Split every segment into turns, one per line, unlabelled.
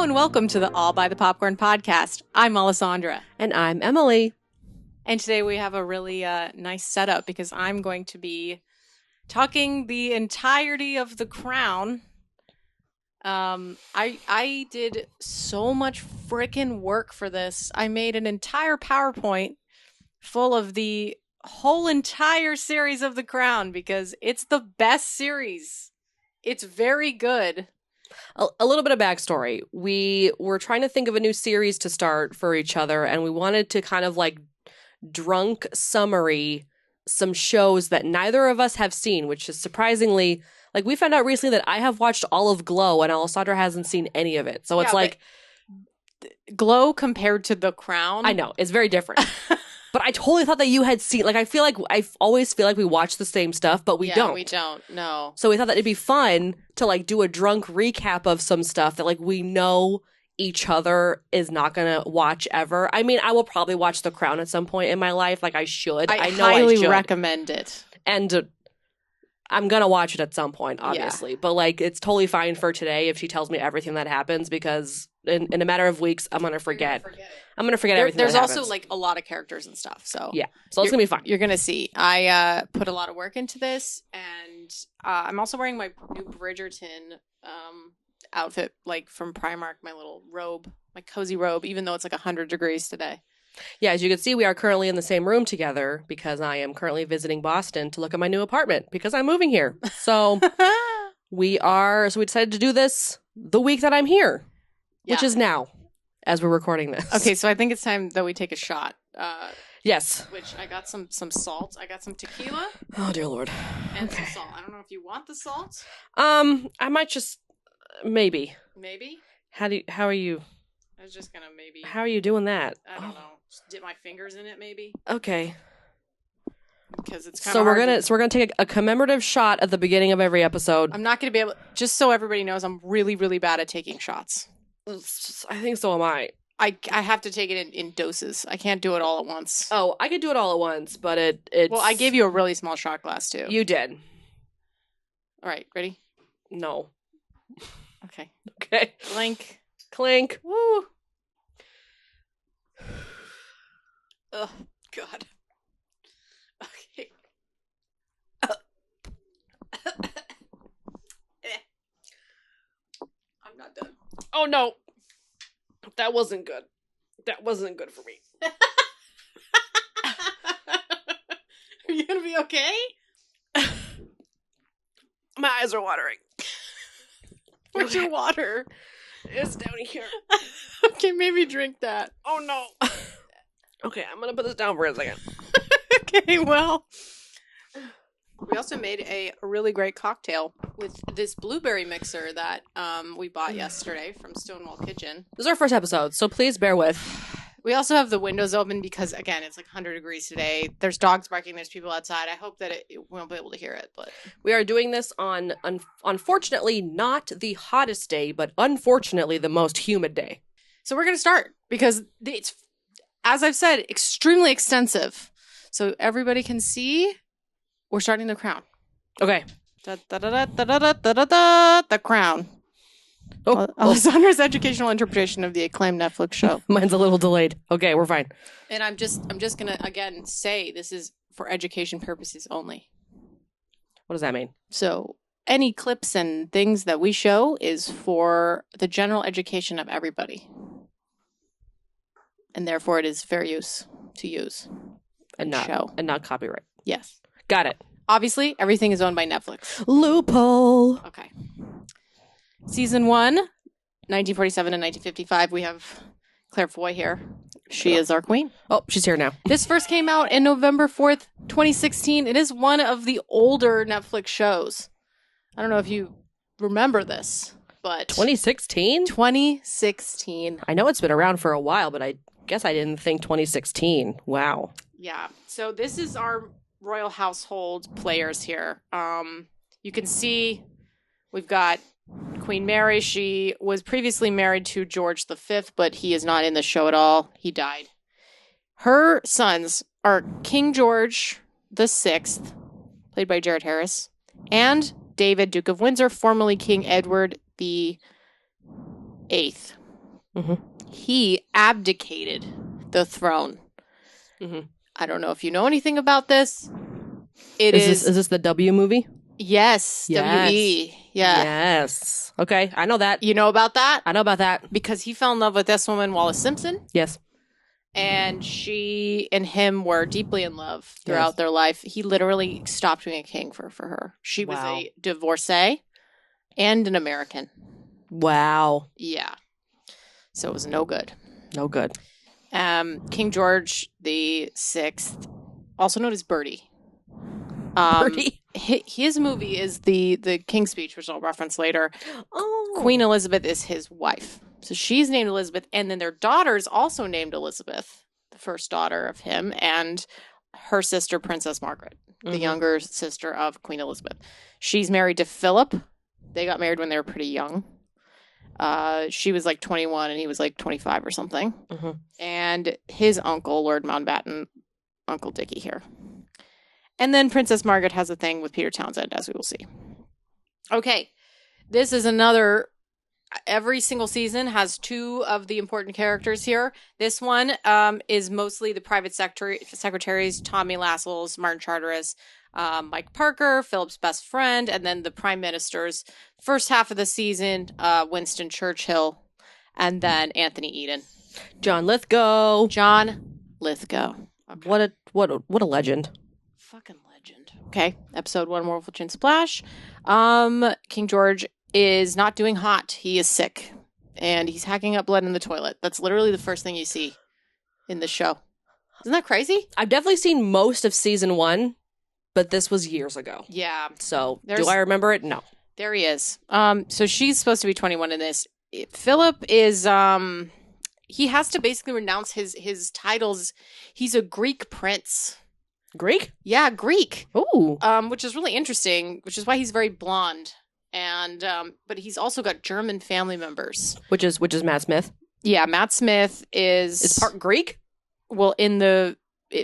and welcome to the All by the Popcorn podcast. I'm Alessandra.
And I'm Emily.
And today we have a really nice setup because I'm going to be talking the entirety of The Crown. I did so much freaking work for this. I made an entire PowerPoint full of the whole entire series of The Crown because it's the best series. It's very good.
A little bit of backstory. We were trying to think of a new series to start for each other, and we wanted to kind of like drunk summary some shows that neither of us have seen, which is surprisingly, like we found out recently that I have watched all of Glow and Alessandra hasn't seen any of it. So it's like
Glow compared to The Crown.
I know, it's very different. But I totally thought that you had seen, like, I always feel like we watch the same stuff, but we don't.
We don't, no.
So we thought that it'd be fun to, like, do a drunk recap of some stuff that, like, we know each other is not going to watch ever. I mean, I will probably watch The Crown at some point in my life. Like, I should. I know
highly
I should.
recommend it.
And I'm going to watch it at some point, obviously. Yeah. But, like, it's totally fine for today if she tells me everything that happens because in a matter of weeks, I'm going to forget. I'm going to forget everything
There's
that
also,
happens.
like, a lot of characters and stuff, so.
Yeah, so it's going to be fun.
You're going to see. I put a lot of work into this, and I'm also wearing my new Bridgerton outfit, like, from Primark, my little robe, my cozy robe, even though it's, like, 100 degrees today.
Yeah, as you can see, we are currently in the same room together because I am currently visiting Boston to look at my new apartment because I'm moving here. So we decided to do this the week that I'm here, which is now, as we're recording this.
Okay, so I think it's time that we take a shot.
Yes.
Which I got some salt. I got some tequila.
Oh, dear Lord.
And some salt. I don't know if you want the salt.
I might just, maybe.
Maybe?
How are you?
I was just gonna maybe.
How are you doing that?
I don't know. Just dip my fingers in it, maybe.
Okay.
Because it's kind
of
hard.
We're gonna take a commemorative shot at the beginning of every episode.
I'm not gonna be able. Just so everybody knows, I'm really, really bad at taking shots.
I think so am I.
I have to take it in doses. I can't do it all at once.
Oh, I could do it all at once, but it's...
Well, I gave you a really small shot glass, too.
You did.
All right, ready?
No.
Okay.
Okay.
Clink.
Clink.
Woo. Oh, God. Okay. I'm not done.
Oh, no. That wasn't good. That wasn't good for me.
Are you gonna be okay?
My eyes are watering.
Where's your water?
It's down here.
Okay, maybe drink that.
Oh, no. Okay, I'm gonna put this down for a second.
Okay, well. We also made a really great cocktail with this blueberry mixer that we bought yesterday from Stonewall Kitchen.
This is our first episode, so please bear with.
We also have the windows open because, again, it's like 100 degrees today. There's dogs barking. There's people outside. I hope that it won't be able to hear it. But
we are doing this on, unfortunately, not the hottest day, but unfortunately the most humid day.
So we're going to start because it's, as I've said, extremely extensive. So everybody can see. We're starting The Crown.
Okay.
The Crown. Oh, Alessandra's educational interpretation of the acclaimed Netflix show.
Mine's a little delayed. Okay, we're fine.
And I'm just gonna again say this is for education purposes only.
What does that mean?
So any clips and things that we show is for the general education of everybody. And therefore it is fair use to use
and not copyright.
Yes.
Got it.
Obviously, everything is owned by Netflix.
Loophole.
Okay. Season 1, 1947 and 1955. We have Claire Foy here. She is our queen.
Oh, she's here now.
This first came out in November 4th, 2016. It is one of the older Netflix shows. I don't know if you remember this, but...
2016?
2016.
I know it's been around for a while, but I guess I didn't think 2016. Wow.
Yeah. So this is our royal household players here. You can see we've got Queen Mary. She was previously married to George V, but he is not in the show at all. He died. Her sons are King George VI, played by Jared Harris, and David, Duke of Windsor, formerly King Edward VIII.
Mhm.
He abdicated the throne.
Mhm.
I don't know if you know anything about this. It
Is this the W movie?
yes,
Yes.
W-E. Yeah.
Yes. Okay, I know that.
You know about that?
I know about that.
Because he fell in love with this woman, Wallace Simpson.
Yes.
And she and him were deeply in love throughout
Yes.
their life. He literally stopped being a king for her. She was
Wow.
a divorcee and an American.
Wow.
Yeah. So it was no good.
No good.
King George the Sixth, also known as Bertie.
Bertie.
His movie is the King's Speech, which I'll reference later.
Oh.
Queen Elizabeth is his wife. So she's named Elizabeth, and then their daughter is also named Elizabeth, the first daughter of him, and her sister, Princess Margaret, the younger sister of Queen Elizabeth. She's married to Philip. They got married when they were pretty young. She was like 21 and he was like 25 or something. And his uncle, Lord Mountbatten, Uncle Dickie here. And then Princess Margaret has a thing with Peter Townsend, as we will see. Okay, this is another... Every single season has two of the important characters here. This one is mostly the private secretaries, Tommy Lascelles, Martin Charteris, Mike Parker, Philip's best friend, and then the prime ministers. First half of the season, Winston Churchill, and then Anthony Eden.
John Lithgow.
John Lithgow.
Okay. What a legend.
Fucking legend. Okay, episode 1, War Chin Splash. King George is not doing hot. He is sick. And he's hacking up blood in the toilet. That's literally the first thing you see in the show. Isn't that crazy?
I've definitely seen most of season 1, but this was years ago.
Yeah.
So, do I remember it? No.
There he is. So she's supposed to be 21 in this. Philip is, he has to basically renounce his titles. He's a Greek prince.
Greek?
Yeah, Greek.
Ooh.
Which is really interesting, which is why he's very blonde. And but he's also got German family members.
Which is Matt Smith?
Yeah, Matt Smith is
part Greek?
Well,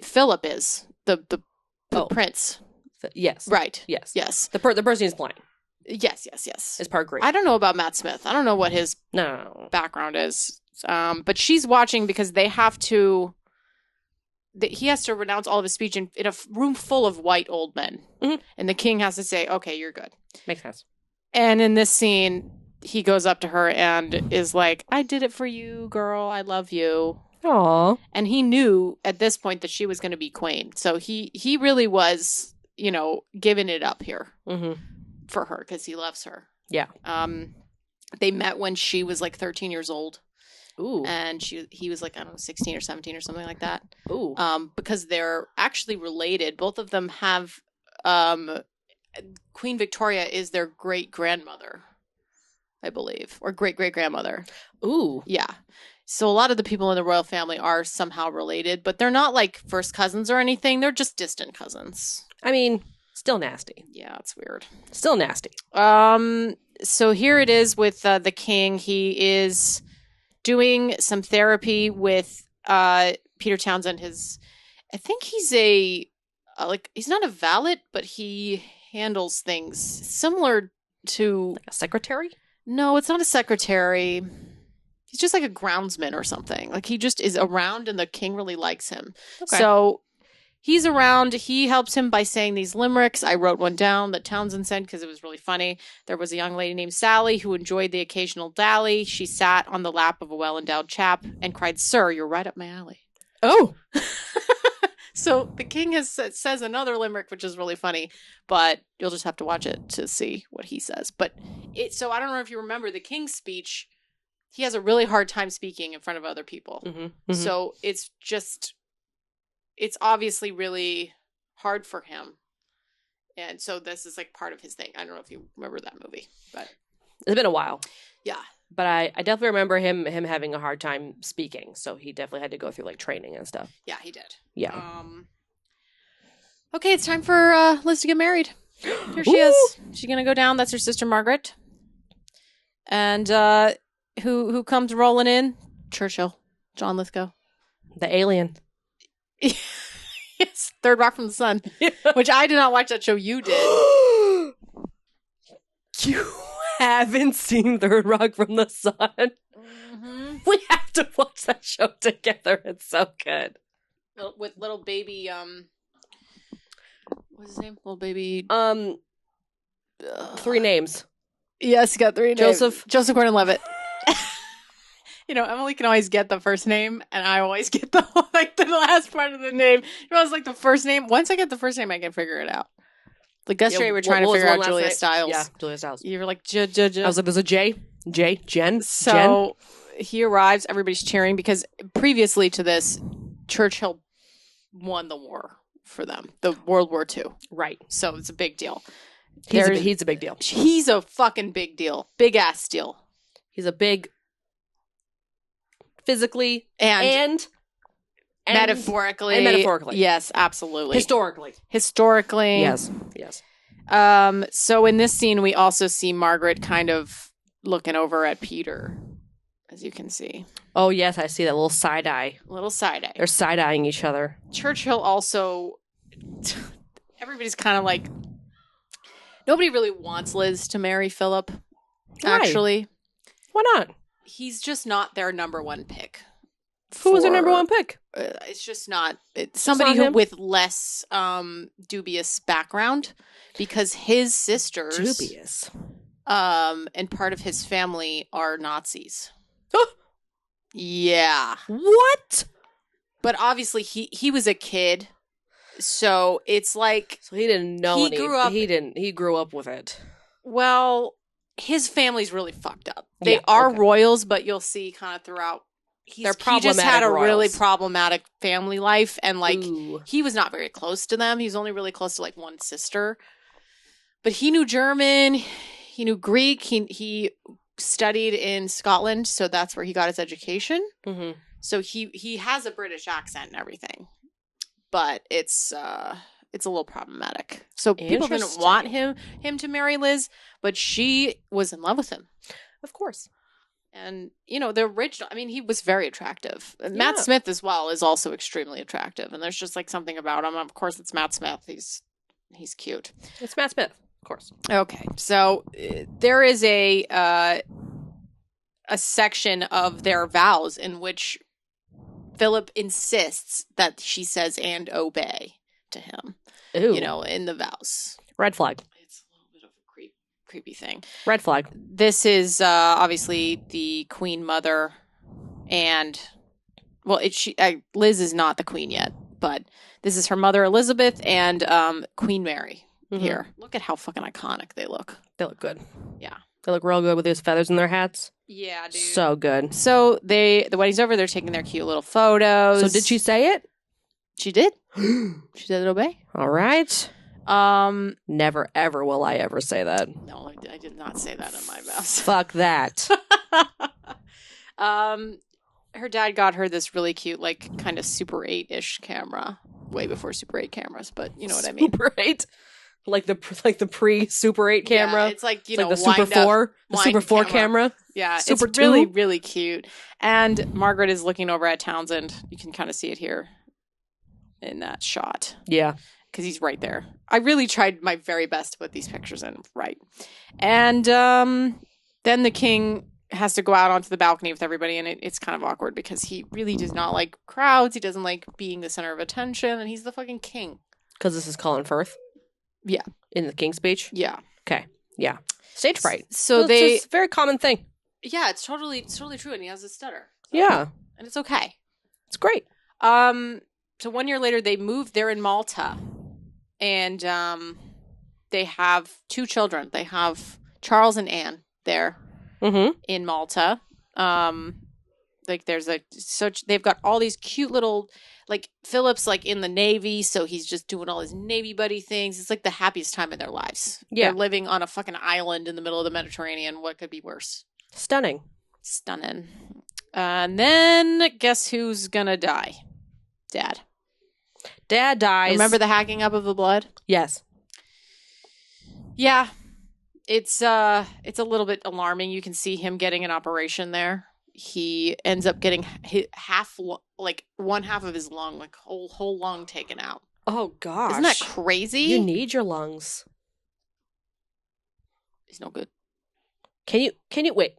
Philip is the prince.
Yes.
Right.
Yes. The person he's playing.
Yes.
Is part Greek.
I don't know about Matt Smith. I don't know what his background is. But she's watching because they have to... he has to renounce all of his speech in a room full of white old men. Mm-hmm. And the king has to say, okay, you're good.
Makes sense.
And in this scene, he goes up to her and is like, I did it for you, girl. I love you.
Aww.
And he knew at this point that she was going to be queen. So he really was, giving it up here for her because he loves her.
Yeah.
They met when she was like 13 years old.
Ooh.
And he was like, I don't know, 16 or 17 or something like that.
Ooh.
Because they're actually related. Both of them have... Queen Victoria is their great-grandmother, I believe. Or great-great-grandmother.
Ooh.
Yeah. So a lot of the people in the royal family are somehow related, but they're not like first cousins or anything. They're just distant cousins.
I mean, still nasty.
Yeah, it's weird.
Still nasty.
So here it is with the king. He is doing some therapy with Peter Townsend. I think he's he's not a valet, but he handles things similar to...
Like a secretary?
No, it's not a secretary. He's just like a groundsman or something. Like he just is around and the king really likes him. Okay. So he's around. He helps him by saying these limericks. I wrote one down that Townsend said because it was really funny. There was a young lady named Sally who enjoyed the occasional dally. She sat on the lap of a well-endowed chap and cried, "Sir, you're right up my alley."
Oh.
So the king says another limerick, which is really funny, but you'll just have to watch it to see what he says. But so I don't know if you remember the king's speech. He has a really hard time speaking in front of other people. Mm-hmm, mm-hmm. So it's obviously really hard for him. And so this is like part of his thing. I don't know if you remember that movie, but
it's been a while.
Yeah.
But I definitely remember him having a hard time speaking. So he definitely had to go through like training and stuff.
Yeah, he did.
Yeah.
Okay, it's time for Liz to get married. Here she is. She's gonna go down. That's her sister Margaret. And who comes rolling in? Churchill, John Lithgow,
the alien.
Yes, Third Rock from the Sun. Which I did not watch that show. You did.
You haven't seen Third Rock from the Sun,
Mm-hmm.
we have to watch that show together. It's so good.
With little baby, what's his name? Little baby.
3 names.
Yes, he got 3 names.
Joseph
Gordon-Levitt. Emily can always get the first name, and I always get the last part of the name. It was like the first name. Once I get the first name, I can figure it out. Like yesterday, we were trying to figure out Julia Stiles.
Yeah, Julia Stiles.
You were like,
I was like, there's a J. Jen.
So he arrives. Everybody's cheering because previously to this, Churchill won the war for them, the World War II.
Right.
So it's a big deal.
He's a big deal.
He's a fucking big deal. Big ass deal.
He's a big physically
and metaphorically.
And metaphorically.
Yes, absolutely.
Historically. Yes.
So in this scene, we also see Margaret kind of looking over at Peter, as you can see.
Oh, yes, I see that little side eye.
They're
side-eyeing each other.
Churchill also... Everybody's kind of like... Nobody really wants Liz to marry Philip, actually.
Why not?
He's just not their number one pick.
Who was their number one pick?
It's just not. It's somebody who with less dubious background, because his sisters...
Dubious.
And part of his family are Nazis. Yeah.
What?
But obviously he was a kid, so it's like,
so he didn't know. He grew up with it.
Well, his family's really fucked up. They are royals, but you'll see kind of throughout. He just had a really problematic family life, and he was not very close to them. He was only really close to like one sister. But he knew German. He knew Greek. He studied in Scotland, so that's where he got his education.
Mm-hmm.
So he has a British accent and everything, but it's a little problematic. So people didn't want him to marry Liz, but she was in love with him,
of course.
And the original. I mean, he was very attractive. And Matt Smith as well is also extremely attractive, and there's just like something about him. Of course, it's Matt Smith. He's cute.
It's Matt Smith. Of course.
Okay, so there is a section of their vows in which Philip insists that she says and obey to him.
Ooh.
In the vows.
Red flag.
It's a little bit of a creepy thing.
Red flag.
This is obviously the Queen Mother, and Liz is not the Queen yet, but this is her mother Elizabeth and Queen Mary. Mm-hmm. Here, look at how fucking iconic they look.
They look good.
Yeah,
they look real good with those feathers in their hats.
Yeah, dude.
So good.
So the wedding's over. They're taking their cute little photos.
So did she say it?
She did. She said obey.
All right. Never ever will I ever say that.
No, I did not say that in my vows.
Fuck that.
Her dad got her this really cute, like kind of Super 8-ish camera, way before Super 8 cameras, but you know what I mean.
Super 8. Like the pre Super 8 camera.
Yeah, it's like
like the Super 4, the Super 4 camera.
Yeah,
Super
it's really really cute. And Margaret is looking over at Townsend. You can kind of see it here in that shot.
Yeah,
because he's right there. I really tried my very best to put these pictures in right. And then the king has to go out onto the balcony with everybody, and it's kind of awkward because he really does not like crowds. He doesn't like being the center of attention, and he's the fucking king.
Because this is Colin Firth.
Yeah.
In the King's Speech?
Yeah.
Okay. Yeah. Stage fright.
So
it's a very common thing.
Yeah, it's totally true, and he has a stutter. So,
yeah.
And it's okay.
It's great.
So 1 year later, they moved. They're in Malta, and they have 2 children. They have Charles and Anne there in Malta. They've got all these cute little, like Philip's like in the Navy, so he's just doing all his Navy buddy things. It's like the happiest time in their lives.
Yeah.
They're living on a fucking island in the middle of the Mediterranean. What could be worse?
Stunning.
And then guess who's gonna die? Dad.
Dad dies.
Remember the hacking up of the blood?
Yes.
Yeah. It's a little bit alarming. You can see him getting an operation there. He ends up getting one half of his lung, like whole lung taken out.
Oh gosh.
Isn't that crazy?
You need your lungs.
He's no good.
Can you wait?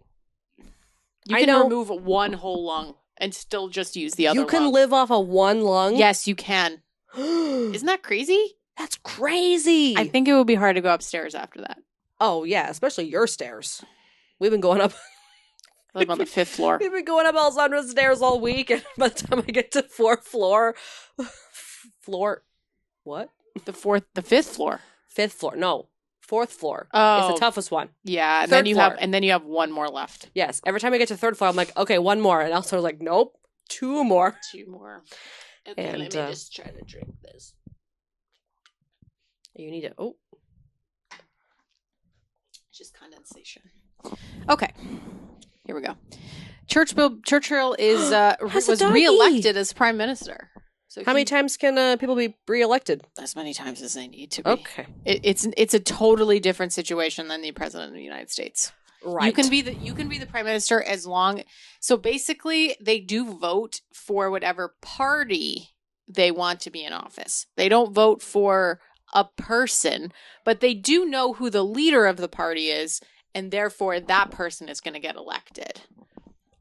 You
I
can
know
remove one whole lung and still just use the other
you can
lung.
live off of one lung.
Yes, you can. Isn't that crazy?
That's crazy.
I think it would be hard to go upstairs after that.
Oh yeah, especially your stairs. We've been going up.
I live on the 5th floor.
We've been going up Alessandra's stairs all week, and by the time I get to 4th floor, what?
The 5th floor.
5th floor? No, 4th floor.
Oh,
It's the toughest one.
yeah. And
Third
then you
floor.
have one more left.
Yes. Every time I get to 3rd floor, I'm like, okay, one more, and Alessandra's like, nope, 2 more.
2 more.
And,
let me just try to drink this.
You need it. Oh,
It's just condensation. Okay. Here we go. Churchill is
Has a
was
doggy.
reelected as prime minister. So
how many times can people be re-elected?
As many times as they need to be.
Okay,
It's a totally different situation than the president of the United States.
right.
You can be the prime minister as long. So basically, they do vote for whatever party they want to be in office. They don't vote for a person, but they do know who the leader of the party is, and therefore that person is going to get elected.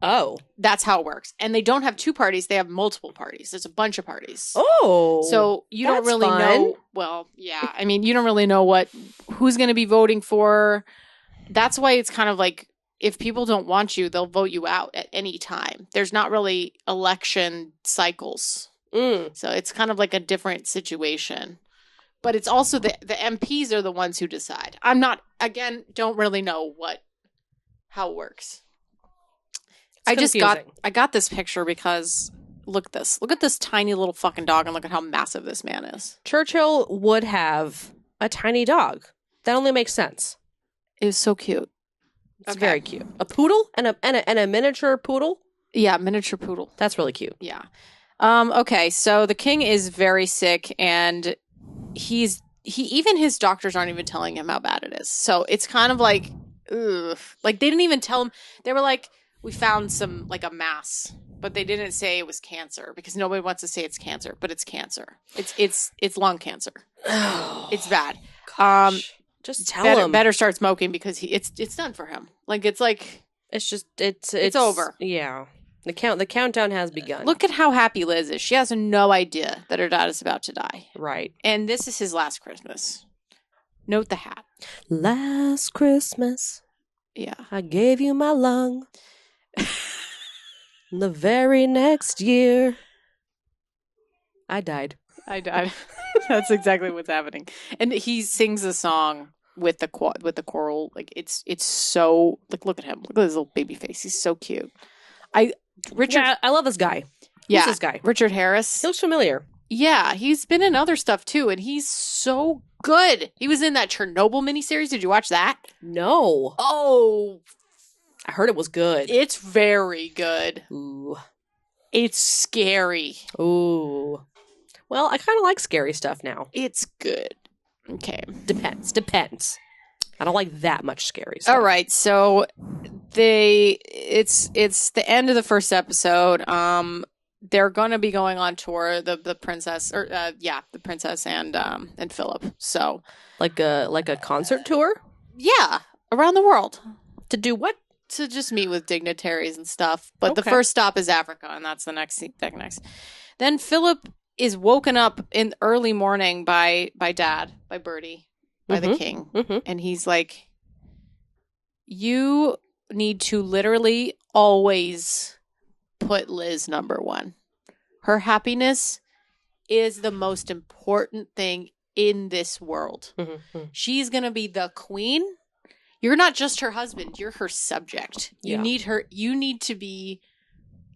Oh.
That's how it works. And they don't have 2 parties, they have multiple parties. There's a bunch of parties.
Oh.
So you don't
that's
really
fun.
know. Well, yeah. I mean, you don't really know who's going to be voting for. That's why it's kind of like if people don't want you, they'll vote you out at any time. There's not really election cycles. So it's kind of like a different situation. But it's also the MPs are the ones who decide. I'm not, again, don't really know how it works.
It's
I got this picture because look at this tiny little fucking dog and look at how massive this man is.
Churchill would have a tiny dog. That only makes sense.
It was so cute.
It's very cute. A poodle and a miniature poodle.
Yeah, miniature poodle.
That's really cute.
Yeah. Okay, so the king is very sick and even his doctors aren't even telling him how bad it is. So it's kind of like, ugh. Like they didn't even tell him. They were like, we found some like a mass, but they didn't say it was cancer because nobody wants to say it's cancer, but it's cancer. It's lung cancer. It's bad.
Just tell him.
Better start smoking because it's done for him. Like it's over.
Yeah. The countdown has begun.
Look at how happy Liz is. She has no idea that her dad is about to die.
Right.
And this is his last Christmas. Note the hat.
Last Christmas,
Yeah.
I gave you my lung. The very next year, I died.
I died. That's exactly what's happening. And he sings a song with the choral. Like it's so like look at him. Look at his little baby face. He's so cute. I
love this guy.
Yeah,
Who's this guy?
Richard Harris.
He looks familiar.
Yeah, he's been in other stuff too, and he's so good. He was in that Chernobyl miniseries. Did you watch that?
No.
Oh,
I heard it was good.
it's very good.
Ooh.
It's scary.
Ooh. Well, I kind of like scary stuff now.
It's good. Okay.
Depends. I don't like that much scary stuff.
All right. So it's the end of the first episode. They're gonna be going on tour. The princess the princess and Philip. So
Like a concert tour?
yeah, around the world
To do what?
to just meet with dignitaries and stuff. But the
Okay.
first stop is Africa, and that's the next. Then Philip is woken up in early morning by Bertie, by the king.
Mm-hmm.
And he's like, you need to literally always put Liz number one. Her happiness is the most important thing in this world.
Mm-hmm.
She's going to be the queen. You're not just her husband, you're her subject. You
Yeah.
need her. You need to be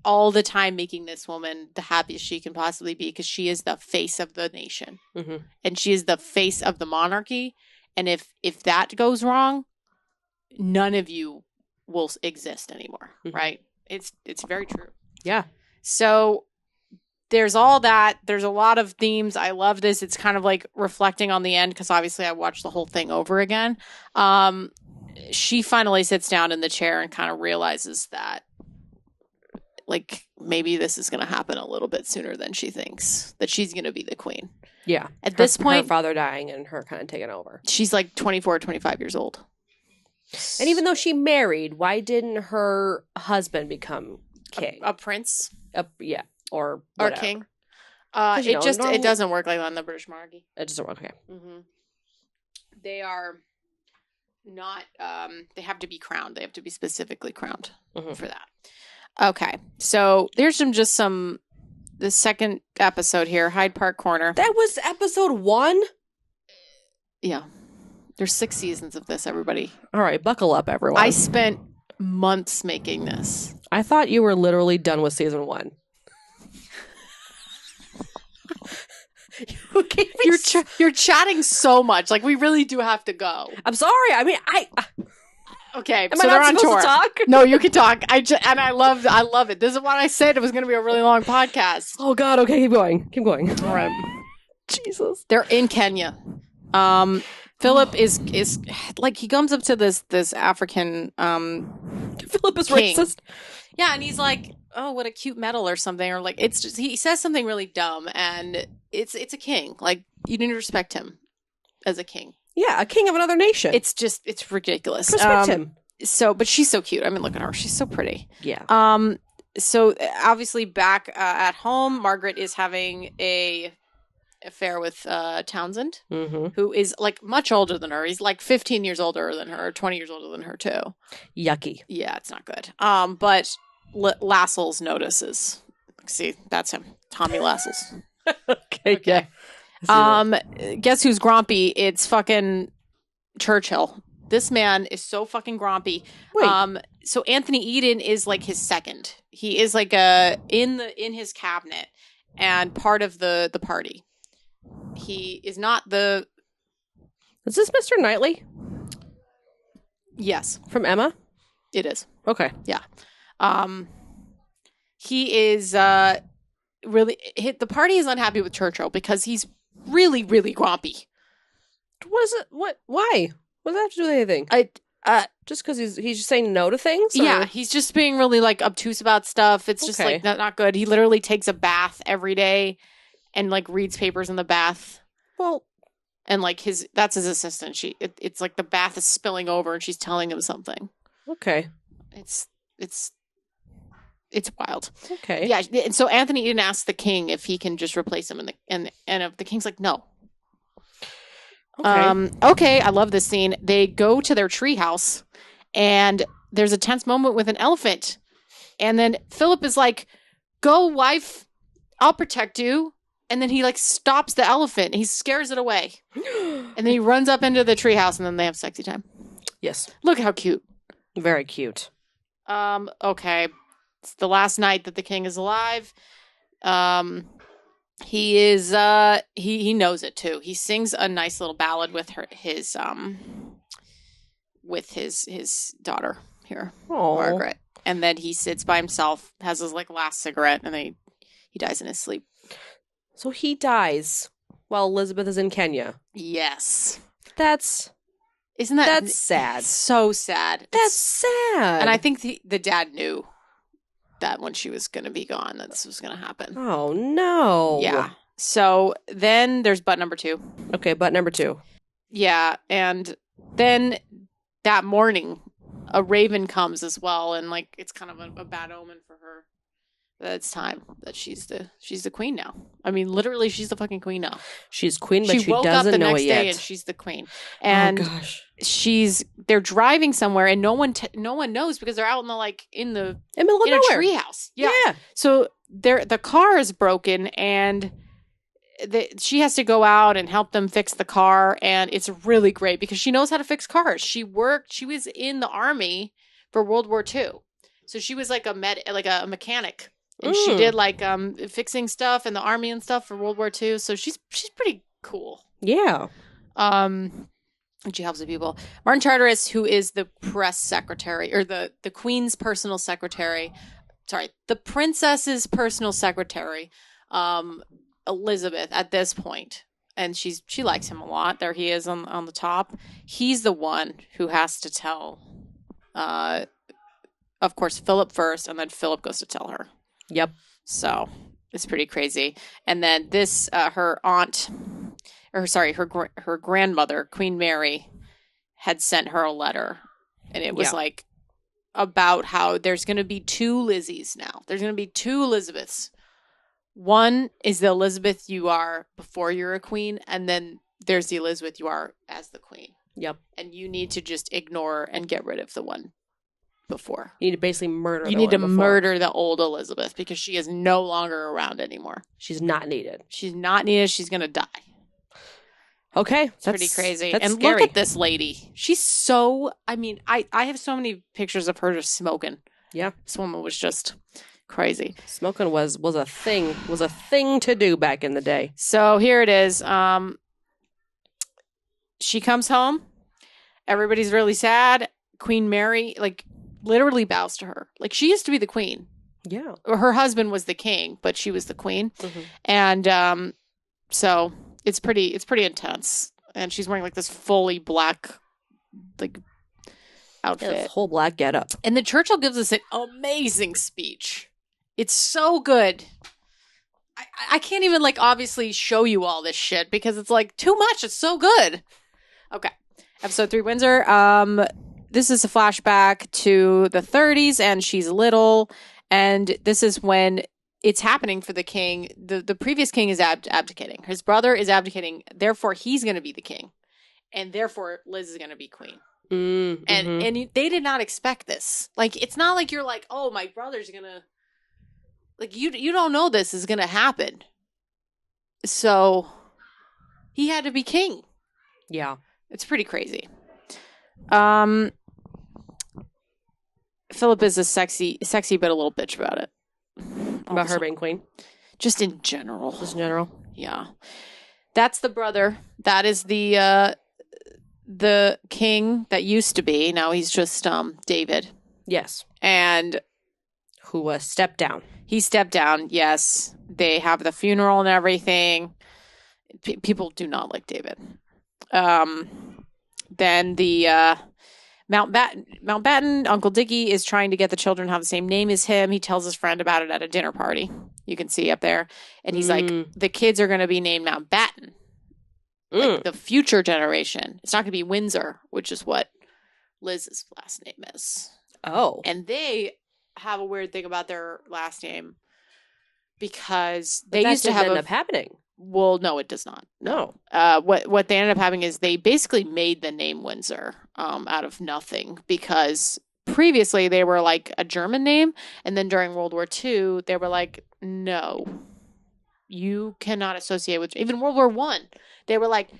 all the time making this woman the happiest she can possibly be because she is the face of the nation.
Mm-hmm.
And she is the face of the monarchy. And if that goes wrong, none of you will exist anymore,
Mhm.
right? It's very true.
Yeah.
So there's all that. There's a lot of themes. I love this. It's kind of like reflecting on the end because obviously I watched the whole thing over again. She finally sits down in the chair and kind of realizes that like maybe this is going to happen a little bit sooner than she thinks, that she's going to be the queen.
Yeah.
At this point,
her father dying and her kind of taking over.
she's like 24, 25 years old.
And even though she married, why didn't her husband become king?
A prince
Yeah, or
or
whatever.
king.
'Cause, you know,
It doesn't work like that in the British monarchy.
It doesn't work. Okay.
Mm-hmm. They are not. They have to be crowned. They have to be specifically crowned for that. Okay, so there's some. The second episode here, Hyde Park Corner.
That was episode 1?
Yeah. There's 6 seasons of this, everybody.
All right, buckle up, everyone.
I spent months making this.
I thought you were literally done with season 1.
You're chatting so much. Like, we really do have to go.
I'm sorry. I mean,
Okay,
am
so
I
they're
not
on
supposed
tour.
to talk?
No, you can talk. I love it. This is what I said. It was going to be a really long podcast.
Oh God. Okay, keep going. Keep going.
All right.
Jesus.
They're in Kenya. Philip is like, he comes up to this African
Philip is
king.
racist.
Yeah, and he's like, "Oh, what a cute medal," or something, or like, it's just, he says something really dumb, and it's a king. Like, you need to respect him as a king.
Yeah, a king of another nation.
It's ridiculous.
Respect him.
So, but she's so cute. I mean, look at her. She's so pretty.
Yeah.
So obviously back at home, Margaret is having a affair with Townsend, who is like much older than her. He's like 15 years older than her, 20 years older than her too.
Yucky.
Yeah, it's not good. But Lascelles notices. See, that's him, Tommy Lascelles.
Okay. Yeah.
Guess who's grumpy? It's fucking Churchill. This man is so fucking grumpy.
Wait.
So Anthony Eden is like his second. He is like in his cabinet and part of the party. He is not the.
Is this Mr. Knightley?
Yes,
From Emma?
it is.
Okay.
Yeah. He is really. The party is unhappy with Churchill because he's really, really grumpy.
What is it? What? Why? What does that have to do with anything? Just because he's just saying no to things? Or?
Yeah, he's just being really like obtuse about stuff. It's just like not good. He literally takes a bath every day and like reads papers in the bath.
Well,
and like that's his assistant. It's like the bath is spilling over and she's telling him something.
Okay.
It's wild.
Okay.
Yeah, and so Anthony Eden asks the king if he can just replace him, and if the king's like, no.
Okay.
Okay, I love this scene. They go to their treehouse, and there's a tense moment with an elephant. And then Philip is like, "Go, wife, I'll protect you." And then he like stops the elephant. He scares it away. And then he runs up into the treehouse, and then they have sexy time.
Yes.
Look how cute.
Very cute.
Okay. It's the last night that the king is alive. He is he knows it too. He sings a nice little ballad with his daughter here, Margaret. And then he sits by himself, has his like last cigarette, and then he dies in his sleep.
So he dies while Elizabeth is in Kenya.
Yes.
That's sad.
So sad.
That's sad.
And I think the dad knew that when she was going to be gone, that this was going to happen.
Oh, no.
Yeah. So then there's butt number 2.
Okay, butt number 2.
Yeah. And then that morning, a raven comes as well. And like, it's kind of a bad omen for her. That it's time that she's the queen now. I mean, literally, she's the fucking queen now.
She's queen, but she
woke up
doesn't
the
know
next
it yet.
day and she's the queen. And
oh, gosh.
They're driving somewhere and no one knows because they're out in the
middle of nowhere.
A treehouse. Yeah. So the car is broken and she has to go out and help them fix the car, and it's really great because she knows how to fix cars. She was in the army for World War II, so she was like a mechanic, and she did like fixing stuff in the army and stuff for World War II. So she's pretty cool.
Yeah.
And she helps the people. Martin Charteris, who is the press secretary, or the queen's personal secretary, the princess's personal secretary, Elizabeth, at this point, and she likes him a lot. There he is on the top. He's the one who has to tell, of course, Philip first, and then Philip goes to tell her.
Yep.
So it's pretty crazy. And then this, her grandmother, Queen Mary, had sent her a letter And it was like about how there's going to be 2 Lizzies now. There's going to be 2 Elizabeths. One is the Elizabeth you are before you're a queen, and then there's the Elizabeth you are as the queen.
Yep.
And you need to just ignore and get rid of the one before.
You need to basically murder.
You need to murder the old Elizabeth because she is no longer around anymore.
She's not needed.
She's not needed. She's going to die.
Okay.
That's pretty crazy.
That's
and
scary.
look at this lady. She's so, I mean, I have so many pictures of her just smoking.
Yeah.
This woman was just crazy.
Smoking was a thing to do back in the day.
So here it is. She comes home. Everybody's really sad. Queen Mary, like, literally bows to her. Like, she used to be the queen.
Yeah.
Her husband was the king, but she was the queen.
Mm-hmm.
And so it's pretty intense. And she's wearing like this fully black like outfit.
Yeah, this whole black getup.
And then Churchill gives us an amazing speech. It's so good. I can't even like obviously show you all this shit because it's like too much. It's so good. Okay. Episode 3 Windsor. This is a flashback to the 30s and she's little. And this is when it's happening for the king. The previous king is abdicating. His brother is abdicating. Therefore, he's going to be the king. And therefore, Liz is going to be queen.
Mm-hmm.
And they did not expect this. Like, it's not like you're like, oh, my brother's going to... Like, you don't know this is going to happen. So, he had to be king.
Yeah.
It's pretty crazy. Philip is a sexy but a little bitch about it.
About her being queen?
Just in general.
Just in general?
Yeah. That's the brother. That is the king that used to be. Now he's just David.
Yes.
And
who stepped down.
He stepped down, yes. They have the funeral and everything. People do not like David. Then the Mountbatten, Uncle Dickie is trying to get the children to have the same name as him. He tells his friend about it at a dinner party. You can see up there. And he's like, the kids are going to be named Mountbatten. Like the future generation. It's not going to be Windsor, which is what Liz's last name is.
Oh.
And they have a weird thing about their last name because they used to have
end up happening.
Well, no, it does not.
No.
What they ended up having is they basically made the name Windsor out of nothing because previously they were like a German name, and then during World War II they were like, no, you cannot associate with even World War I. They were like,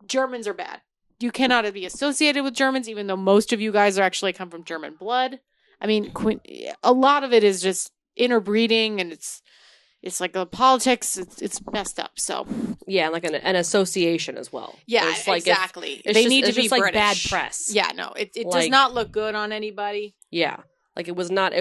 Germans are bad. You cannot be associated with Germans, even though most of you guys are actually come from German blood. I mean, a lot of it is just interbreeding, and it's like the politics. It's messed up. So
yeah, like an association as well.
Yeah,
it's like
exactly.
They
need to be
just like
British.
bad press.
Yeah, no, it
like,
does not look good on anybody.
Yeah, like it was not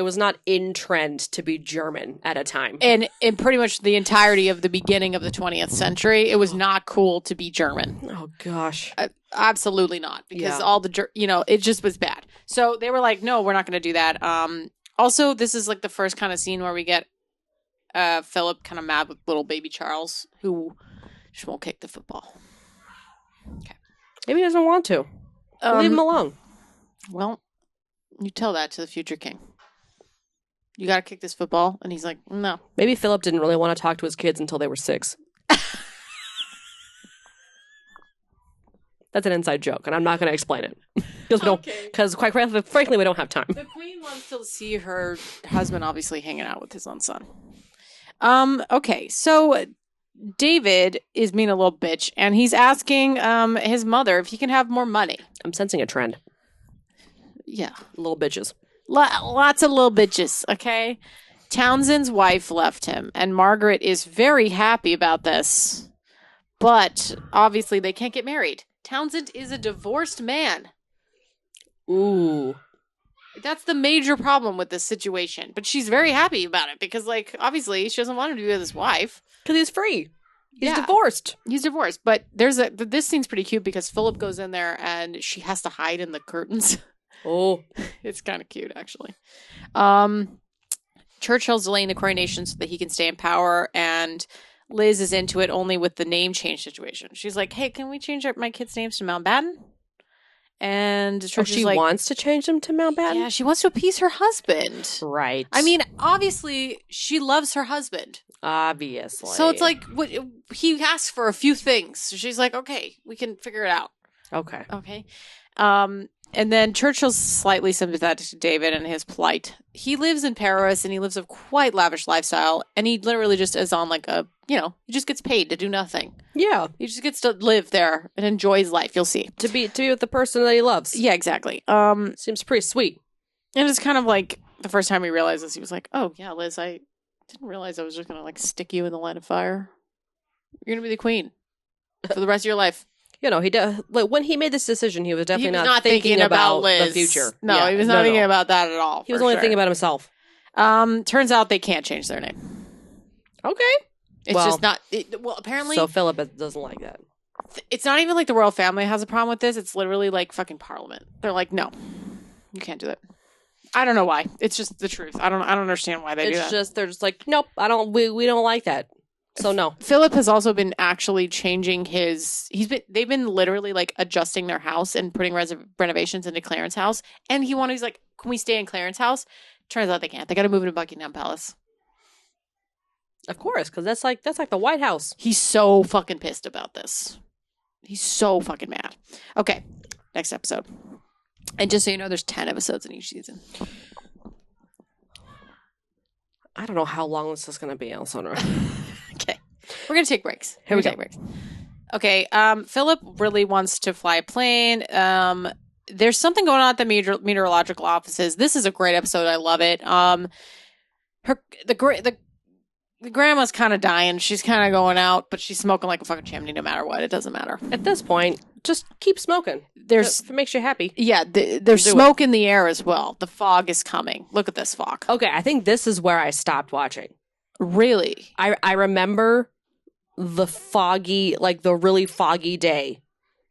in trend to be German at a time.
And in pretty much the entirety of the beginning of the 20th century, it was not cool to be German.
Oh gosh.
Absolutely not, because all the it just was bad. So they were like, no, we're not going to do that. Also, this is like the first kind of scene where we get Philip kind of mad with little baby Charles, who just won't kick the football. Okay,
maybe he doesn't want to. Leave him alone.
Well, you tell that to the future king. You got to kick this football, and he's like, no.
Maybe Philip didn't really want to talk to his kids until they were 6. That's an inside joke, and I'm not going to explain it because quite frankly, we don't have time.
The queen wants to see her husband obviously hanging out with his own son. Okay, so David is being a little bitch, and he's asking his mother if he can have more money.
I'm sensing a trend.
Yeah,
little bitches.
Lots of little bitches. Okay, Townsend's wife left him, and Margaret is very happy about this, but obviously they can't get married. Townsend is a divorced man.
Ooh.
That's the major problem with this situation. But she's very happy about it because, like, obviously she doesn't want him to be with his wife.
Because he's free. He's divorced.
He's divorced. But this scene's pretty cute because Philip goes in there and she has to hide in the curtains.
Oh.
It's kind of cute, actually. Churchill's delaying the coronation so that he can stay in power, and Liz is into it only with the name change situation. She's like, hey, can we change my kids' names to Mountbatten? And
Oh,
Church is
she
like,
wants to change them to Mountbatten?
yeah, she wants to appease her husband.
Right.
I mean, obviously, she loves her husband.
Obviously.
So it's like, what he asks for a few things. So she's like, okay, we can figure it out.
Okay.
Okay. And then Churchill's slightly sympathetic to David and his plight. He lives in Paris and he lives a quite lavish lifestyle. And he literally just is on like a, he just gets paid to do nothing.
Yeah.
He just gets to live there and enjoy his life. You'll see.
To be with the person that he loves.
Yeah, exactly.
Seems pretty sweet.
And it's kind of like the first time he realized this, he was like, oh, yeah, Liz, I didn't realize I was just going to like stick you in the line of fire. You're going to be the queen for the rest of your life.
He like when he made this decision, he was definitely
not
thinking about
Liz.
the future.
No,
Yeah,
he was not thinking about that at all.
He was only thinking about himself.
Turns out they can't change their name.
Okay.
It's just not. Apparently.
So Philip doesn't like that.
It's not even like the royal family has a problem with this. It's literally like fucking parliament. They're like, no, you can't do that. I don't know why. It's just the truth. I don't understand why they do that.
It's just, they're just like, nope, we don't like that. So no.
Philip has also been actually changing they've been literally like adjusting their house and putting renovations into Clarence's house. And he's like, can we stay in Clarence's house? Turns out they can't. They got to move into Buckingham Palace.
Of course, because that's like the White House.
He's so fucking pissed about this. He's so fucking mad. Okay, next episode. And just so you know, there's 10 episodes in each season.
I don't know how long this is going to be, Alessandra.
Okay. We're going to take breaks.
Here we go.
Take breaks. Okay. Philip really wants to fly a plane. There's something going on at the meteorological offices. This is a great episode. I love it. The grandma's kind of dying. She's kind of going out, but she's smoking like a fucking chimney no matter what. It doesn't matter.
At this point, just keep smoking. If it makes you happy.
Yeah, there's smoke in the air as well. The fog is coming. Look at this fog.
Okay, I think this is where I stopped watching.
Really?
I remember the really foggy day,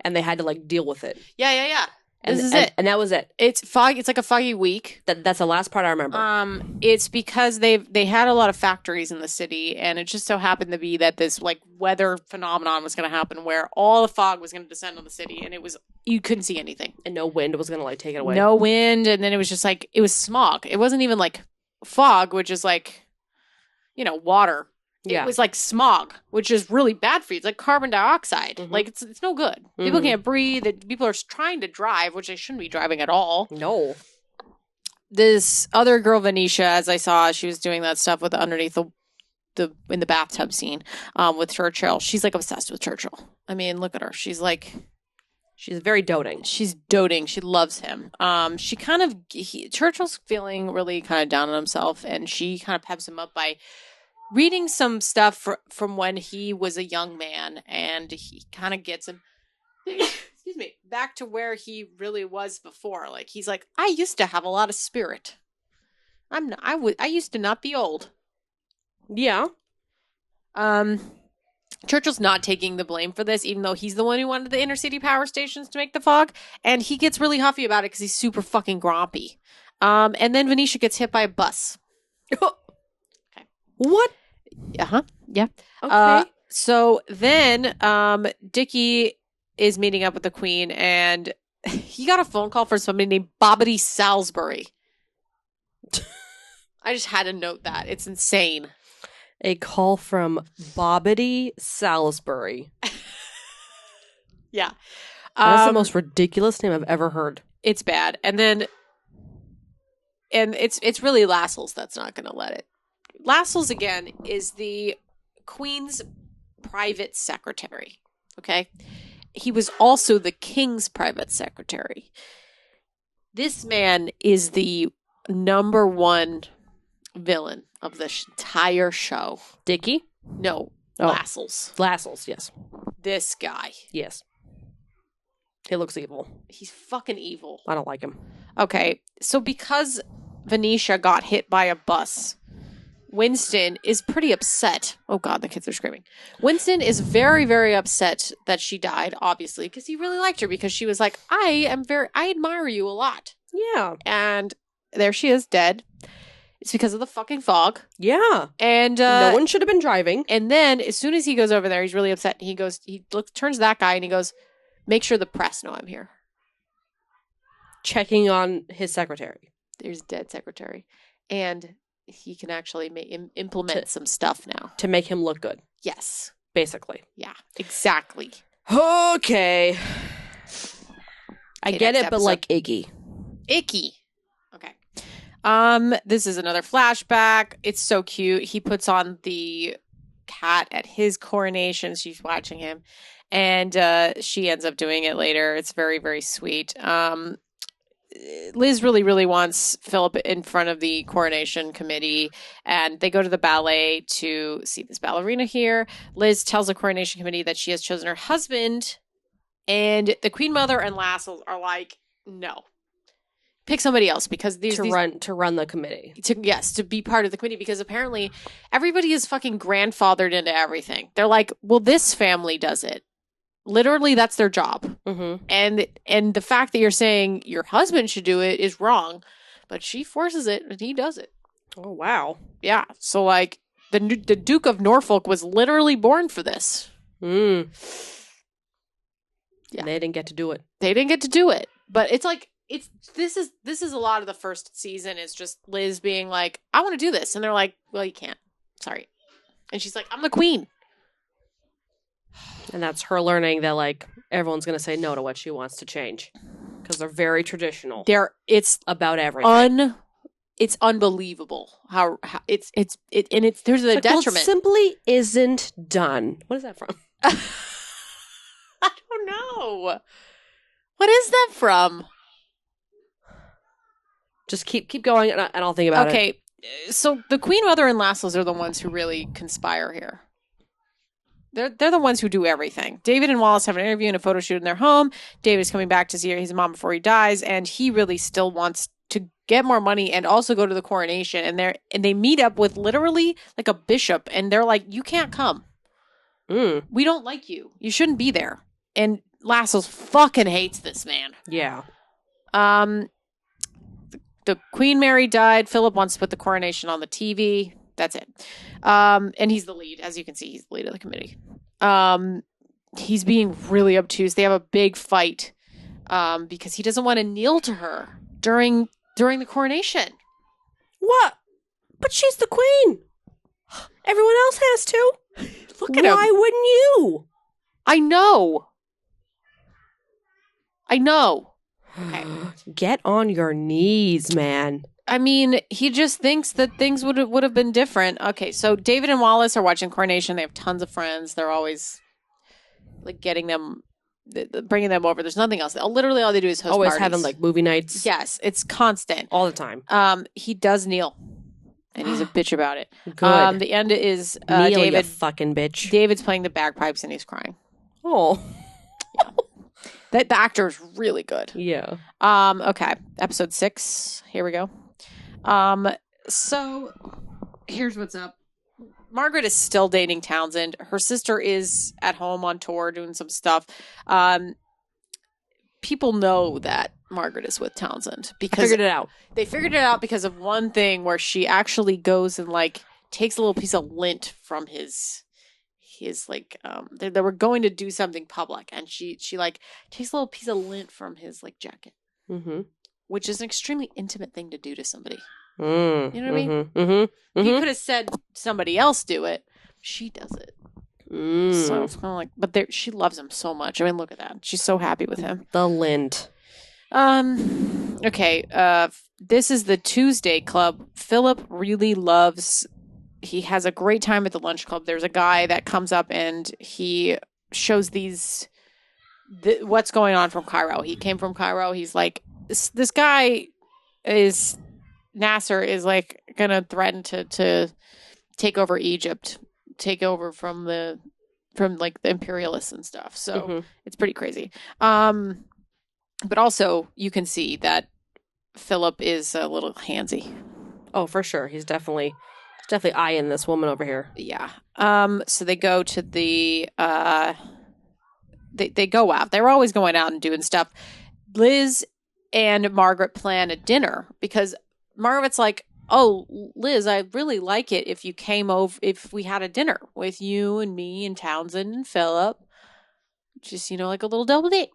and they had to like deal with it.
Yeah.
And,
this is it.
And that was it.
It's foggy. It's like a foggy week.
That's the last part I remember.
It's because they had a lot of factories in the city, and it just so happened to be that this like weather phenomenon was going to happen where all the fog was going to descend on the city, and you couldn't see anything,
and no wind was going to like take it away.
No wind, and then it was just like it was smog. It wasn't even like fog, which is like water.
Yeah.
It was like smog, which is really bad for you. It's like carbon dioxide. Mm-hmm. Like it's no good. Mm-hmm. People can't breathe. People are trying to drive, which they shouldn't be driving at all.
No.
This other girl, Venetia, as I saw, she was doing that stuff with underneath in the bathtub scene with Churchill. She's like obsessed with Churchill. I mean, look at her. She's
very doting.
She's doting. She loves him. Churchill's feeling really kind of down on himself, and she kind of peps him up by reading some stuff from when he was a young man, and he kind of gets him excuse me, back to where he really was before. Like he's like, I used to have a lot of spirit. I used to not be old.
Yeah.
Churchill's not taking the blame for this, even though he's the one who wanted the inner city power stations to make the fog, and he gets really huffy about it because he's super fucking grumpy. And then Venetia gets hit by a bus.
Okay. What?
Uh-huh. Yeah.
Okay.
So then Dickie is meeting up with the Queen, and he got a phone call from somebody named Bobbity Salisbury. I just had to note that. It's insane.
A call from Bobbity Salisbury.
Yeah.
That's the most ridiculous name I've ever heard.
It's bad. And it's really Lascelles that's not going to let it. Lascelles, again, is the Queen's private secretary. Okay? He was also the King's private secretary. This man is the number one villain of the entire show.
Dickie?
No, Lascelles.
Lascelles, yes.
This guy.
Yes. He looks evil.
He's fucking evil.
I don't like him.
Okay, so because Venetia got hit by a bus, Winston is pretty upset. Oh God, the kids are screaming. Winston is very, very upset that she died, obviously, because he really liked her, because she was like, I admire you a lot.
Yeah.
And there she is, dead. It's because of the fucking fog.
Yeah.
And
no one should have been driving.
And then as soon as he goes over there, he's really upset. He turns to that guy and he goes, make sure the press know I'm here.
checking on his secretary.
There's dead secretary. And he can actually implement some stuff now.
To make him look good.
Yes.
Basically.
Yeah, exactly.
Okay. I
Okay,
get
next
it, but
episode.
like icky.
Icky. Okay. This is another flashback. It's so cute. He puts on the cat at his coronation. She's watching him. And she ends up doing it later. It's very, very sweet. Liz really, really wants Philip in front of the coronation committee, and they go to the ballet to see this ballerina here. Liz tells the coronation committee that she has chosen her husband, and the Queen Mother and Lascelles are like, no. Pick somebody else, because these
to run the committee.
To be part of the committee, because apparently everybody is fucking grandfathered into everything. They're like, well, this family does it. Literally, that's their job.
Mm-hmm.
And the fact that you're saying your husband should do it is wrong, but she forces it and he does it.
Oh, wow.
Yeah. So, like, the Duke of Norfolk was literally born for this.
Mm.
Yeah.
And they didn't get to do it.
They didn't get to do it. But it's like, this is a lot of the first season is just Liz being like, I want to do this. And they're like, well, you can't. Sorry. And she's like, I'm the queen.
And that's her learning that, like, everyone's going to say no to what she wants to change. Because they're very traditional.
It's
about everything.
It's unbelievable how there's a detriment.
Well, it simply isn't done. What is that from?
I don't know. What is that from?
Just keep going, and I'll think about it.
Okay, so the Queen Mother and Lascelles are the ones who really conspire here. They're the ones who do everything. David and Wallace have an interview and a photo shoot in their home. David's coming back to see his mom before he dies, and he really still wants to get more money and also go to the coronation. And they meet up with literally like a bishop, and they're like, "You can't come. We don't like you. You shouldn't be there." And Lascelles fucking hates this man.
Yeah.
The Queen Mary died. Philip wants to put the coronation on the TV. That's it. And he's the lead. As you can see, he's the lead of the committee. He's being really obtuse. They have a big fight because he doesn't want to kneel to her during the coronation.
What? But she's the queen. Everyone else has to.
Look at him.
Why wouldn't you?
I know. Okay.
Get on your knees, man.
I mean, he just thinks that things would have been different. Okay, so David and Wallace are watching Coronation. They have tons of friends. They're always like getting them, bringing them over. There's nothing else. Literally, all they do is host
always
parties.
having like movie nights.
Yes, it's constant
All the time.
He does kneel, and he's a bitch about it.
Good.
The end is
Kneel,
David.
you fucking bitch.
David's playing the bagpipes and he's crying.
Oh.
Yeah. The actor is really good.
Yeah.
Okay. Episode 6. Here we go. So here's what's up. Margaret is still dating Townsend. Her sister is at home on tour doing some stuff. People know that Margaret is with Townsend because
Figured it out.
They figured it out because of one thing where she actually goes and like takes a little piece of lint from his like they were going to do something public, and she like takes a little piece of lint from his like jacket, which is an extremely intimate thing to do to somebody. You know what I mean? He could have said somebody else do it. She does it. So it's kind of like, but she loves him so much. I mean, look at that. She's so happy with him.
The lint.
Okay. This is the Tuesday Club. Philip really loves. He has a great time at the lunch club. There's a guy that comes up and he shows what's going on from Cairo. He came from Cairo. He's like, this guy is Nasser is like gonna threaten to take over Egypt, take over from like the imperialists and stuff. So it's pretty crazy. But also you can see that Philip is a little handsy.
Oh, for sure. He's definitely eyeing this woman over here.
Yeah. So they go to the they go out. They're always going out and doing stuff. Liz and Margaret plan a dinner because Margaret's like, "Oh, Liz, I'd really like it if you came over, if we had a dinner with you and me and Townsend and Philip. Just, like a little double date."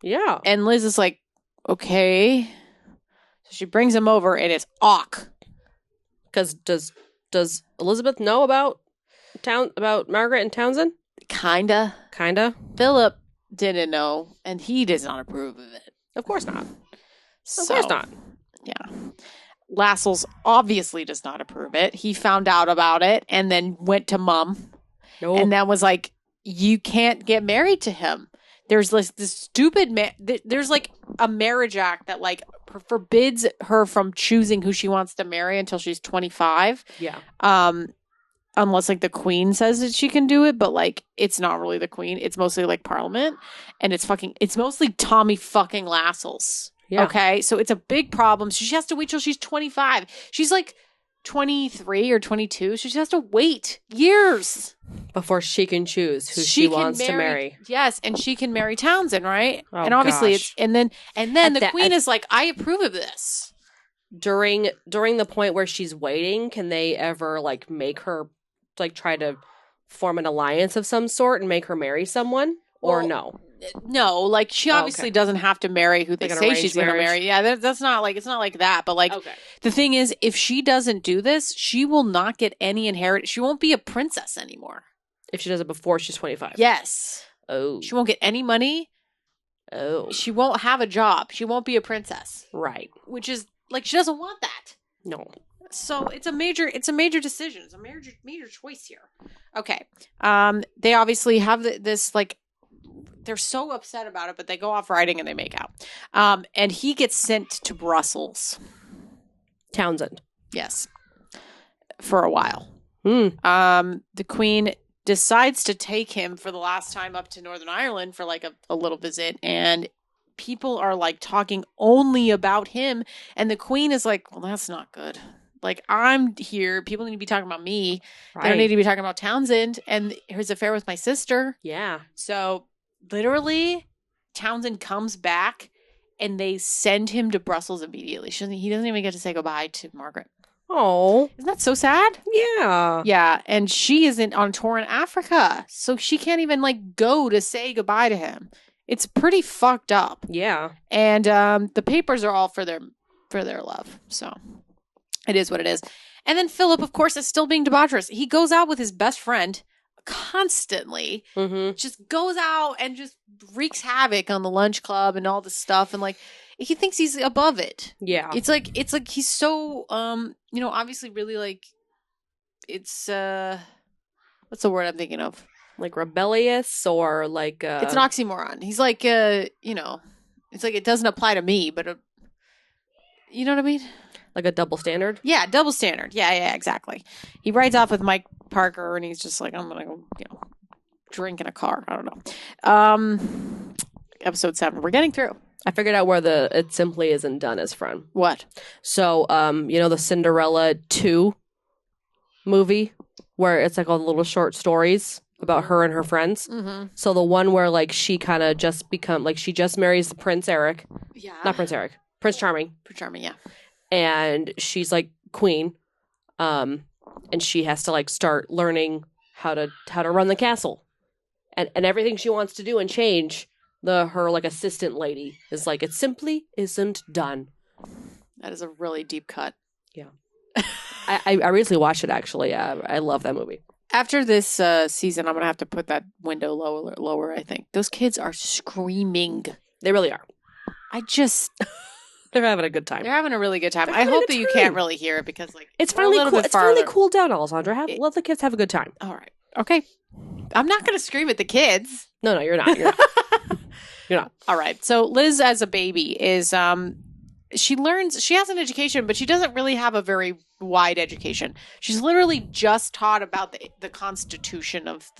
Yeah.
And Liz is like, okay. So she brings him over, and it's awk.
Because does Elizabeth know about Margaret and Townsend?
Kinda.
Philip
Didn't know, and he does not approve of it.
Of course not.
So,
Of course not.
Yeah. Lascelles obviously does not approve it. He found out about it and then went to Mom.
No.
And then was like, you can't get married to him. There's this stupid there's like a marriage act that like forbids her from choosing who she wants to marry until she's 25.
Yeah.
Unless like the queen says that she can do it, but like it's not really the queen. It's mostly like parliament, and it's mostly Tommy fucking Lascelles.
Yeah.
Okay, so it's a big problem. So she has to wait till she's 25. She's like 23 or 22. So she has to wait years
before she can choose who she wants to marry.
Yes, and she can marry Townsend, right?
Oh,
and obviously
gosh.
and then the queen is like, I approve of this.
During the point where she's waiting, can they ever like make her like try to form an alliance of some sort and make her marry someone, or no?
No, like she obviously doesn't have to marry who they say she's going to marry. Yeah, that's not like, it's not like that. But like the thing is, if she doesn't do this, she will not get any inheritance. She won't be a princess anymore.
If she does it before she's 25.
Yes.
Oh.
She won't get any money.
Oh.
She won't have a job. She won't be a princess.
Right.
Which is like, she doesn't want that.
No.
So it's a major decision. It's a major choice here. Okay. They obviously have this like, they're so upset about it, but they go off riding and they make out. And he gets sent to Brussels.
Townsend.
Yes. For a while.
The
queen decides to take him for the last time up to Northern Ireland for like a little visit, and people are like talking only about him, and the queen is like, well, that's not good. Like, I'm here. People need to be talking about me. Right. They don't need to be talking about Townsend and his affair with my sister.
Yeah.
So literally, Townsend comes back and they send him to Brussels immediately. He doesn't even get to say goodbye to Margaret.
Oh.
Isn't that so sad?
Yeah.
Yeah. And she isn't on tour in Africa. So she can't even like go to say goodbye to him. It's pretty fucked up.
Yeah.
And the papers are all for their love. So it is what it is. And then Philip, of course, is still being debaucherous. He goes out with his best friend constantly, just goes out and just wreaks havoc on the lunch club and all this stuff, and like he thinks he's above it.
Yeah,
it's like he's so obviously really like, it's what's the word I'm thinking of,
like rebellious, or like
it's an oxymoron. He's like it's like, it doesn't apply to me, but you know what I mean.
Like a double standard?
Yeah, double standard. Yeah, exactly. He rides off with Mike Parker, and he's just like, I'm going to go, drink in a car. I don't know. Episode 7. We're getting through.
I figured out where the It Simply Isn't Done is from.
What?
So, the Cinderella 2 movie, where it's like all the little short stories about her and her friends.
Mm-hmm.
So the one where like she kind of just she just marries the Prince Eric.
Yeah.
Not Prince Eric. Prince Charming.
Prince Charming, yeah.
And she's like queen, and she has to like start learning how to run the castle, and everything she wants to do and change. Her like assistant lady is like, it simply isn't done.
That is a really deep cut.
Yeah, I recently watched it actually. I love that movie.
After this season, I'm gonna have to put that window lower. I think those kids are screaming.
They really are. They're having a good time.
They're having a really good time. I hope that you can't really hear it because, like,
it's finally cool. It's finally cooled down, Alessandra. Let the kids have a good time.
All right. Okay. I'm not going to scream at the kids.
No, you're not. You're not. You're not.
All right. So Liz, as a baby, is she has an education, but she doesn't really have a very wide education. She's literally just taught about the Constitution of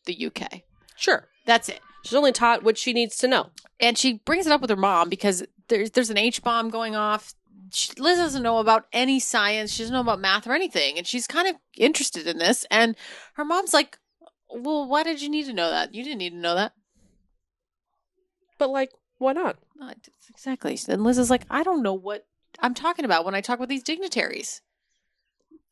the UK.
Sure.
That's it.
She's only taught what she needs to know. And
she brings it up with her mom because there's an H-bomb going off. Liz doesn't know about any science. She doesn't know about math or anything. And she's kind of interested in this. And her mom's like, well, why did you need to know that? You didn't need to know that.
But, like, why not?
Exactly. And Liz is like, I don't know what I'm talking about when I talk with these dignitaries.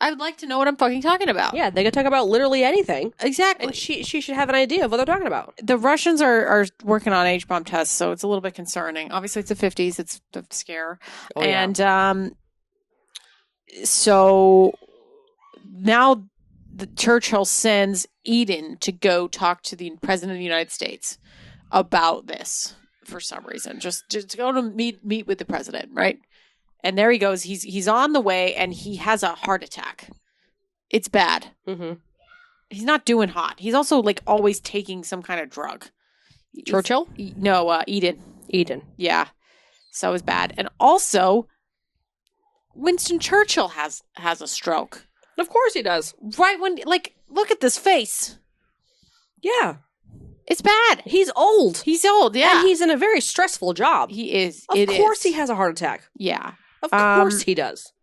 I would like to know what I'm fucking talking about.
Yeah, they could talk about literally anything.
Exactly.
And she should have an idea of what they're talking about.
The Russians are working on H-bomb tests, so it's a little bit concerning. Obviously, it's the 50s. It's the scare.
Oh, yeah.
And so now Churchill sends Eden to go talk to the President of the United States about this for some reason. Just to go to meet with the president, right? And there he goes. He's on the way, and he has a heart attack. It's bad.
Mm-hmm.
He's not doing hot. He's also like always taking some kind of drug.
Churchill?
No, Eden.
Eden.
Yeah. So it's bad. And also, Winston Churchill has a stroke.
Of course he does.
Right when, like, look at this face.
Yeah.
It's bad.
He's old.
He's old, yeah.
And he's in a very stressful job.
He is.
Of course he has a heart attack.
Yeah.
Of course he does.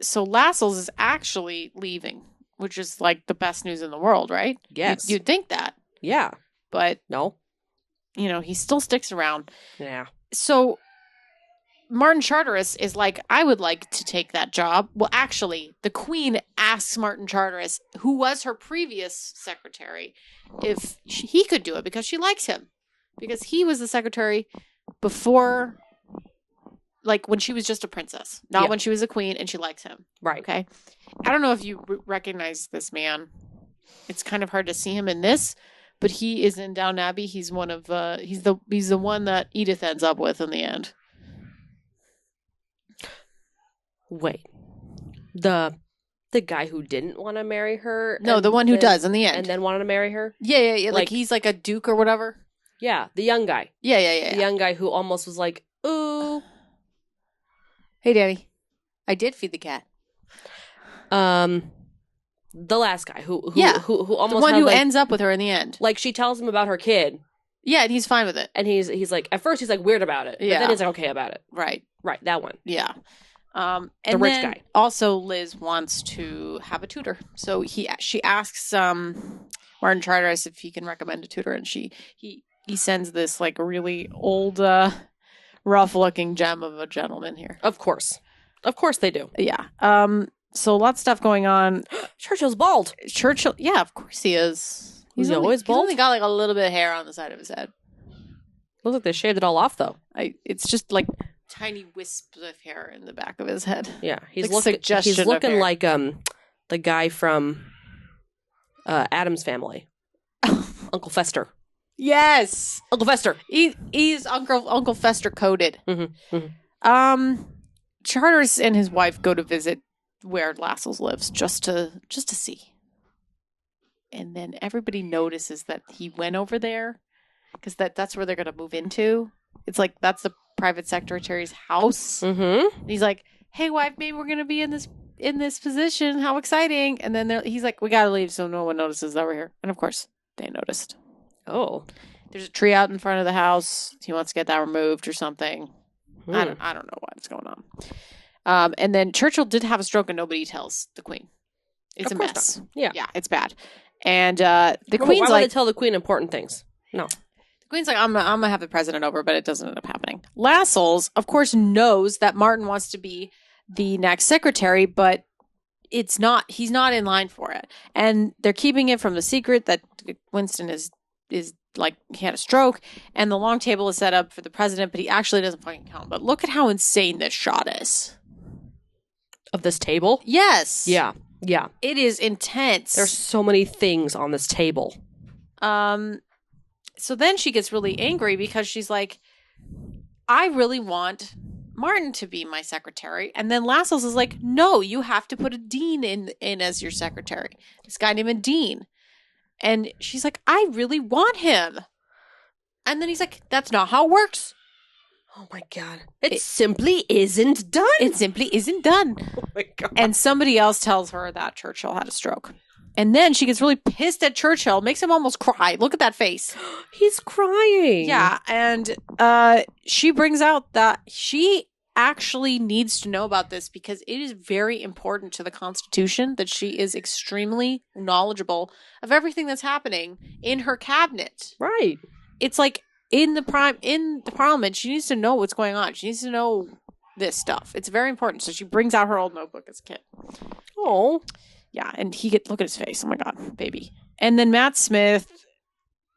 So Lascelles is actually leaving, which is like the best news in the world, right?
Yes.
You'd think that.
Yeah.
But,
No.
he still sticks around.
Yeah.
So Martin Charteris is like, I would like to take that job. Well, actually, the Queen asks Martin Charteris, who was her previous secretary, if he could do it because she likes him. Because he was the secretary before, like, when she was just a princess, not when she was a queen, and she likes him.
Right.
Okay. I don't know if you recognize this man. It's kind of hard to see him in this, but he is in Downton Abbey. He's one of he's the one that Edith ends up with in the end.
Wait. The guy who didn't want to marry her?
No, the one who does in the end.
And then wanted to marry her?
Yeah. Like he's like a duke or whatever.
Yeah, the young guy.
Yeah.
The young guy who almost was like, ooh.
Hey, Daddy. I did feed the cat.
The last guy who almost
the one who ends up with her in the end.
Like she tells him about her kid.
Yeah, and he's fine with it.
And he's like, at first he's like weird about it. But then he's like okay about it.
Right,
that one.
Yeah. And
the rich guy.
Also, Liz wants to have a tutor, so she asks Martin Charteris if he can recommend a tutor, and he sends this like really old, rough-looking gem of a gentleman here.
Of course they do.
Yeah. So lots of stuff going on.
Churchill's bald.
Churchill, yeah, of course he is.
He's always bald.
He's only got like a little bit of hair on the side of his head.
Looks like they shaved it all off though.
It's just like tiny wisps of hair in the back of his head.
Yeah, he's
like
looking like the guy from Addams Family, Uncle Fester.
Yes,
Uncle Fester.
He's Uncle Fester coded.
Mm-hmm. Mm-hmm.
Charteris and his wife go to visit where Lascelles lives just to see, and then everybody notices that he went over there because that's where they're going to move into. It's like that's the private secretary's house.
Mm-hmm.
And he's like, "Hey, wife, maybe we're going to be in this position. How exciting!" And then he's like, "We got to leave so no one notices that we're here." And of course, they noticed.
Oh,
there's a tree out in front of the house. He wants to get that removed or something. I don't know what's going on. And then Churchill did have a stroke, and nobody tells the Queen. It's a mess.
Not.
Yeah, it's bad. And the Queen's
why
like,
would they tell the Queen important things? No.
The Queen's like, I'm gonna have the president over, but it doesn't end up happening. Lascelles, of course, knows that Martin wants to be the next secretary, but it's not. He's not in line for it, and they're keeping it from the secret that Winston is like he had a stroke, and the long table is set up for the president, but he actually doesn't fucking count. But look at how insane this shot is.
Of this table?
Yes.
Yeah.
It is intense.
There's so many things on this table.
So then she gets really angry because she's like, I really want Martin to be my secretary. And then Lascelles is like, no, you have to put a dean in as your secretary. This guy named a dean. And she's like, I really want him. And then he's like, that's not how it works.
Oh my God. It simply isn't done.
It simply isn't done.
Oh my God.
And somebody else tells her that Churchill had a stroke. And then she gets really pissed at Churchill, makes him almost cry. Look at that face.
He's crying.
Yeah. And she brings out that she actually needs to know about this because it is very important to the Constitution that she is extremely knowledgeable of everything that's happening in her cabinet.
Right.
It's like in the parliament, she needs to know what's going on. She needs to know this stuff. It's very important. So she brings out her old notebook as a kid.
Oh.
Yeah, and look at his face. Oh my God, baby. And then Matt Smith,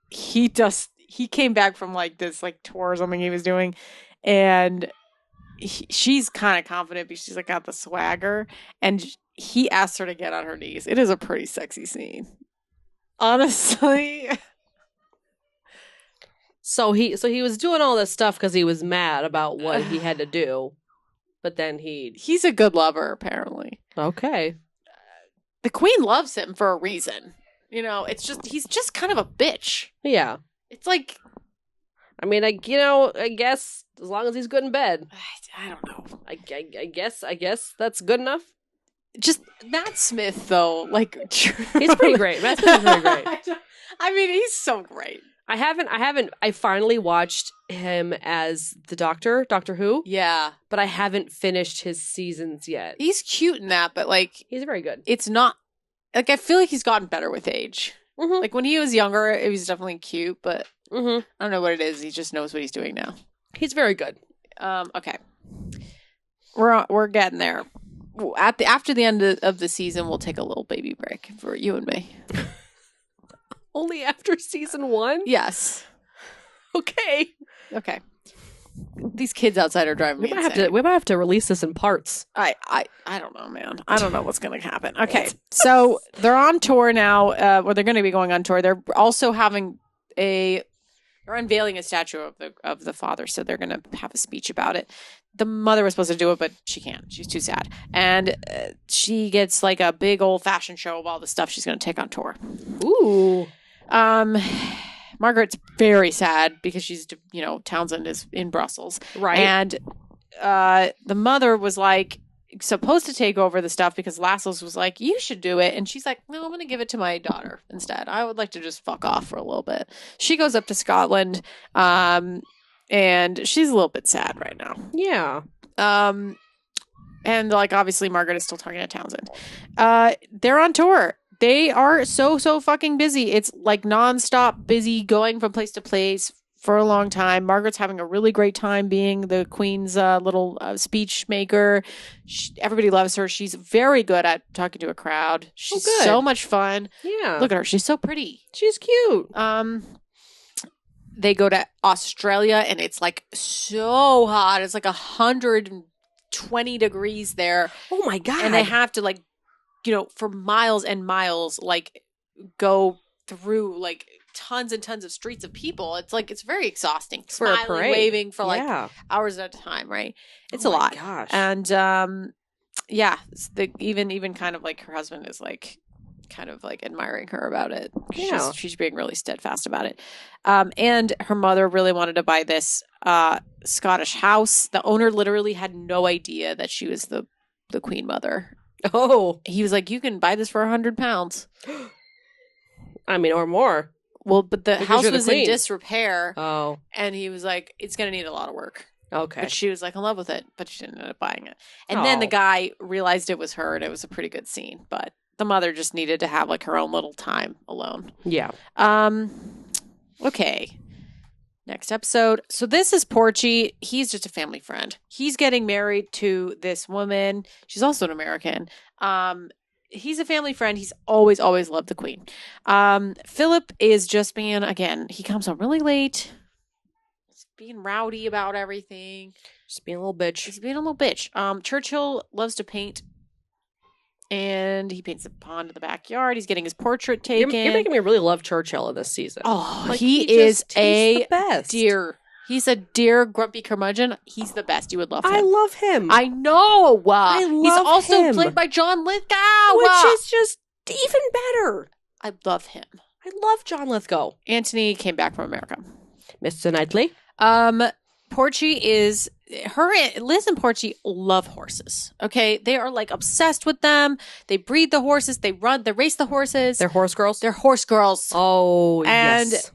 he came back from like this like tour or something he was doing, and she's kind of confident because she's like got the swagger, and he asked her to get on her knees. It is a pretty sexy scene. Honestly.
So he was doing all this stuff because he was mad about what he had to do, but then
he's a good lover apparently.
Okay.
The queen loves him for a reason. You know, it's just he's just kind of a bitch.
Yeah.
It's like,
I mean, I guess as long as he's good in bed,
I don't know.
I guess that's good enough.
Just Matt Smith though, like
he's pretty great. Matt Smith is very great.
I mean, he's so great.
I finally watched him as the Doctor Who.
Yeah.
But I haven't finished his seasons yet.
He's cute in that, but like...
He's very good.
It's not... Like, I feel like he's gotten better with age.
Mm-hmm.
Like, when he was younger, it was definitely cute, but
I
don't know what it is. He just knows what he's doing now.
He's very good.
Okay. We're getting there. After the end of the season, we'll take a little baby break for you and me.
Only after season 1?
Yes.
Okay.
These kids outside are driving me insane.
We might have to release this in parts.
I don't know, man. I don't know what's going to happen. Okay, so they're on tour now. Or they're going to be going on tour. They're also having they're unveiling a statue of the father, so they're going to have a speech about it. The mother was supposed to do it, but she can't. She's too sad. And she gets like a big old fashion show of all the stuff she's going to take on tour.
Ooh.
Margaret's very sad because she's, Townsend is in Brussels.
Right.
And the mother was like supposed to take over the stuff because Laszlo's was like, you should do it. And she's like, no, I'm going to give it to my daughter instead. I would like to just fuck off for a little bit. She goes up to Scotland. And she's a little bit sad right now.
Yeah.
And like obviously Margaret is still talking to Townsend. They're on tour. They are so fucking busy. It's like nonstop busy, going from place to place for a long time. Margaret's having a really great time being the Queen's little speech maker. Everybody loves her. She's very good at talking to a crowd. She's so much fun.
Yeah.
Look at her. She's so pretty.
She's cute.
They go to Australia and it's like so hot. It's like 120 degrees there.
Oh my God.
And they have to like, for miles and miles, like go through like tons and tons of streets of people. It's like, it's very exhausting.
For a parade.
Waving for like hours at a time, right? It's a lot.
Gosh.
And even kind of like her husband is like kind of like admiring her about it.
Yeah.
She's being really steadfast about it. And her mother really wanted to buy this Scottish house. The owner literally had no idea that she was the Queen Mother.
Oh.
He was like, you can buy this for £100.
I mean, or more.
Well, but the
Because
house
you're the
was in
queen.
disrepair.
Oh.
And he was like, it's going to need a lot of work.
Okay.
But she was like in love with it, but she didn't end up buying it. And then the guy realized it was her, and it was a pretty good scene. But the mother just needed to have like her own little time alone.
Yeah.
Okay. Next episode. So this is Porchy. He's just a family friend. He's getting married to this woman. She's also an American. He's a family friend. He's always loved the Queen. Philip is just being, again, he comes home really late. He's being rowdy about everything.
Just being a little bitch.
He's being a little bitch. Churchill loves to paint. And he paints a pond in the backyard. He's getting his portrait taken.
You're making me really love Churchill in this season.
Oh,
like,
he's the
best.
dear. He's a dear grumpy curmudgeon. He's the best. You would love him.
I love him.
I know.
I love
He's also
him.
played by John Lithgow.
Which is just even better.
I love him.
I love John Lithgow.
Anthony came back from America.
Mr. Knightley.
Porchy is... Liz and Porchy love horses. Okay, they are like obsessed with them. They breed the horses. They race the horses.
They're horse girls.
They're horse girls.
Oh,
and
yes.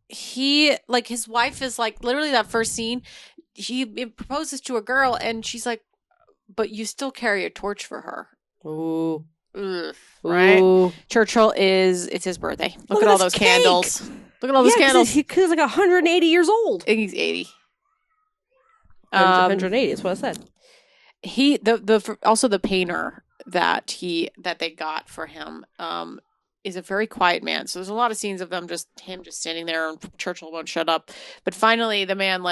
he like his wife is like literally that first scene. He proposes to a girl, and she's like, "But you still carry a torch for her."
Ooh,
ugh, right?
Ooh.
Churchill it's his birthday. Look at
at
all
this
those
cake.
candles. Look at all those candles.
Because he's like 180 years old.
I think he's 80.
180 is what I said.
He also the painter that they got for him is a very quiet man. So there's a lot of scenes of him just standing there, and Churchill won't shut up. But finally, the man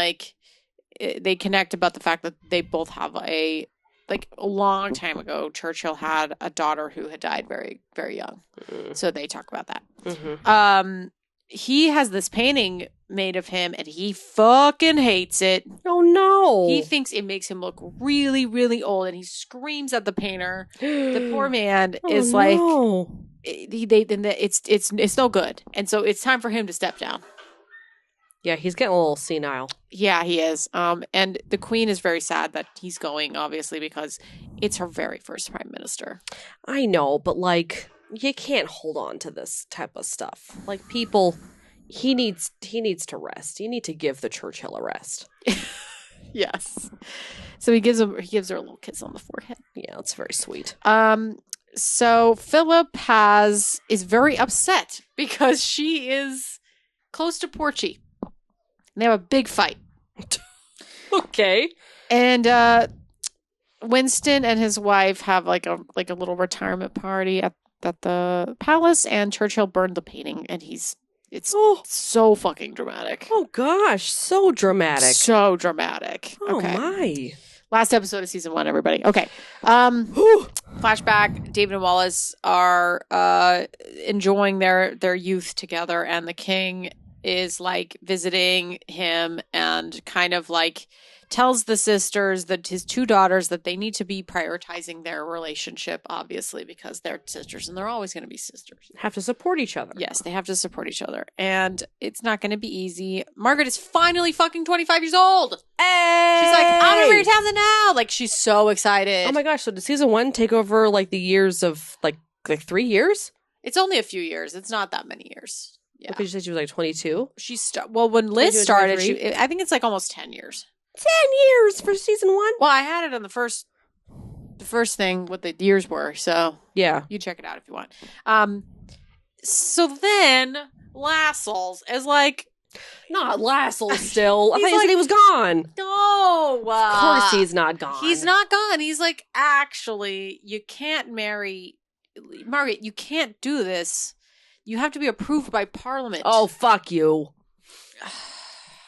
they connect about the fact that they both have a long time ago, Churchill had a daughter who had died very, very young. So they talk about that.
Mm-hmm.
He has this painting made of him, and he fucking hates it.
Oh, no.
He thinks it makes him look really, really old, and he screams at the painter. The poor man is like, it's no good. And so it's time for him to step down.
Yeah, he's getting a little senile.
Yeah, he is. And the Queen is very sad that he's going, obviously, because it's her very first prime minister.
I know, but you can't hold on to this type of stuff. People, he needs to rest. You need to give the Churchill a rest.
Yes. So he gives her a little kiss on the forehead.
Yeah, that's very sweet.
So Philip is very upset because she is close to Porchy. And they have a big fight.
Okay.
And Winston and his wife have a little retirement party at the palace, and Churchill burned the painting, and it's so fucking dramatic.
Oh gosh, so dramatic.
So dramatic.
Oh
okay.
My.
Last episode of season 1, everybody. Okay. Flashback. David and Wallace are enjoying their youth together, and the king is visiting him and kind of tells the sisters, that his 2 daughters, that they need to be prioritizing their relationship, obviously, because they're sisters and they're always going to be sisters.
Have to support each other.
Yes, they have to support each other. And it's not going to be easy. Margaret is finally fucking 25 years old.
Hey!
She's like, I'm going to marry Townsend now. She's so excited.
Oh my gosh, so did season 1 take over the years of 3 years?
It's only a few years. It's not that many years. Yeah.
Because you said she was 22?
When Liz started, I think it's almost 10 years.
10 years for season 1?
Well, I had it on the first thing what the years were, so
yeah,
you check it out if you want. So then Lascelles is
not Lascelles still. I thought you said he was gone.
No,
of course he's not gone.
He's not gone. He's actually, you can't marry Margaret. You can't do this. You have to be approved by Parliament.
Oh, fuck you.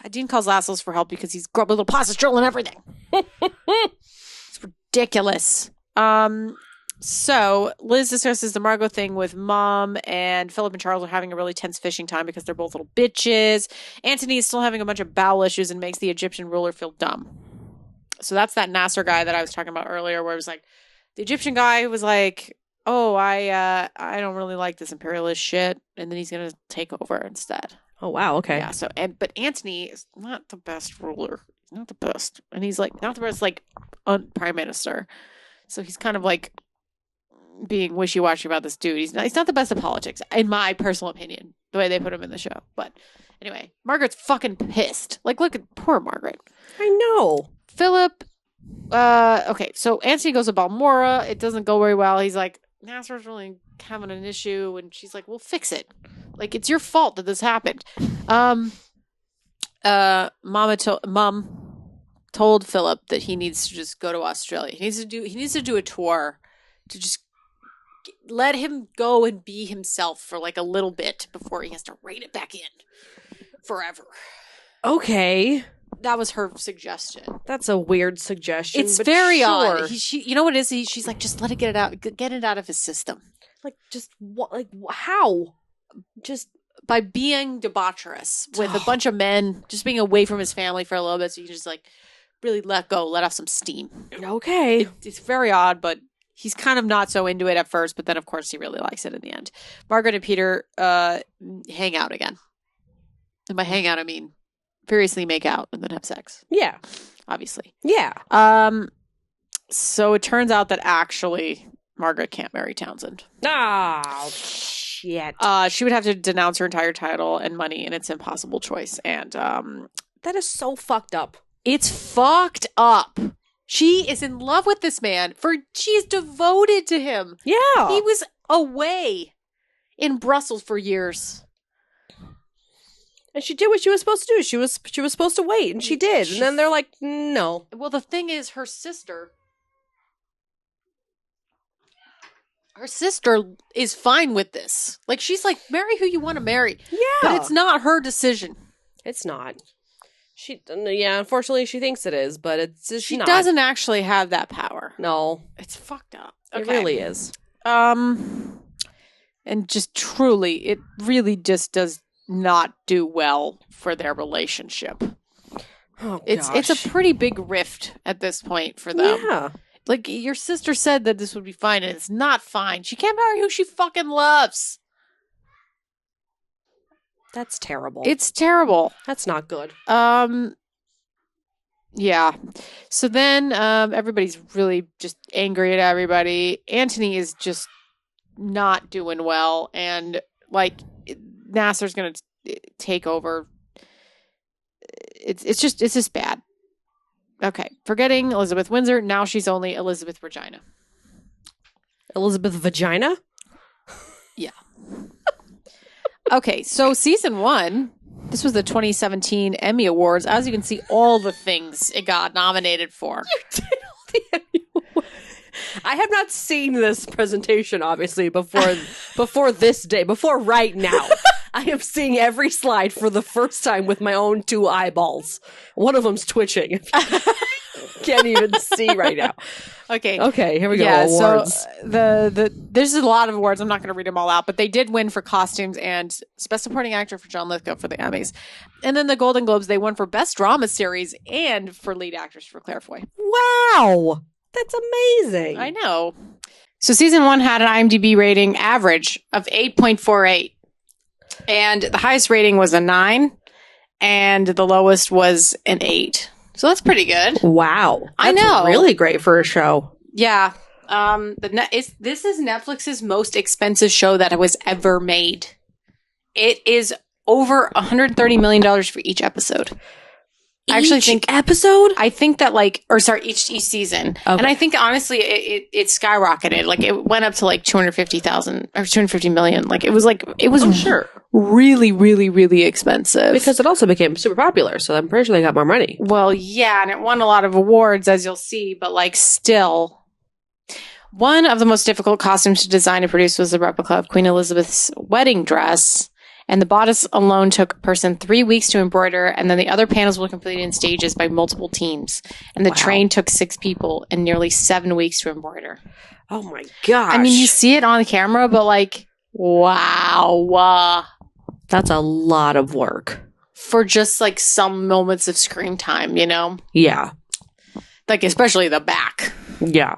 Dean calls Lascelles for help because he's grubbed a little pasta drill and everything. It's ridiculous. So Liz discusses the Margot thing with Mom, and Philip and Charles are having a really tense fishing time because they're both little bitches. Antony is still having a bunch of bowel issues and makes the Egyptian ruler feel dumb. So that's that Nasser guy that I was talking about earlier, where it was the Egyptian guy who was oh, I don't really like this imperialist shit, and then he's gonna take over instead.
Oh wow, okay.
Yeah. So but Antony is not the best ruler. He's not the best, and he's not the best prime minister. So he's kind of being wishy-washy about this dude. He's not the best at politics, in my personal opinion. The way they put him in the show, but anyway, Margaret's fucking pissed. Look at poor Margaret.
I know.
Philip. Okay. So Antony goes to Balmora. It doesn't go very well. He's Nasser's really having an issue, and she's we'll fix it. It's your fault that this happened. Mom told Philip that he needs to just go to Australia. He needs to do a tour to just let him go and be himself for a little bit before he has to rein it back in forever.
Okay.
That was her suggestion.
That's a weird suggestion.
It's very odd. You know what it is? She's just let it get it out of his system.
How?
Just by being debaucherous with a bunch of men, just being away from his family for a little bit, so you can just really let off some steam.
Okay.
It's very odd, but he's kind of not so into it at first, but then of course he really likes it in the end. Margaret and Peter hang out again. And by hang out, I mean furiously make out and then have sex.
Yeah.
Obviously.
Yeah.
So it turns out that actually Margaret can't marry Townsend.
Oh, shit.
She would have to denounce her entire title and money, and it's an impossible choice. And
that is so fucked up.
It's fucked up. She is in love with this man. She is devoted to him.
Yeah.
He was away in Brussels for years.
And she did what she was supposed to do. She was supposed to wait, and she did. And then they're like, no.
Well, the thing is, her sister is fine with this. Like, she's like, marry who you want to marry.
Yeah.
But it's not her decision.
It's not. Unfortunately, she thinks it is, but it's not.
She doesn't actually have that power.
No.
It's fucked up.
It really is.
And just truly, it really just does not do well for their relationship.
Oh,
it's a pretty big rift at this point for them.
Yeah.
Like, your sister said that this would be fine, and it's not fine. She can't marry who she fucking loves.
That's terrible.
It's terrible.
That's not good.
Yeah. So then everybody's really just angry at everybody. Antony is just not doing well, and like Nasser's going to take over. It's just bad. Okay, forgetting Elizabeth Windsor, now she's only Elizabeth Regina.
Elizabeth Vagina?
Yeah. Okay, so season 1, this was the 2017 Emmy Awards. As you can see, all the things it got nominated for.
You did all the Emmy Awards. I have not seen this presentation, obviously, before this day, before right now. I am seeing every slide for the first time with my own 2 eyeballs. One of them's twitching. Can't even see right now.
Okay,
here we go.
Yeah,
awards.
So there's a lot of awards. I'm not going to read them all out, but they did win for costumes and Best Supporting Actor for John Lithgow for the Emmys. And then the Golden Globes, they won for Best Drama Series and for Lead Actress for Claire Foy.
Wow. That's amazing.
I know. So season 1 had an IMDb rating average of 8.48. And the highest rating was a 9. And the lowest was an 8. So that's pretty good.
Wow.
I know.
Really great for a show.
Yeah. This is Netflix's most expensive show that was ever made. It is over $130 million for each episode. I actually think
episode?
I think that each season. Okay. And I think honestly it skyrocketed. Like it went up to like 250,000 or 250 million. Like it was
sure.
Really, really, really expensive.
Because it also became super popular, so I'm pretty sure they got more money.
Well, yeah, and it won a lot of awards, as you'll see, but like still. One of the most difficult costumes to design and produce was the replica of Queen Elizabeth's wedding dress. And the bodice alone took a person 3 weeks to embroider, and then the other panels were completed in stages by multiple teams. And the train took 6 people and nearly 7 weeks to embroider.
Oh my gosh.
I mean, you see it on camera, but like, wow.
That's a lot of work.
For just like some moments of screen time, you know?
Yeah.
Like, especially the back.
Yeah.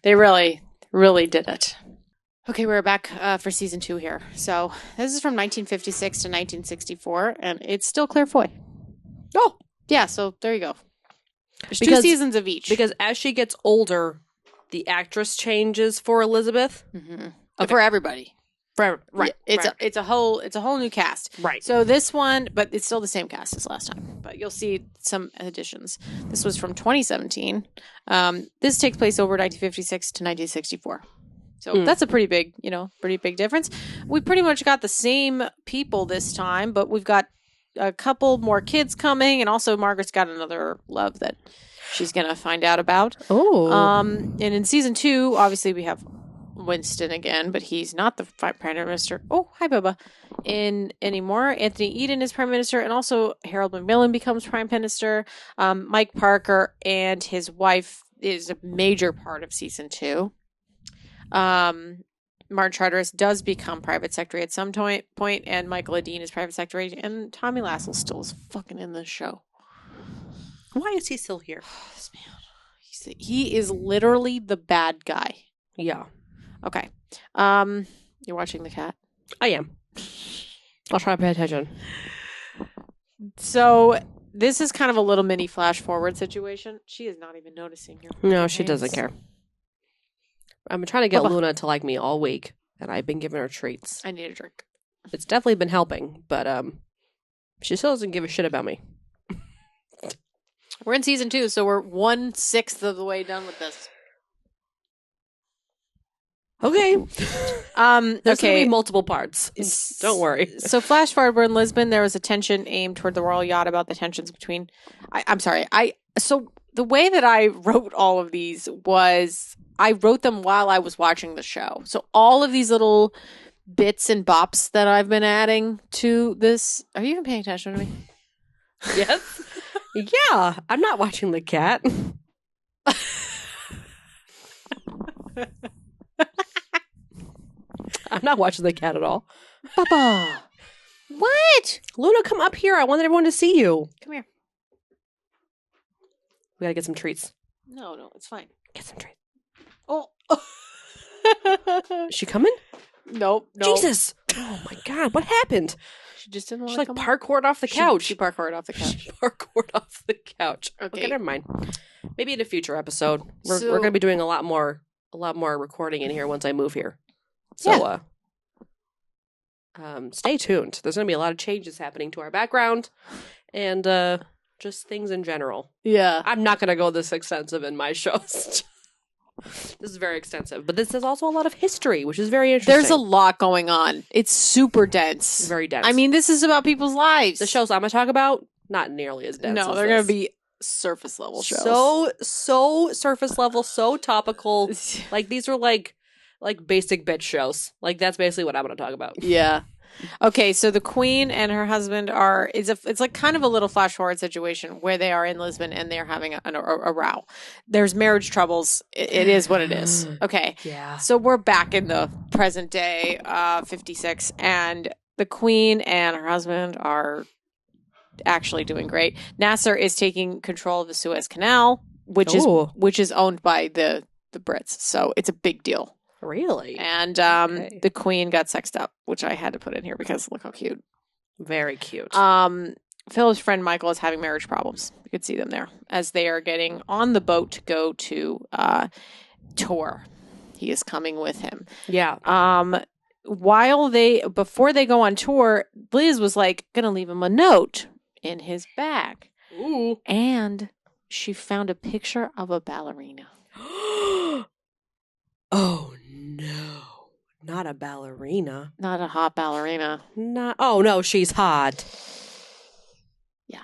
They really, really did it. Okay, we're back for season 2 here. So this is from 1956 to 1964, and it's still Claire Foy.
Oh.
Yeah, so there you go. There's 2 seasons of each.
Because as she gets older, the actress changes for Elizabeth.
Mm-hmm. Okay. For everybody.
Right.
It's a whole new cast.
Right.
So this one, but it's still the same cast as last time. But you'll see some additions. This was from 2017. This takes place over 1956 to 1964. So that's a pretty big difference. We pretty much got the same people this time, but we've got a couple more kids coming, and also Margaret's got another love that she's going to find out about.
Oh.
And in season 2, obviously we have Winston again, but he's not the prime minister. Oh, hi, Bubba. Anymore. Anthony Eden is prime minister, and also Harold Macmillan becomes prime minister. Mike Parker and his wife is a major part of season 2. Martin Charteris does become private secretary at some point, and Michael Adine is private secretary, and Tommy Lassell still is fucking in this show.
Why is he still here?
This man, he is literally the bad guy.
Yeah.
Okay. You're watching the cat?
I am. I'll try to pay attention.
So this is kind of a little mini flash forward situation. She is not even noticing here.
No, she doesn't care. I've been trying to get Luna to like me all week, and I've been giving her treats.
I need a drink.
It's definitely been helping, but she still doesn't give a shit about me.
We're in season 2, so we're 1/6 of the way done with this.
Okay. There's going to be multiple parts. Don't worry.
So flash forward, we're in Lisbon. There was a tension aimed toward the royal yacht about the tensions between. I'm sorry. So the way that I wrote all of these was I wrote them while I was watching the show. So all of these little bits and bops that I've been adding to this. Are you even paying attention to me?
Yes. Yeah. I'm not watching the cat. I'm not watching the cat at all.
Papa. What?
Luna, come up here. I wanted everyone to see you.
Come here.
We got to get some treats.
No, it's fine.
Get some treats.
Oh.
Is she coming?
Nope.
Jesus. Oh my God. What happened?
She just didn't want
She
to
like
come
parkoured off the couch.
She parkoured off the couch.
She parkoured off the couch.
Okay.
Never mind. Maybe in a future episode. We're
So-
going to be doing a lot more recording in here once I move here. So stay tuned. There's going to be a lot of changes happening to our background and just things in general.
Yeah.
I'm not going to go this extensive in my shows. This is very extensive, but this is also a lot of history, which is very interesting.
There's a lot going on. It's super dense.
Very dense.
I mean, this is about people's lives.
the shows I'm going to talk about, not nearly as dense.
No,
as
they're going to
this.
be surface level shows.
So surface level, so topical. Like these are like basic bitch shows. Like that's basically what I'm going to talk about.
Yeah. Okay, so the queen and her husband it's like kind of a little flash forward situation where they are in Lisbon and they're having a row. There's marriage troubles. It is what it is. Okay.
Yeah.
So we're back in the present day, 56, and the queen and her husband are actually doing great. Nasser is taking control of the Suez Canal, which is owned by the Brits. So it's a big deal.
Really?
And
Okay.
the queen got sexed up, which I had to put in here because look how cute.
Very cute.
Philip's friend Michael is having marriage problems. You could see them there as they are getting on the boat to go to tour. He is coming with him.
yeah.
Before they go on tour, Liz was like gonna leave him a note in his bag.
Ooh.
And she found a picture of a ballerina.
Oh no. Not a ballerina.
Not a hot ballerina.
Oh no, she's hot.
Yeah.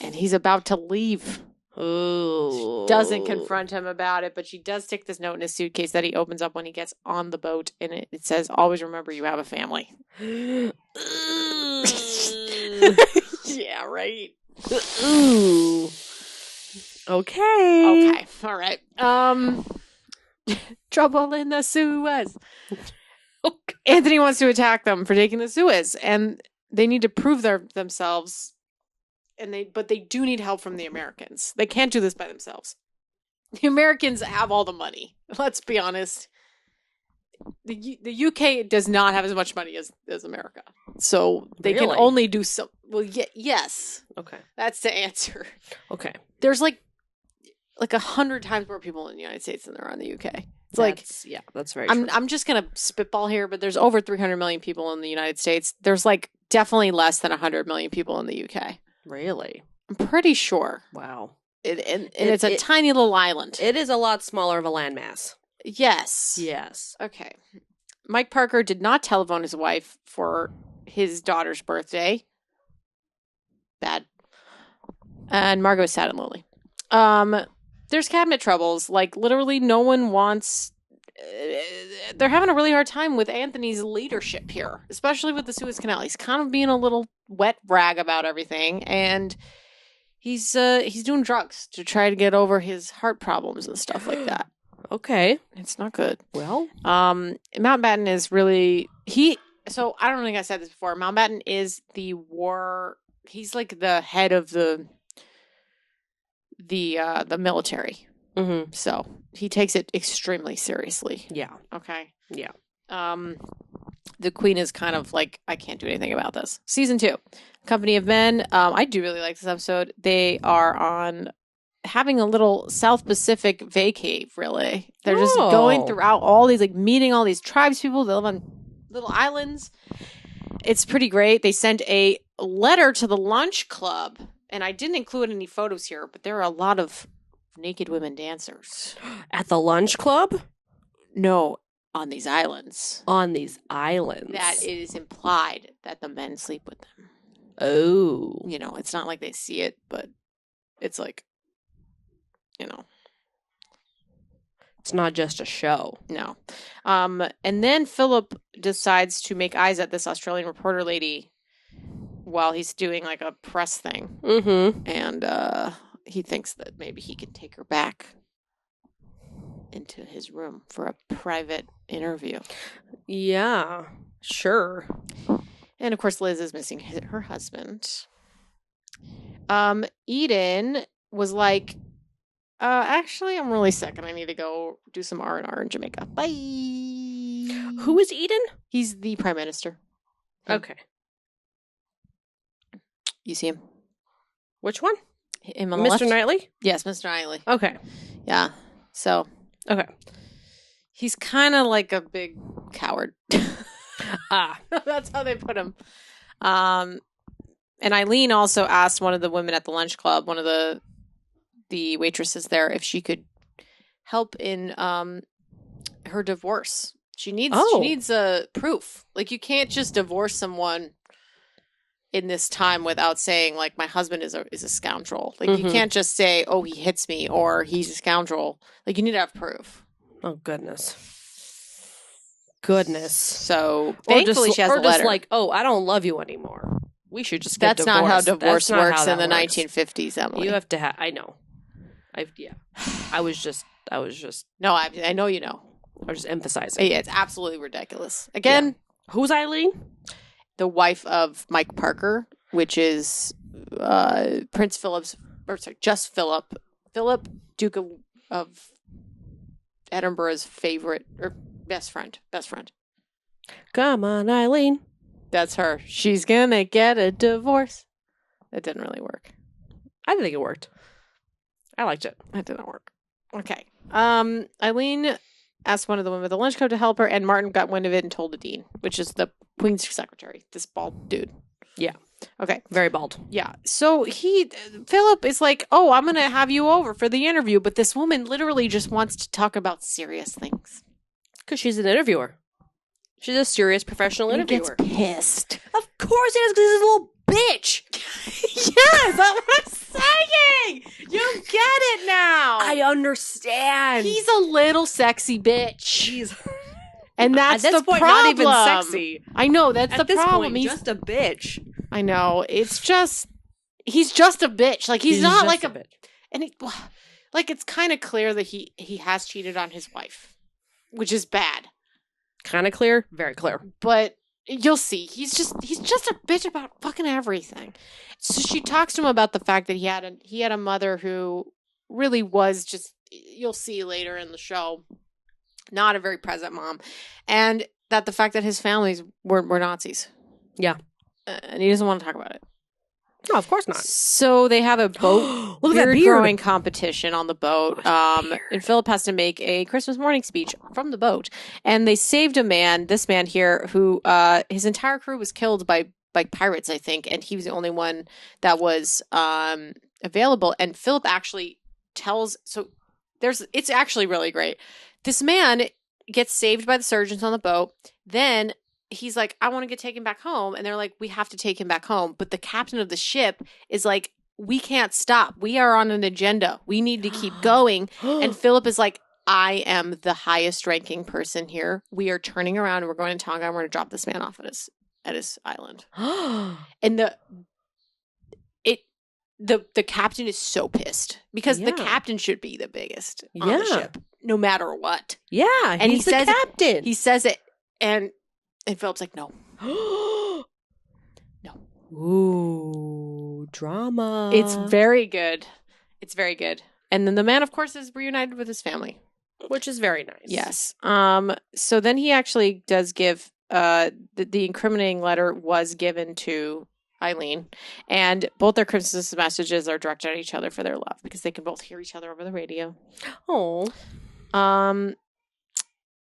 And he's about to leave.
Ooh.
Doesn't confront him about it, but she does stick this note in his suitcase that he opens up when he gets on the boat, and it says, "Always remember you have a family." Yeah, right.
Ooh. Okay.
Okay, all right. Trouble in the Suez.
Okay.
Anthony wants to attack them for taking the Suez, and they need to prove themselves. But they do need help from the Americans. They can't do this by themselves. The Americans have all the money. Let's be honest. The UK does not have as much money as America, so they can
Really?
only do some. Well, yes,
Okay.
that's the answer.
Okay.
There's like 100 times more people in the United States than there are in the UK. It's
that's very true.
I'm just gonna spitball here, but there's over 300 million people in the United States. There's like definitely less than 100 million people in the UK.
Really?
I'm pretty sure.
Wow.
And it's a tiny little island.
It is a lot smaller of a landmass.
Yes.
Yes.
Okay. Mike Parker did not telephone his wife for his daughter's birthday. Bad. And Margot is sad and lonely. There's cabinet troubles. Like, literally no one wants... they're having a really hard time with Anthony's leadership here, especially with the Suez Canal. He's kind of being a little wet rag about everything, and he's doing drugs to try to get over his heart problems and stuff like that.
Okay.
It's not good.
Well.
Mountbatten is really so I don't think I said this before. Mountbatten is the war. He's like the head of the military.
Mm-hmm.
So he takes it extremely seriously.
Yeah.
Okay.
Yeah.
The queen is kind of like, I can't do anything about this. Season 2, Company of Men. I do really like this episode. They are on having a little South Pacific vacay, really. They're just going throughout all these, like meeting all these tribes people. They live on little islands. It's pretty great. They sent a letter to the lunch club, and I didn't include any photos here, but there are a lot of naked women dancers.
At the lunch club?
No, on these islands.
On these islands.
That it is implied that the men sleep with them.
Oh.
You know, it's not like they see it, but it's like, you know.
It's not just a show.
No. And then Philip decides to make eyes at this Australian reporter lady while he's doing like a press thing.
Mm-hmm.
And he thinks that maybe he can take her back into his room for a private interview.
Yeah, sure.
And of course, Liz is missing her husband. Eden was like, actually, I'm really sick and I need to go do some R&R in Jamaica. Bye.
Who is Eden?
He's the prime minister.
Okay.
You see him?
Which one?
Him on the
Mr.
left?
Knightley?
Yes, Mr. Knightley.
Okay.
Yeah. So.
Okay.
He's kind of like a big coward.
Ah.
That's how they put him. And Eileen also asked one of the women at the lunch club, one of the waitresses there, if she could help in her divorce. She needs a proof. Like, you can't just divorce someone in this time without saying, like, my husband is a scoundrel. Like, you can't just say, oh, he hits me or he's a scoundrel. Like, you need to have proof.
Oh, goodness.
So, thankfully she has a letter.
Or just like, oh, I don't love you anymore. We should just get
That's
divorced.
not how divorce works in the
works.
1950s, Emily.
You have to have... I know. I was just...
No, I know you know.
I was just emphasizing.
Yeah, it's absolutely ridiculous. Again...
Yeah. Who's Eileen?
The wife of Mike Parker, which is Prince Philip's... Or sorry, just Philip. Philip, Duke of Edinburgh's favorite... Or best friend.
Come on, Eileen.
That's her. She's gonna get a divorce. That didn't really work.
I didn't think it worked. I liked it.
That didn't work. Okay. Eileen asked one of the women at the lunch club to help her, and Martin got wind of it and told the dean, which is the Queen's secretary, this bald dude.
Yeah.
Okay.
Very bald.
Yeah. So Philip is like, oh, I'm going to have you over for the interview, but this woman literally just wants to talk about serious things.
Because she's an interviewer. She's a serious professional interviewer.
He gets pissed.
Of course he does, because he's a little bitch.
Yes, that's what I'm saying. You get it now.
I understand.
He's a little sexy bitch. And that's
at this
the
point,
problem.
not even sexy.
I know, that's
at
the problem.
Point, he's just a bitch.
I know. It's just, he's just a bitch. Like, he's not like a
bitch.
And like, it's kind of clear that he has cheated on his wife, which is bad.
Kind of clear? Very clear.
But you'll see. He's just a bitch about fucking everything. So she talks to him about the fact that he had a mother who really was just, you'll see later in the show, not a very present mom. And that the fact that his families were Nazis.
Yeah.
And he doesn't want to talk about it.
No, of course not.
So they have a boat beard growing competition on the boat. And Philip has to make a Christmas morning speech from the boat. And they saved this man here, who his entire crew was killed by pirates, I think, and he was the only one that was available. And Philip actually it's actually really great. This man gets saved by the surgeons on the boat. Then he's like, I want to get taken back home. And they're like, we have to take him back home. But the captain of the ship is like, we can't stop. We are on an agenda. We need to keep going. And Philip is like, I am the highest ranking person here. We are turning around and we're going to Tonga and we're going to drop this man off at his island. And the captain is so pissed because the captain should be the biggest on the ship, no matter what.
Yeah.
And
he's the captain.
He says it. And Philip's like, no. No.
Ooh, drama.
It's very good. And then the man, of course, is reunited with his family.
Which is very nice.
Yes. So then he actually does give, the incriminating letter was given to Eileen. And both their Christmas messages are directed at each other for their love because they can both hear each other over the radio.
Oh.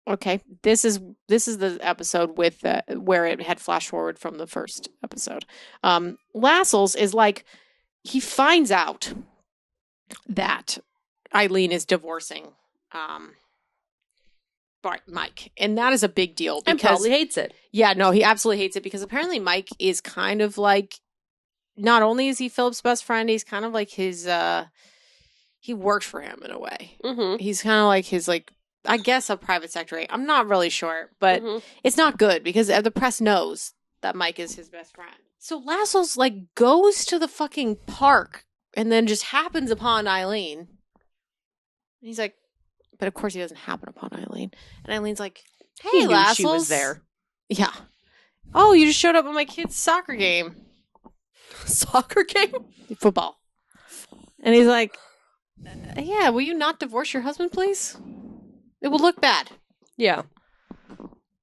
Okay, this is the episode with where it had flash forward from the first episode. Lascelles is like, he finds out that Eileen is divorcing Mike. And that is a big deal
And
because
probably hates it.
yeah, no, he absolutely hates it because apparently Mike is kind of like, not only is he Philip's best friend, he's kind of like his he worked for him in a way.
Mm-hmm.
He's kind of like his, like, I guess a private secretary. I'm not really sure, but
Mm-hmm.
it's not good because the press knows that Mike is his best friend. So Laszlo's like goes to the fucking park and then just happens upon Eileen. And he's like, but of course he doesn't happen upon Eileen. And Eileen's like, hey,
He knew
Laszlo's.
she was there.
Yeah. Oh, you just showed up at my kid's soccer game.
Soccer game?
Football. And he's like, yeah, will you not divorce your husband, please? It will look bad.
Yeah.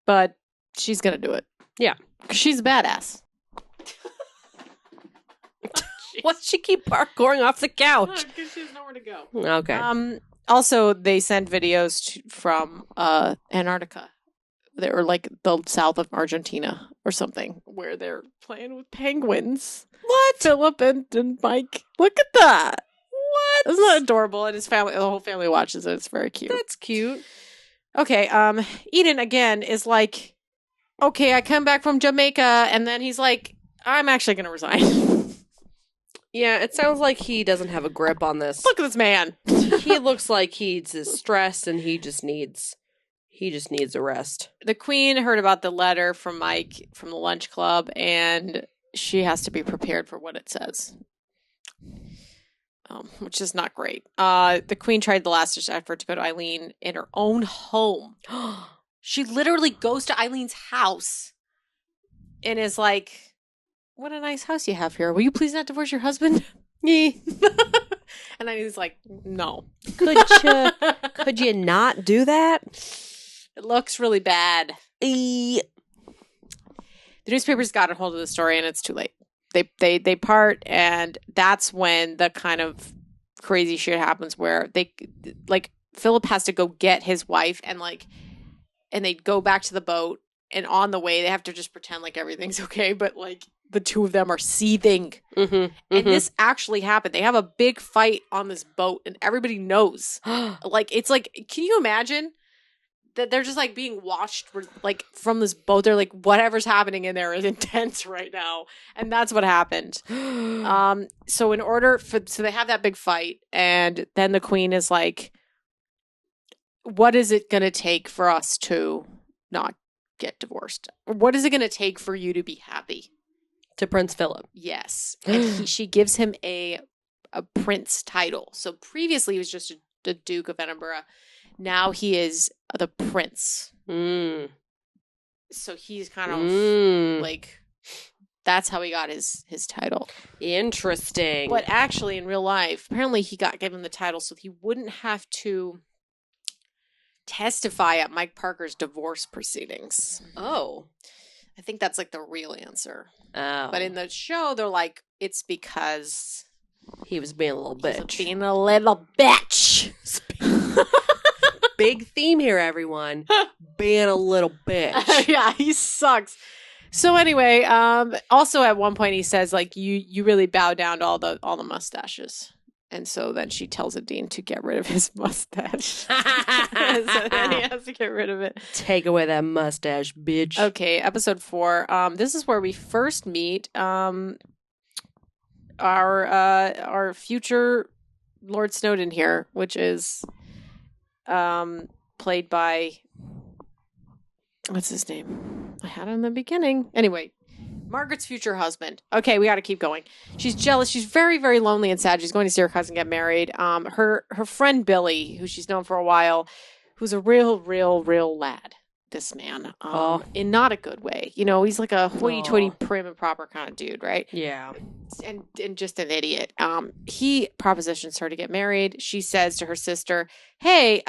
But she's going to do it.
Yeah.
'Cause she's a badass.
Why does she keep going off the couch?
Because she has nowhere to go.
Okay.
Also, they sent videos from Antarctica. They were like the south of Argentina or something, where they're playing with penguins.
What?
Philip and Mike. Look at that.
What?
Isn't that adorable? And his family, the whole family watches it. It's very cute.
That's cute.
Okay, Eden again is like, okay, I come back from Jamaica, and then he's like, I'm actually going to resign.
Yeah, it sounds like he doesn't have a grip on this.
Look at this man.
He looks like he's stressed and he just needs a rest.
The queen heard about the letter from Mike from the lunch club, and she has to be prepared for what it says. Which is not great. The queen tried the last ditch effort to go to Eileen in her own home. She literally goes to Eileen's house and is like, what a nice house you have here. Will you please not divorce your husband? And Eileen's like, no.
Could you not do that?
It looks really bad. The newspapers got a hold of the story and it's too late. They part, and that's when the kind of crazy shit happens where Philip has to go get his wife and they go back to the boat, and on the way they have to just pretend like everything's okay, but like the two of them are seething.
Mm-hmm,
and this actually happened. They have a big fight on this boat and everybody knows. It's like, can you imagine that they're just like being watched like from this boat? They're like, whatever's happening in there is intense right now. And that's what happened. So they have that big fight, and then the queen is like, what is it going to take for us to not get divorced? What is it going to take for you to be happy?
To Prince Philip.
Yes. And she gives him a prince title. So previously he was just the Duke of Edinburgh. Now he is the prince.
Mm.
So he's kind of like, that's how he got his title.
Interesting.
But actually in real life, apparently he got given the title so he wouldn't have to testify at Mike Parker's divorce proceedings.
Oh.
I think that's like the real answer.
Oh.
But in the show, they're like, it's because
he was being a little bitch.
Being a little bitch.
Big theme here, everyone. Being a little bitch.
Yeah, he sucks. So anyway, also at one point he says like, you really bow down to all the mustaches. And so then she tells Dean to get rid of his mustache. So then he has to get rid of it.
Take away that mustache, bitch.
Okay, episode 4. This is where we first meet our future Lord Snowden here, which is played by, what's his name? I had it in the beginning. Anyway, Margaret's future husband. Okay, we got to keep going. She's jealous. She's very, very lonely and sad. She's going to see her cousin get married. Her friend Billy, who she's known for a while, who's a real lad. This man, in not a good way. You know, he's like a hoity-toity, prim and proper kind of dude, right?
Yeah,
and just an idiot. He propositions her to get married. She says to her sister, "Hey,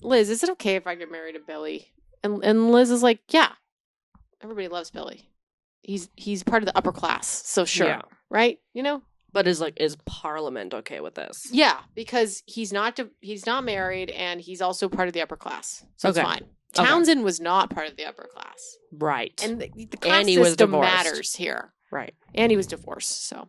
Liz, is it okay if I get married to Billy?" And Liz is like, "Yeah, everybody loves Billy. He's part of the upper class, so sure,
yeah.
Right? You know."
But is Parliament okay with this?
Yeah, because he's not married, and he's also part of the upper class, so it's fine. Townsend was not part of the upper class,
right?
And the class system matters here,
right?
And he was divorced, so.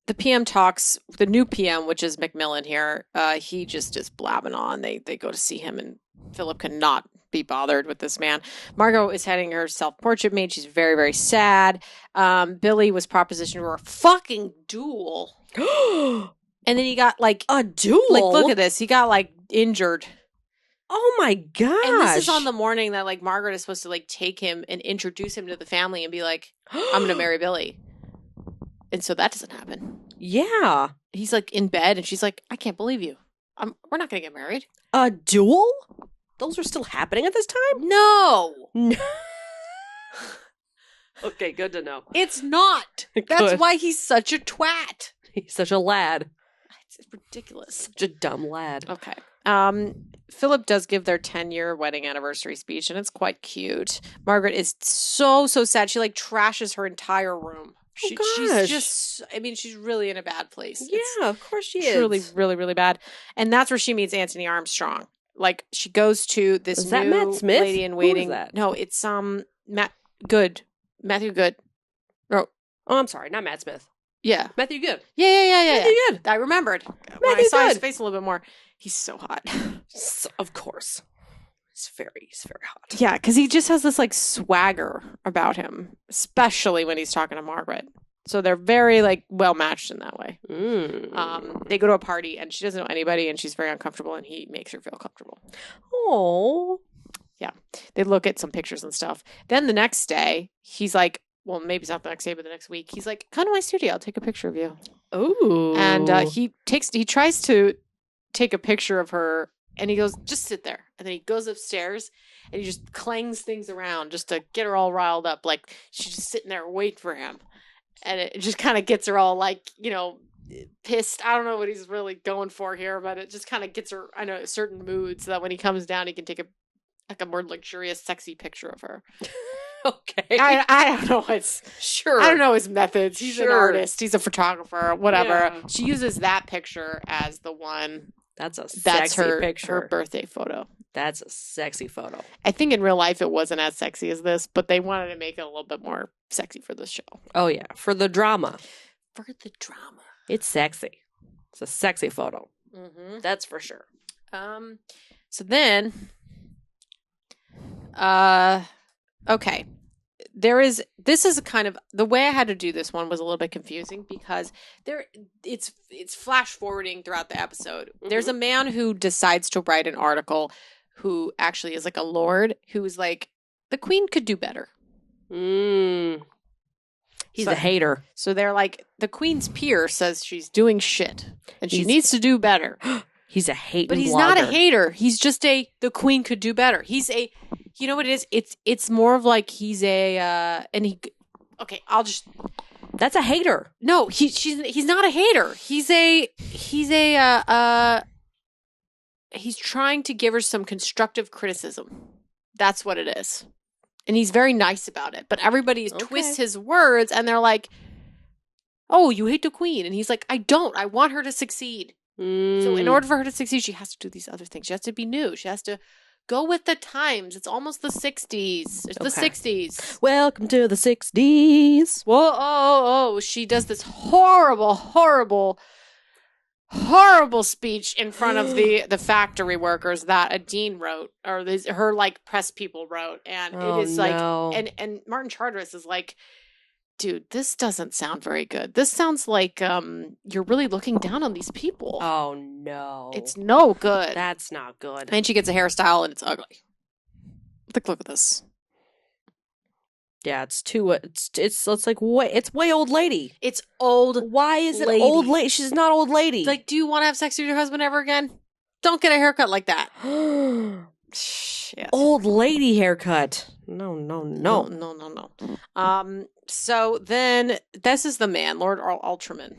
the PM talks, the new PM, which is Macmillan here, he just is blabbing on. They go to see him, and Philip cannot be bothered with this man. Margot is having her self-portrait made. She's very, very sad. Billy was propositioned for a fucking duel. And then he got like
a duel.
Like, look at this. He got like injured.
Oh my gosh.
And this is on the morning that like Margaret is supposed to like take him and introduce him to the family and be like, I'm gonna marry Billy. And so that doesn't happen.
Yeah.
He's like in bed and she's like, I can't believe you. We're not gonna get married.
A duel? Those are still happening at this time?
No.
Okay, good to know.
It's not. That's why he's such a twat.
He's such a lad.
It's ridiculous.
Such a dumb lad.
Okay. Philip does give their 10-year wedding anniversary speech, and it's quite cute. Margaret is so sad. She like trashes her entire room. She's just, I mean, she's really in a bad place.
Yeah, of course she is.
Truly, really, really bad. And that's where she meets Anthony Armstrong. Like, she goes to this
is that
new
Matt Smith?
lady in waiting.
Who is that?
No, it's Matthew Good.
Oh, I'm sorry, not Matt Smith.
Yeah.
Matthew Good.
Yeah.
Matthew Good.
I remembered. When I saw his face a little bit more, he's so hot.
Of course. He's very hot.
Yeah, because he just has this like swagger about him, especially when he's talking to Margaret. So they're very like well matched in that way. They go to a party and she doesn't know anybody and she's very uncomfortable and he makes her feel comfortable.
Oh.
Yeah. They look at some pictures and stuff. Then the next day, he's like, well, maybe it's not the next day, but the next week, he's like, come to my studio. I'll take a picture of you.
Ooh.
And he tries to take a picture of her and he goes, just sit there. And then he goes upstairs and he just clangs things around just to get her all riled up. Like she's just sitting there waiting for him. And it just kind of gets her all like, you know, pissed. I don't know what he's really going for here, but it just kind of gets her, I know, certain moods so that when he comes down, he can take a more luxurious, sexy picture of her.
Okay.
I don't know. I don't know his methods. He's an artist. He's a photographer. Whatever. Yeah. She uses that picture as the one.
That's sexy picture.
Her birthday photo.
That's a sexy photo.
I think in real life it wasn't as sexy as this, but they wanted to make it a little bit more sexy for this show.
Oh yeah, for the drama.
For the drama.
It's sexy. It's a sexy photo.
Mm-hmm.
That's for sure.
So then, okay. This is a kind of, the way I had to do this one was a little bit confusing because it's flash forwarding throughout the episode. Mm-hmm. There's a man who decides to write an article who actually is like a lord who's like, the queen could do better.
He's a hater.
So they're like, the queen's peer says she's doing shit and she needs to do better.
He's a hater.
But he's not a hater. He's just the queen could do better. He's you know what it is? It's more of like he's
that's a hater.
No, he's not a hater. He's trying to give her some constructive criticism. That's what it is. And he's very nice about it. But everybody twists his words and they're like, oh, you hate the queen. And he's like, I don't. I want her to succeed. So in order for her to succeed, she has to do these other things. She has to be new. She has to go with the times. It's almost the 60s. It's the 60s.
Welcome to the 60s.
Whoa, she does this horrible speech in front of the factory workers that a dean wrote, or her like press people wrote. And it is like, and Martin Charteris is like, dude, this doesn't sound very good. This sounds like you're really looking down on these people.
Oh, no.
It's no good.
That's not good.
And she gets a hairstyle and it's ugly. Look at this.
Yeah, it's like way, it's way old lady.
It's old.
Why is it old lady? She's not old lady.
Like, do you want to have sex with your husband ever again? Don't get a haircut like that. Shit.
Old lady haircut. No.
So then this is the man, Lord Altrincham.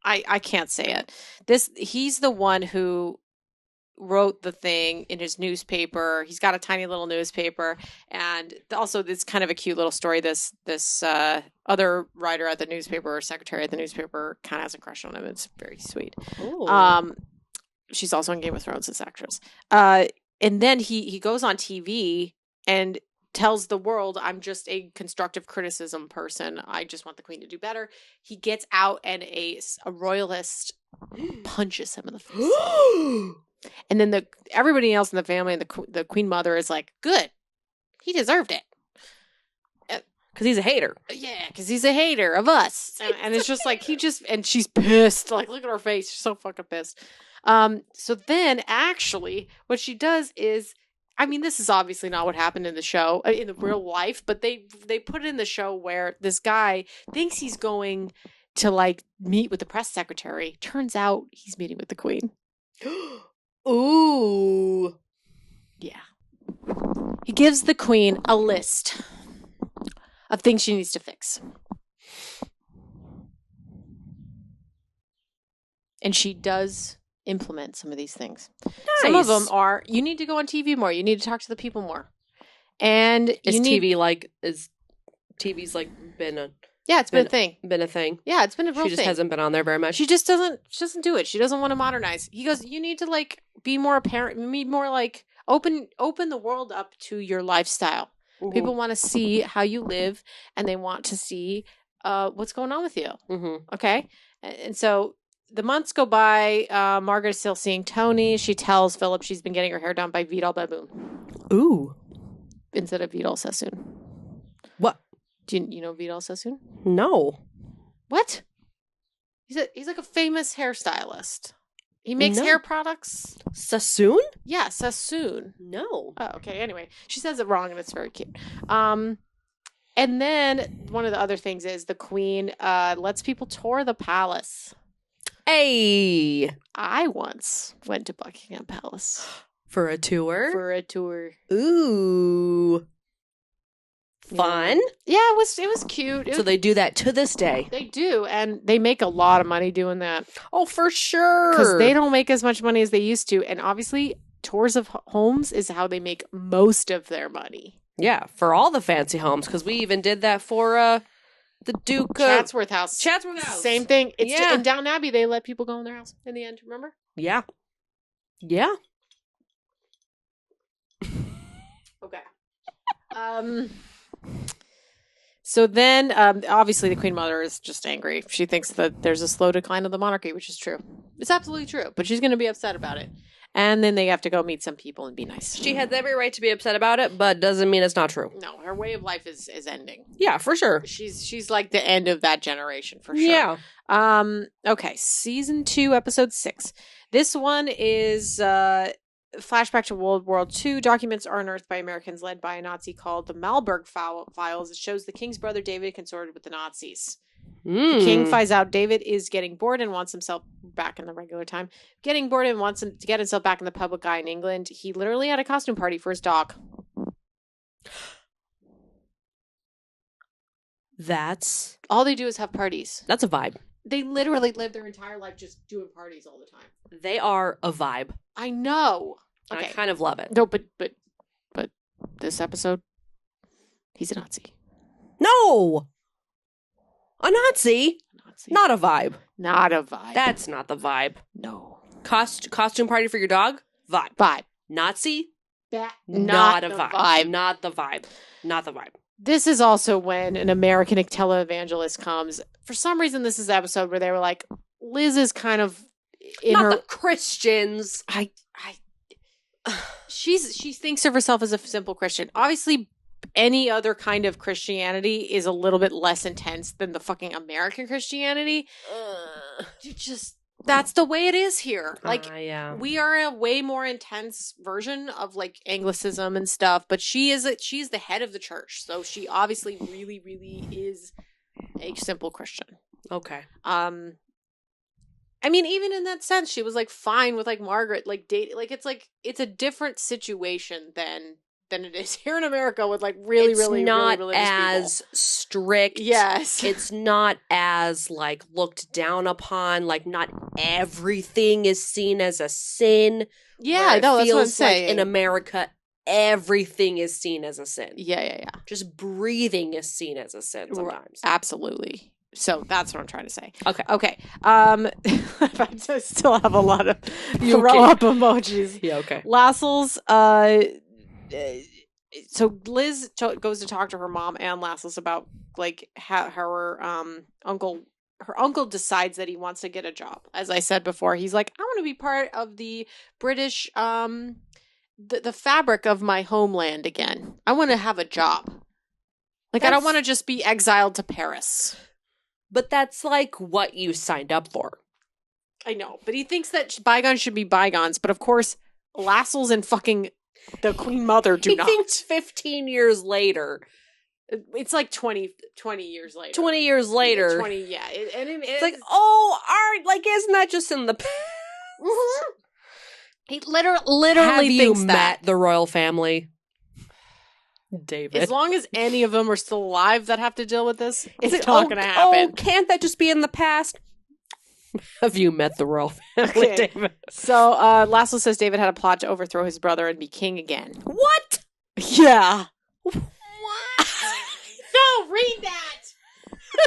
I can't say it. He's the one who wrote the thing in his newspaper. He's got a tiny little newspaper, and also it's kind of a cute little story. This other writer at the newspaper, or secretary at the newspaper, kind of has a crush on him. It's very sweet.
Ooh.
She's also in Game of Thrones, this actress. And then he goes on TV and tells the world, I'm just a constructive criticism person. I just want the queen to do better. He gets out and a royalist punches him in the face. And then everybody else in the family and the queen mother is like, good. He deserved it.
Because he's a hater.
Yeah, because he's a hater of us. And it's just like, and she's pissed. Like, look at her face. She's so fucking pissed. So then, actually, what she does is, I mean, this is obviously not what happened in the show, in the real life, but they put it in the show where this guy thinks he's going to, like, meet with the press secretary. Turns out he's meeting with the queen.
Ooh.
Yeah. He gives the queen a list of things she needs to fix. And she does implement some of these things.
Nice.
Some of them are, you need to go on TV more. You need to talk to the people more. And
TV's like been a
yeah, it's been a thing.
Been a thing.
Yeah, it's been a real thing.
She just hasn't been on there very much.
She doesn't do it. She doesn't want to modernize. He goes, you need to like be more apparent, be more like open the world up to your lifestyle. Mm-hmm. People want to see how you live, and they want to see what's going on with you. Mm-hmm. Okay? And so the months go by. Margaret is still seeing Tony. She tells Philip she's been getting her hair done by Vidal Baboon.
Ooh.
Instead of Vidal Sassoon.
What?
Do you know Vidal Sassoon?
No.
What? He's like a famous hairstylist. He makes hair products.
Sassoon?
Yeah, Sassoon.
No.
Oh, okay. Anyway, she says it wrong, and it's very cute. And then one of the other things is the queen lets people tour the palace.
Hey.
I once went to Buckingham Palace.
For a tour?
Ooh.
Fun?
Yeah, it was cute.
So they do that to this day?
They do, and they make a lot of money doing that.
Oh, for sure.
Because they don't make as much money as they used to, and obviously tours of homes is how they make most of their money.
Yeah, for all the fancy homes, because we even did that for the Duke
Chatsworth House. Same thing. It's in Downton Abbey, they let people go in their house in the end, remember?
Yeah. Yeah.
Okay. So then, obviously, the Queen Mother is just angry. She thinks that there's a slow decline of the monarchy, which is true. It's absolutely true, but she's going to be upset about it. And then they have to go meet some people and be nice.
She has every right to be upset about it, but doesn't mean it's not true.
No, her way of life is ending.
Yeah, for sure.
She's like the end of that generation, for sure. Yeah. Okay, season 2, episode 6. This one is flashback to World War II. Documents are unearthed by Americans led by a Nazi called the Malberg Files. It shows the king's brother David consorted with the Nazis. The king finds out David is getting bored and wants himself back in the regular time. Getting bored and wants him to get himself back in the public eye in England. He literally had a costume party for his dog.
That's...
all they do is have parties.
That's a vibe.
They literally live their entire life just doing parties all the time.
They are a vibe.
I know. Okay.
I kind of love it.
No, but this episode, he's a Nazi.
No! A Nazi? Not a vibe.
Not a vibe.
That's not the vibe.
No.
Costume party for your dog? Vibe.
Vibe.
Nazi?
Not
a
the
vibe. Not the vibe. Not the vibe.
This is also when an American televangelist comes. For some reason, this is the episode where they were like, Liz is kind of in
not
her...
the Christians.
She thinks of herself as a simple Christian. Obviously, any other kind of Christianity is a little bit less intense than the fucking American Christianity. That's the way it is here. Like, we are a way more intense version of like Anglicism and stuff, but she's the head of the church, so she obviously really, really is a simple Christian.
Okay.
I mean, even in that sense, she was like fine with like Margaret like dating. Like it's a different situation than it is here in America with like really
not
really
as
people.
Strict.
Yes.
It's not as like looked down upon. Like not everything is seen as a sin.
Yeah, no, that's what I'm saying.
Like in America, everything is seen as a sin.
Yeah.
Just breathing is seen as a sin sometimes.
Absolutely. So that's what I'm trying to say.
Okay.
I still have a lot of throw up emojis.
Yeah, okay.
Lassel's so Liz goes to talk to her mom and Lassus about like how her uncle decides that he wants to get a job. As I said before, he's like, I want to be part of the British the fabric of my homeland again. I want to have a job. Like, I don't want to just be exiled to Paris.
But that's like what you signed up for.
I know, but he thinks that bygones should be bygones. But of course, Lascelles and fucking the Queen Mother do not.
He thinks 15 years later.
It's like 20 years later.
20 years later.
20, yeah.
It's like, oh, art, like, isn't that just in the past?
Mm-hmm. He literally
Have you
thinks
met the royal family? David.
As long as any of them are still alive that have to deal with this, it's not going to happen.
Oh, can't that just be in the past? Have you met the royal family,
Okay.
David?
So, Laszlo says David had a plot to overthrow his brother and be king again.
What?
Yeah.
What?
No, read that.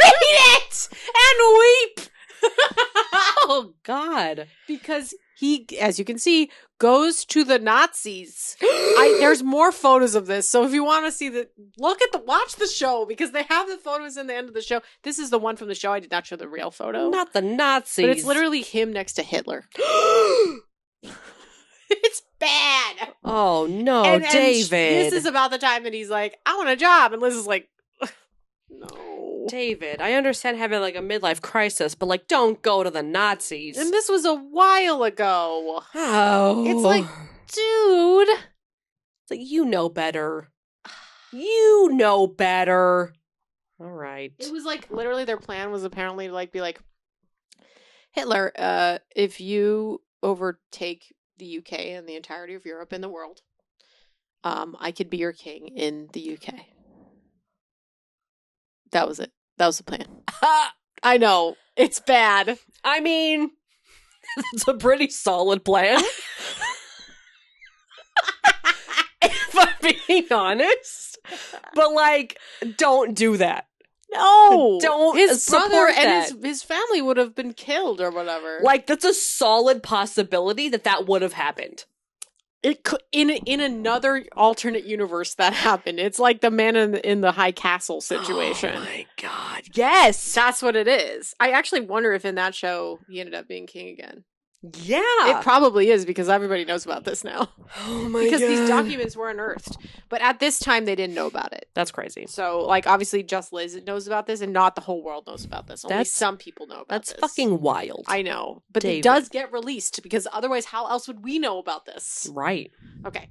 Read it and weep.
Oh, God.
Because he, as you can see, goes to the Nazis. There's more photos of this. So if you want to see watch the show, because they have the photos in the end of the show. This is the one from the show. I did not show the real photo.
Not the Nazis.
But it's literally him next to Hitler. It's bad.
Oh, no,
And
David.
this is about the time that he's like, I want a job. And Liz is like, no.
David, I understand having like a midlife crisis, but like, don't go to the Nazis.
And this was a while ago.
Oh.
It's like, dude.
It's like, you know better. You know better. All right.
It was like, literally their plan was apparently to like be like, Hitler, if you overtake the UK and the entirety of Europe and the world, I could be your king in the UK. That was it. That was the plan. I know. It's bad.
I mean, that's a pretty solid plan. If I'm being honest. But, like, don't do that.
No.
Don't
his
support
brother
that.
and his family would have been killed or whatever.
Like, that's a solid possibility that would have happened.
It could, in another alternate universe that happened. It's like the man in the high castle situation.
Oh my God. Yes.
That's what it is. I actually wonder if in that show he ended up being king again.
Yeah.
It probably is, because everybody knows about this now.
Oh my
Because
God.
these documents were unearthed. But at this time, they didn't know about it.
That's crazy.
So, like, obviously just Liz knows about this, and not the whole world knows about this. Only some people know about
That's
this.
fucking wild.
I know. But
David.
it does get released, because otherwise how else would we know about this?
Right.
Okay.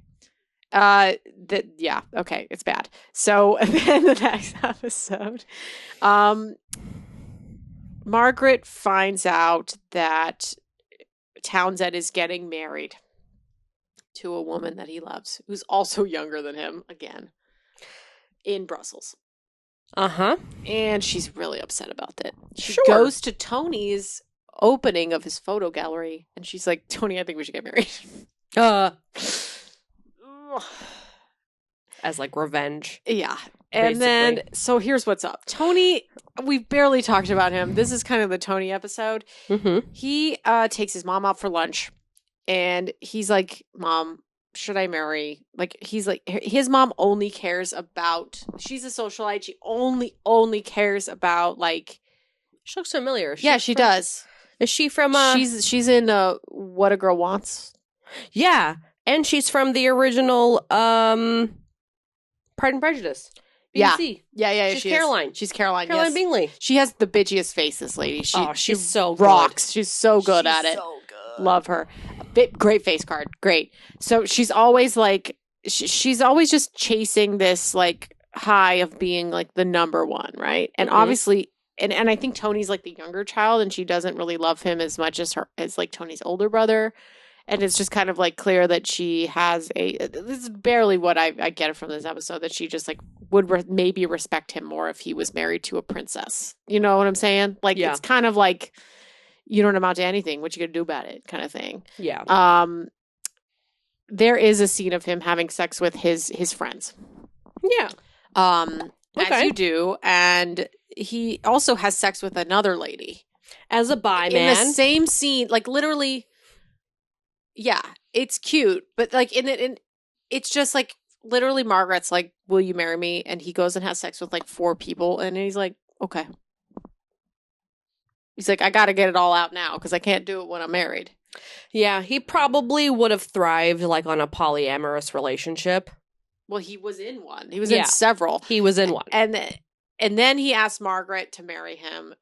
Yeah, okay, it's bad. So then the next episode, Margaret finds out that Townsend is getting married to a woman that he loves, who's also younger than him, again, in Brussels.
Uh-huh.
And she's really upset about it. She
Sure.
goes to Tony's opening of his photo gallery, and she's like, Tony, I think we should get married.
As like revenge.
Yeah. And then, so here's what's up. Tony, we've barely talked about him. This is kind of the Tony episode.
Mm-hmm.
He takes his mom out for lunch, and he's like, Mom, should I marry? Like, he's like, his mom only cares about, she's a socialite. She only cares about, like.
She looks familiar.
She does.
Is she from,
She's in What a Girl Wants.
Yeah. And she's from the original, Pride and Prejudice. BBC.
Yeah.
She's Caroline.
She's Caroline.
Caroline
Yes.
Bingley.
She has the bitchiest face. This lady.
She's so
rocks.
good.
She's so good at it.
So good.
Love her. Great face card. Great. So she's always like, she's always just chasing this like high of being like the number one, right? And obviously, and I think Tony's like the younger child, and she doesn't really love him as much as like Tony's older brother. And it's just kind of like clear that she has this is barely what I get from this episode, that she just like would maybe respect him more if he was married to a princess. You know what I'm saying? Like, It's kind of like, you don't amount to anything. What you gonna do about it? Kind of thing.
Yeah.
There is a scene of him having sex with his friends.
Yeah.
As you do. And he also has sex with another lady.
As a bi man.
In the same scene, like literally. Yeah, it's cute, but like it's just like literally Margaret's like, will you marry me? And he goes and has sex with like 4 people. And he's like, okay. He's like, I got to get it all out now because I can't do it when I'm married.
Yeah, he probably would have thrived like on a polyamorous relationship.
Well, he was in one. He was in several.
He was in one.
And then he asked Margaret to marry him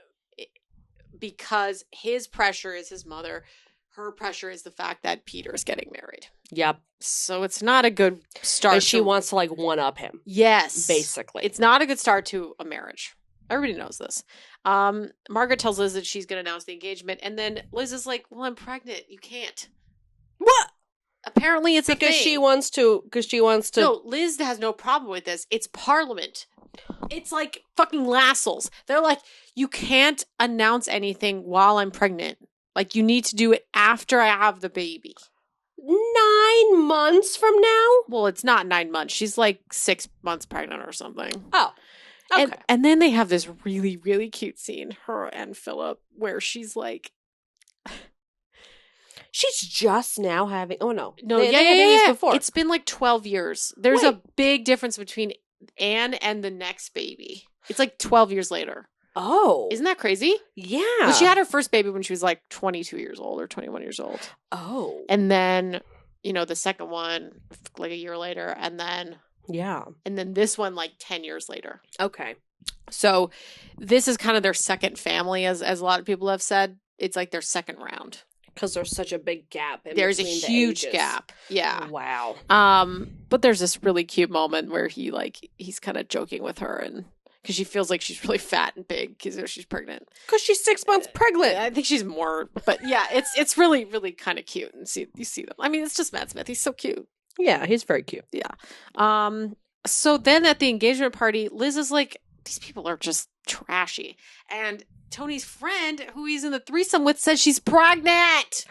because his pressure is his mother. Her pressure is the fact that Peter's getting married.
Yep.
So it's not a good start.
And she wants to like one-up him.
Yes.
Basically.
It's not a good start to a marriage. Everybody knows this. Margaret tells Liz that she's going to announce the engagement. And then Liz is like, well, I'm pregnant. You can't.
What?
Apparently it's
because
a thing.
she wants to.
No, Liz has no problem with this. It's Parliament. It's like fucking Lassells. They're like, you can't announce anything while I'm pregnant. Like, you need to do it after I have the baby.
9 months from now?
Well, it's not 9 months. She's like 6 months pregnant or something.
Oh. Okay.
And then they have this really, really cute scene, her and Philip, where she's like...
She's just now having... Oh, no.
No,
they had babies before.
It's been like 12 years. There's a big difference between Anne and the next baby. It's like 12 years later.
Oh.
Isn't that crazy?
Yeah.
Well, she had her first baby when she was like 22 years old or 21 years old.
Oh.
And then, the second one like a year later. And then...
Yeah.
And then this one like 10 years later.
Okay.
So this is kind of their second family, as a lot of people have said. It's like their second round.
Because there's such a big gap in
There's a
between
huge
the ages.
gap. Yeah.
Wow.
But there's this really cute moment where he's kind of joking with her, and because she feels like she's really fat and big because she's pregnant.
Because she's 6 months pregnant.
I think she's more, but yeah, it's really, really kind of cute. And you see them. I mean, it's just Matt Smith. He's so cute.
Yeah, he's very cute.
Yeah. So then at the engagement party, Liz is like, these people are just trashy. And Tony's friend, who he's in the threesome with, says she's pregnant.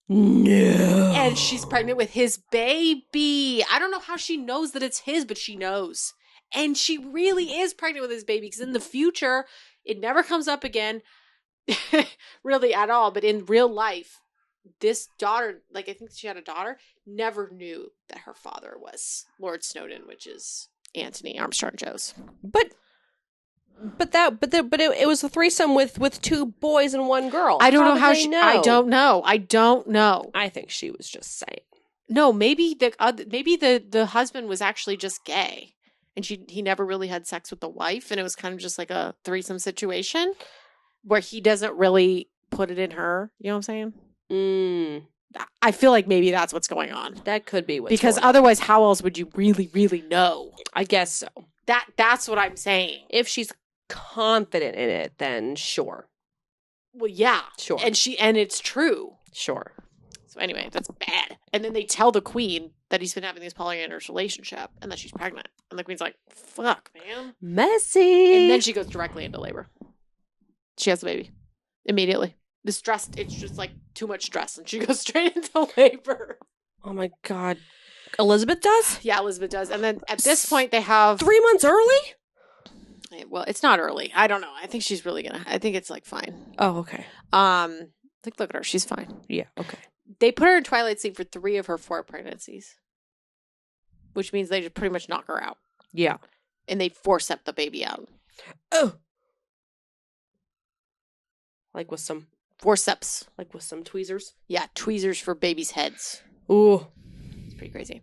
No.
And she's pregnant with his baby. I don't know how she knows that it's his, but she knows. And she really is pregnant with his baby because in the future, it never comes up again, really at all. But in real life, this daughter, like I think she had a daughter, never knew that her father was Lord Snowdon, which is Anthony Armstrong Joe's.
But it was a threesome with 2 boys and 1 girl.
I don't know how
she know.
I don't know.
I think she was just saying.
No, maybe the husband was actually just gay, and he never really had sex with the wife, and it was kind of just like a threesome situation where he doesn't really put it in her. You know what I'm saying? I feel like maybe that's what's going on.
That could be what's
because
going on.
Otherwise, how else would you really, really know?
I guess so.
That's what I'm saying.
If she's confident in it, then sure.
Well, yeah,
sure,
and it's true.
Sure.
So anyway, that's bad. And then they tell the queen that he's been having this polyamorous relationship and that she's pregnant. And the queen's like, "Fuck, man,
messy."
And then she goes directly into labor. She has the baby immediately. It's just like too much stress, and she goes straight into labor.
Oh my God. Elizabeth does?
Yeah, Elizabeth does. And then at this point, they have
3 months early?
Well, it's not early. I don't know. I think she's really I think it's like fine.
Oh, okay.
Like look at her. She's fine.
Yeah, okay.
They put her in twilight sleep for 3 of her 4 pregnancies, which means they just pretty much knock her out.
Yeah.
And they forceps the baby out.
Oh. Like with some
forceps.
Like with some tweezers?
Yeah, tweezers for babies' heads.
Ooh.
It's pretty crazy.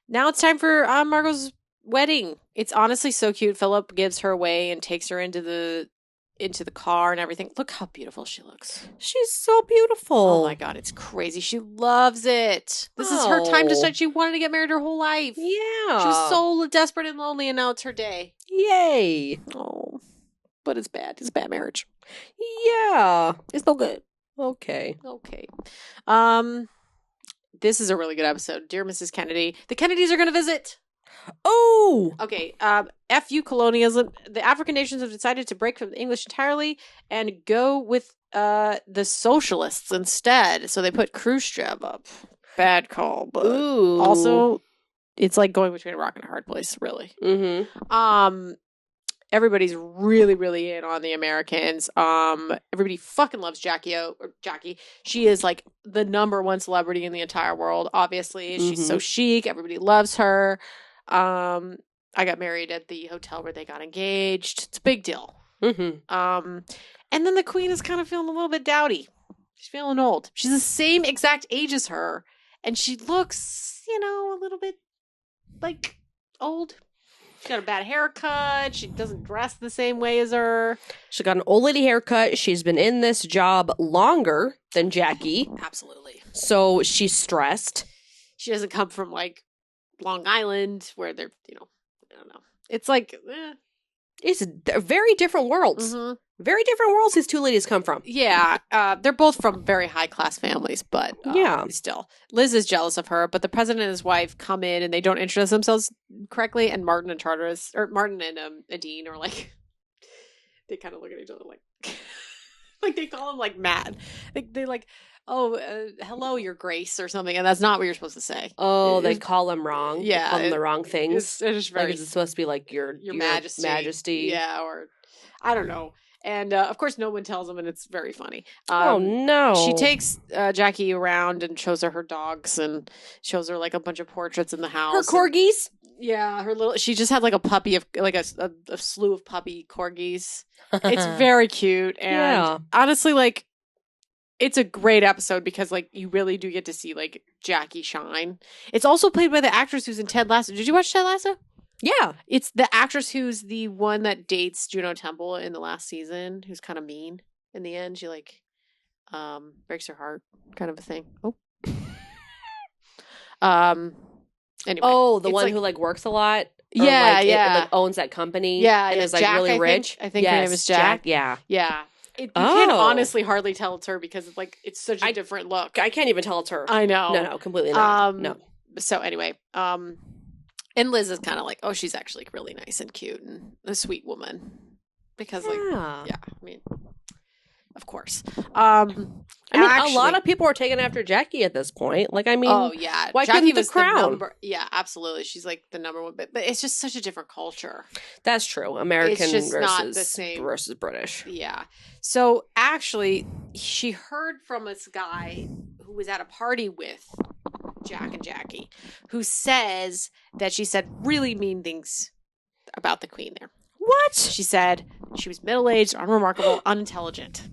Now it's time for Margot's wedding. It's honestly so cute. Philip gives her away and takes her into the car and everything. Look how beautiful she looks.
She's so beautiful.
Oh my God, it's crazy. She loves it. This is her time to start. She wanted to get married her whole life.
Yeah.
She was so desperate and lonely, and now it's her day.
Yay.
Oh. But it's bad. It's a bad marriage.
Yeah.
It's no good.
Okay.
This is a really good episode. Dear Mrs. Kennedy. The Kennedys are going to visit.
Oh!
Okay. F.U. colonialism. The African nations have decided to break from the English entirely and go with the socialists instead. So they put Khrushchev up. Bad call. But
ooh.
Also, it's like going between a rock and a hard place, really.
Mm-hmm.
everybody's really, really in on the Americans. Everybody fucking loves Jackie. She is like the number one celebrity in the entire world. Obviously, she's so chic. Everybody loves her. I got married at the hotel where they got engaged. It's a big deal. And then the queen is kind of feeling a little bit dowdy. She's feeling old. She's the same exact age as her, and she looks, a little bit like old. She's got a bad haircut. She doesn't dress the same way as her.
She's got an old lady haircut. She's been in this job longer than Jackie.
Absolutely.
So she's stressed.
She doesn't come from like Long Island where they're, I don't know. It's like,
It's very different worlds. Very different worlds these two ladies come from.
Yeah. They're both from very high class families, but still. Liz is jealous of her, but the president and his wife come in and they don't introduce themselves correctly, and Martin and Nadine are like, they kind of look at each other like, like they call him like Matt. They like, oh, hello, your grace, or something, and that's not what you're supposed to say.
Oh, they call them wrong.
Yeah,
they call them the wrong things.
It's just very.
Like, it's supposed to be like your majesty.
Yeah, or I don't know. And of course, no one tells them, and it's very funny.
Oh no!
She takes Jackie around and shows her dogs, and shows her like a bunch of portraits in the house.
Her corgis.
Yeah, her little. She just had like a puppy of like a slew of puppy corgis. It's very cute, and honestly, like, it's a great episode because like you really do get to see like Jackie shine. It's also played by the actress who's in Ted Lasso. Did you watch Ted Lasso?
Yeah.
It's the actress who's the one that dates Juno Temple in the last season, who's kind of mean in the end. She like breaks her heart, kind of a thing. Oh. Anyway.
Oh, the one who like works a lot?
Yeah,
like owns that company.
Yeah.
And is like
Jack,
really rich.
I think her name is Jack.
Yeah.
Yeah. You can honestly hardly tell it's her because it's such a different look.
I can't even tell it's her.
I know.
No, completely not. No.
So anyway, and Liz is kind of like, oh, she's actually really nice and cute and a sweet woman. Because I mean, of course.
A lot of people are taking after Jackie at this point. Like, I mean,
oh yeah,
why
Jackie
couldn't the crown?
Yeah, absolutely. She's like the number one, but it's just such a different culture.
That's true. American
it's just
versus
not the same.
versus British.
Yeah. So actually, she heard from this guy who was at a party with Jack and Jackie, who says that she said really mean things about the queen there.
What?
She said she was middle-aged, unremarkable, unintelligent.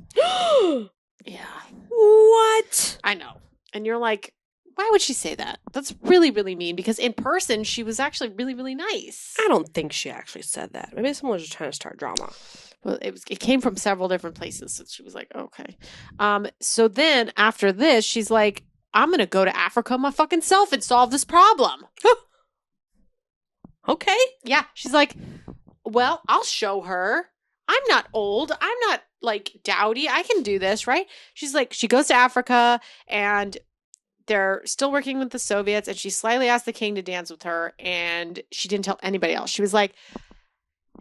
Yeah.
What?
I know. And you're like, why would she say that? That's really, really mean, because in person, she was actually really, really nice.
I don't think she actually said that. Maybe someone was just trying to start drama.
Well, it came from several different places. So she was like, okay. So then after this, she's like, I'm going to go to Africa my fucking self and solve this problem.
Okay.
Yeah. She's like, well, I'll show her. I'm not old. I'm not like dowdy. I can do this, right? She's like, she goes to Africa and they're still working with the Soviets, and she slyly asked the king to dance with her, and she didn't tell anybody else. She was like,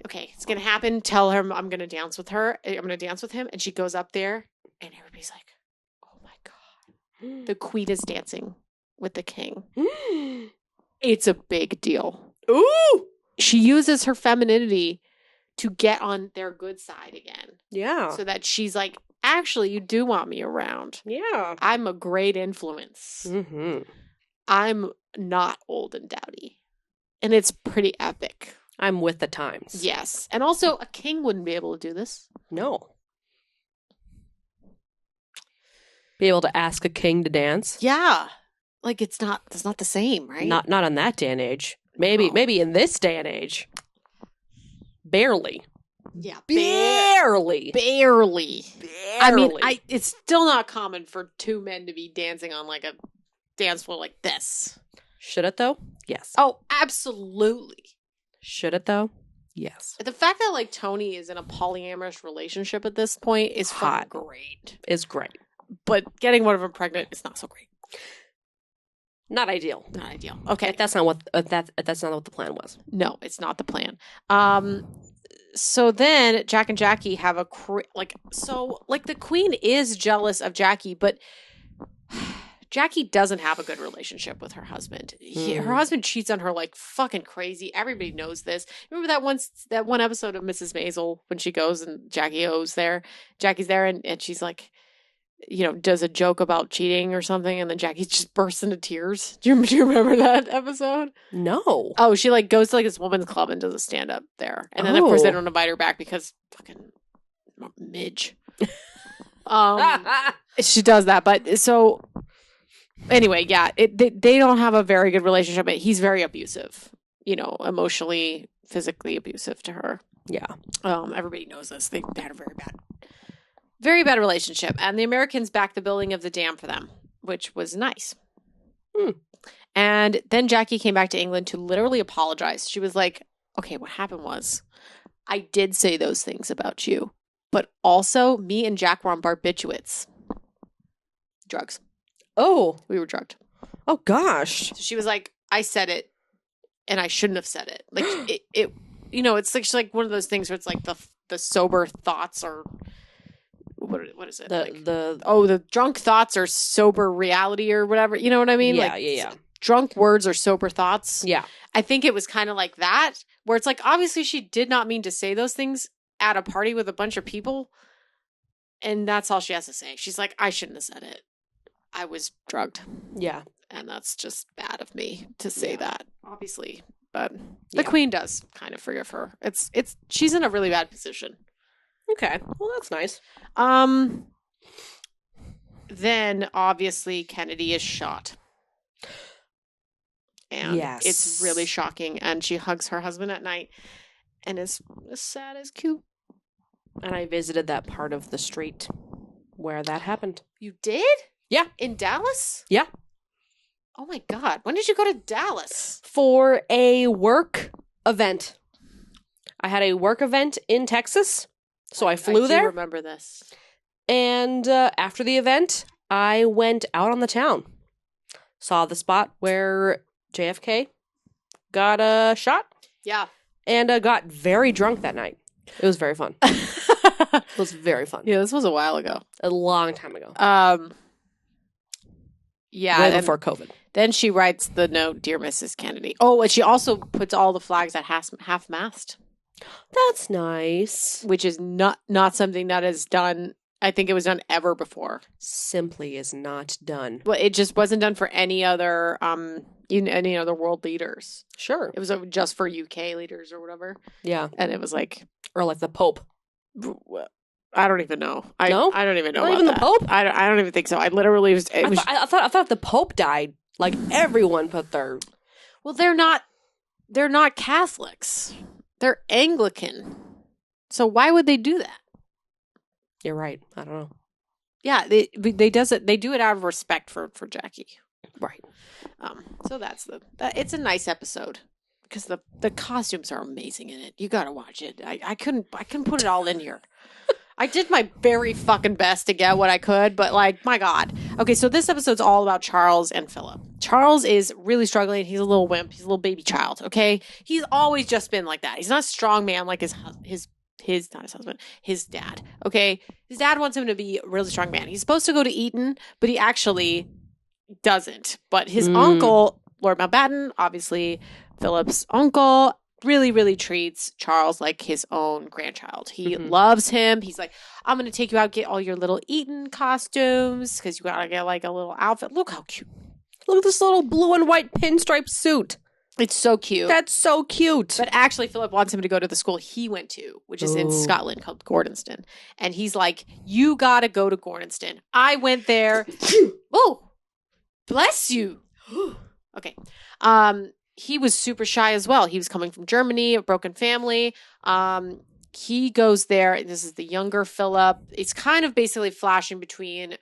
okay, it's going to happen. Tell her I'm going to dance with her. I'm going to dance with him. And she goes up there and everybody's like, oh my God, the queen is dancing with the king. It's a big deal.
Ooh.
She uses her femininity to get on their good side again.
Yeah.
So that she's like, actually, you do want me around.
Yeah.
I'm a great influence.
Mm-hmm.
I'm not old and dowdy. And it's pretty epic.
I'm with the times.
Yes. And also, a king wouldn't be able to do this.
No. Be able to ask a king to dance?
Yeah. Like, that's not the same, right?
Not on that day and age. Maybe in this day and age. Barely.
Yeah.
Barely.
I mean, it's still not common for two men to be dancing on like a dance floor like this.
Should it though? Yes.
Oh, absolutely.
Should it though? Yes.
The fact that like Tony is in a polyamorous relationship at this point is
hot.
Great.
Is great.
But getting one of them pregnant is not so great.
Not ideal.
Not ideal. Okay.
That's not what that's not what the plan was.
No, it's not the plan. So then Jack and Jackie have the queen is jealous of Jackie, but Jackie doesn't have a good relationship with her husband. Her husband cheats on her like fucking crazy. Everybody knows this. Remember that one episode of Mrs. Maisel when she goes and Jackie's there and she's like, does a joke about cheating or something, and then Jackie just bursts into tears. Do you remember that episode?
No.
Oh, she like goes to like this woman's club and does a stand up there, and then of course they don't invite her back because fucking midge. She does that, but so anyway, yeah, they don't have a very good relationship. But he's very abusive, emotionally, physically abusive to her.
Yeah.
Everybody knows this. They had a very bad relationship, and the Americans backed the building of the dam for them, which was nice. And then Jackie came back to England to literally apologize. She was like, okay, what happened was I did say those things about you, but also me and Jack were on barbiturates. Drugs.
Oh.
We were drugged.
Oh, gosh.
So she was like, I said it, and I shouldn't have said it. Like, it's like one of those things where it's like the sober thoughts are... What is it? The drunk thoughts are sober reality or whatever. You know what I mean?
Yeah, yeah.
Drunk words are sober thoughts.
Yeah.
I think it was kind of like that, where it's like, obviously she did not mean to say those things at a party with a bunch of people. And that's all she has to say. She's like, I shouldn't have said it. I was drugged.
Yeah.
And that's just bad of me to say that, obviously. But the Queen does kind of forgive her. She's in a really bad position.
Okay. Well, that's nice.
Then obviously Kennedy is shot. And it's really shocking. And she hugs her husband at night and is as sad as cute.
And I visited that part of the street where that happened.
You did?
Yeah.
In Dallas?
Yeah.
Oh my God. When did you go to Dallas?
For a work event. I had a work event in Texas. So I flew there.
I remember this.
And after the event, I went out on the town. Saw the spot where JFK got shot.
Yeah.
And got very drunk that night. It was very fun. It was very fun.
Yeah, this was a while ago.
A long time ago.
Yeah.
Way before COVID.
Then she writes the note, Dear Mrs. Kennedy. Oh, and she also puts all the flags at half-mast.
That's nice.
Which is not something that is done. I think it was done ever before.
Simply is not done.
Well, it just wasn't done for any other any other world leaders.
Sure.
It was just for UK leaders or whatever.
Yeah.
And it was like,
or like the Pope.
I don't even know. I don't even know.
Not
about
even
that.
the Pope?
I don't even think so. I literally was.
I thought the Pope died. Like everyone put their.
Well, they're not Catholics. They're Anglican. So why would they do that?
You're right. I don't know.
Yeah, they do it out of respect for Jackie.
Right.
So it's a nice episode because the costumes are amazing in it. You got to watch it. I couldn't put it all in here. I did my very fucking best to get what I could, but like, my God. Okay, so this episode's all about Charles and Philip. Charles is really struggling. He's a little wimp. He's a little baby child, okay? He's always just been like that. He's not a strong man like his not his husband, his dad, okay? His dad wants him to be a really strong man. He's supposed to go to Eton, but he actually doesn't. But his uncle, Lord Mountbatten, obviously Philip's uncle, really, really treats Charles like his own grandchild. He loves him. He's like, I'm going to take you out, get all your little Eton costumes because you got to get like a little outfit. Look how cute.
Look at this little blue and white pinstripe suit.
It's so cute.
That's so cute.
But actually, Philip wants him to go to the school he went to, which is in Scotland, called Gordonston. And he's like, you got to go to Gordonston. I went there. Oh, bless you. Okay. He was super shy as well. He was coming from Germany, a broken family. He goes there, and this is the younger Philip. It's kind of basically flashing between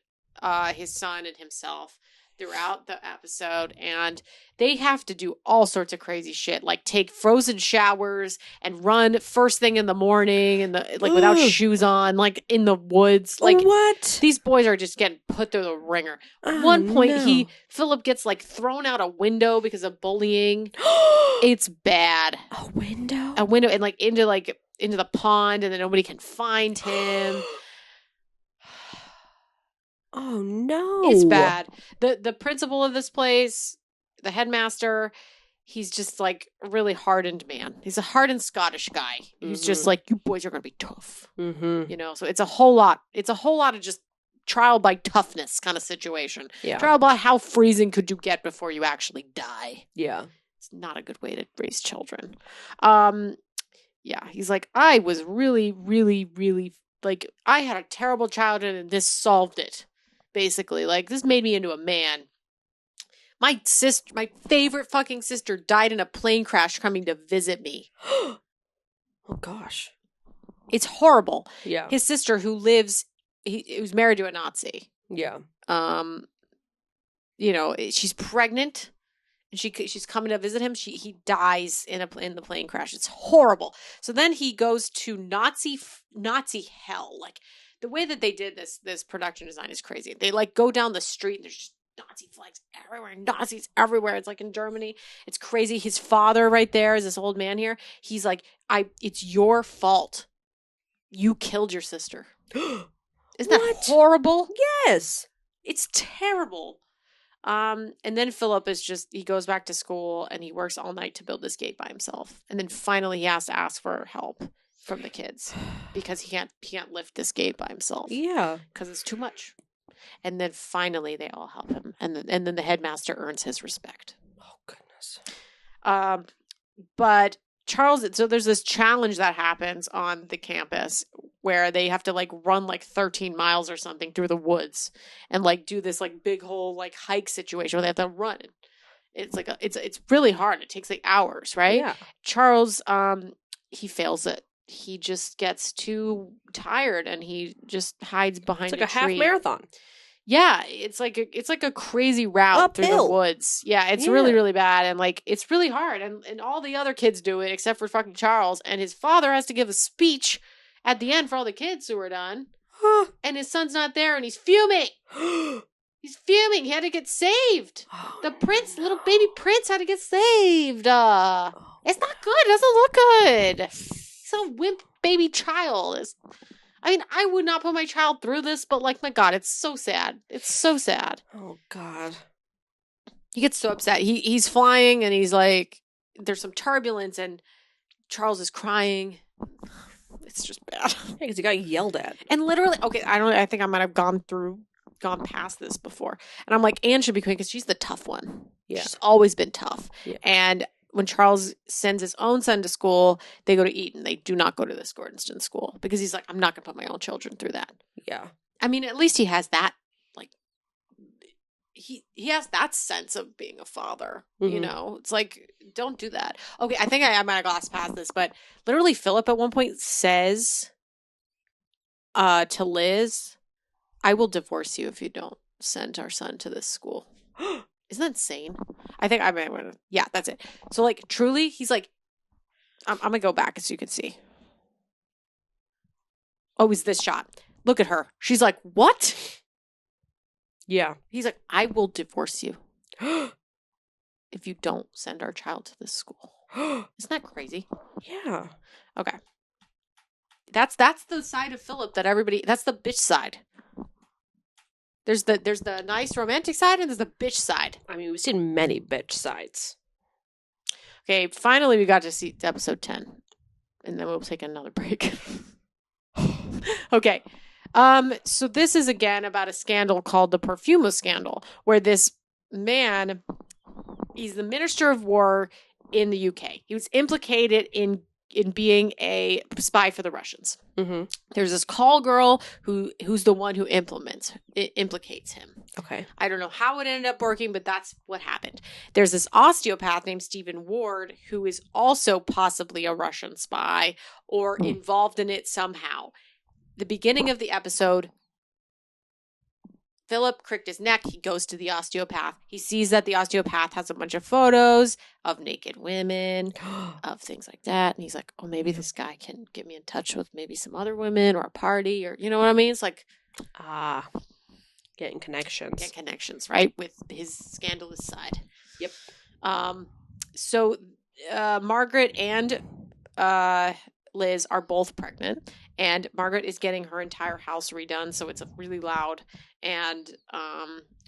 his son and himself throughout the episode, and they have to do all sorts of crazy shit, like take frozen showers and run first thing in the morning and without shoes on, in the woods. Like,
what?
These boys are just getting put through the ringer. At one point, Philip gets thrown out a window because of bullying. It's bad.
A window,
and into the pond, and then nobody can find him.
Oh no.
It's bad. The principal of this place, the headmaster, he's just like a really hardened man. He's a hardened Scottish guy. He's just like, you boys are gonna be tough. You know, so it's a whole lot. It's a whole lot of just trial by toughness kind of situation.
Yeah.
Trial by how freezing could you get before you actually die.
Yeah.
It's not a good way to raise children. Yeah, he's like, I was really, really, really, like, I had a terrible childhood and this solved it. Basically, like, this made me into a man. My favorite fucking sister died in a plane crash coming to visit me.
Oh gosh.
It's horrible.
Yeah.
His sister who lives, he was married to a Nazi.
Yeah.
You know, she's pregnant. And she's coming to visit him. He dies in the plane crash. It's horrible. So then he goes to Nazi hell. Like the way that they did this production design is crazy. They like go down the street and there's just Nazi flags everywhere, Nazis everywhere. It's like in Germany. It's crazy. His father right there is this old man here. He's like, it's your fault. You killed your sister. Isn't that horrible?
Yes.
It's terrible. And then Philip he goes back to school and he works all night to build this gate by himself. And then finally he has to ask for help from the kids because he can't lift this gate by himself.
Yeah.
Because it's too much. And then finally they all help him. And then the headmaster earns his respect.
Oh, goodness.
But Charles, so there's this challenge that happens on the campus where they have to like run like 13 miles or something through the woods and like do this like big whole like hike situation where they have to run. It's like it's really hard. It takes like hours, right?
Yeah.
Charles, he fails it. He just gets too tired and he just hides behind
it's like a
tree.
half marathon.
Yeah, it's like a crazy route through the woods. Yeah, it's really, really bad. And like it's really hard. And all the other kids do it except for fucking Charles. And his father has to give a speech at the end for all the kids who are done. And his son's not there and he's fuming. He's fuming. He had to get saved. The little baby prince had to get saved. It's not good. It doesn't look good. He's a wimp baby child. I mean, I would not put my child through this, but like, my God, it's so sad. It's so sad.
Oh, God.
He gets so upset. He's flying and he's like, there's some turbulence and Charles is crying. It's just bad.
Yeah, because he got yelled at.
And literally, okay, I think I might have gone past this before. And I'm like, Anne should be queen because she's the tough one.
Yeah.
She's always been tough.
Yeah.
And when Charles sends his own son to school, they go to Eton. They do not go to this Gordonston school because he's like, I'm not going to put my own children through that.
Yeah.
I mean, at least he has that, like, he has that sense of being a father, you know? It's like, don't do that. Okay, I think I might have glossed past this, but literally Philip at one point says to Liz, I will divorce you if you don't send our son to this school. Isn't that insane? I think I might want to. Yeah, that's it. So, like, truly, he's like, I'm going to go back so you can see. Oh, it's this shot. Look at her. She's like, what?
Yeah.
He's like, I will divorce you if you don't send our child to this school. Isn't that crazy?
Yeah.
Okay. That's the side of Philip that everybody, that's the bitch side. There's the nice romantic side and there's the bitch side.
I mean, we've seen many bitch sides.
Okay, finally we got to see episode 10. And then we'll take another break. Okay. So this is again about a scandal called the Perfumo scandal, where this man, he's the Minister of War in the UK. He was implicated in being a spy for the Russians.
Mm-hmm.
There's this call girl who's the one who implicates him.
Okay.
I don't know how it ended up working, but that's what happened. There's this osteopath named Stephen Ward who is also possibly a Russian spy or involved in it somehow. The beginning of the episode, Philip cricked his neck. He goes to the osteopath. He sees that the osteopath has a bunch of photos of naked women, of things like that. And he's like, oh, maybe this guy can get me in touch with maybe some other women or a party or, you know what I mean? It's like,
getting connections.
Get connections, right? With his scandalous side.
Yep.
So Margaret and Liz are both pregnant, and Margaret is getting her entire house redone, so it's really loud. And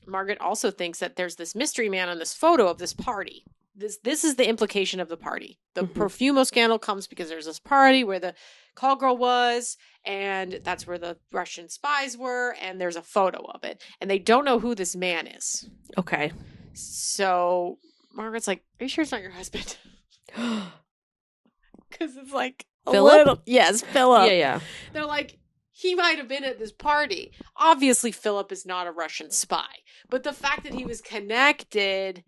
Margaret also thinks that there's this mystery man on this photo of this party. This is the implication of the party. The Profumo scandal comes because there's this party where the call girl was, and that's where the Russian spies were, and there's a photo of it. And they don't know who this man is.
Okay.
So Margaret's like, are you sure it's not your husband? Because it's like
Philip?
Yes, Philip.
Yeah.
They're like, he might have been at this party. Obviously, Philip is not a Russian spy. But the fact that he was connected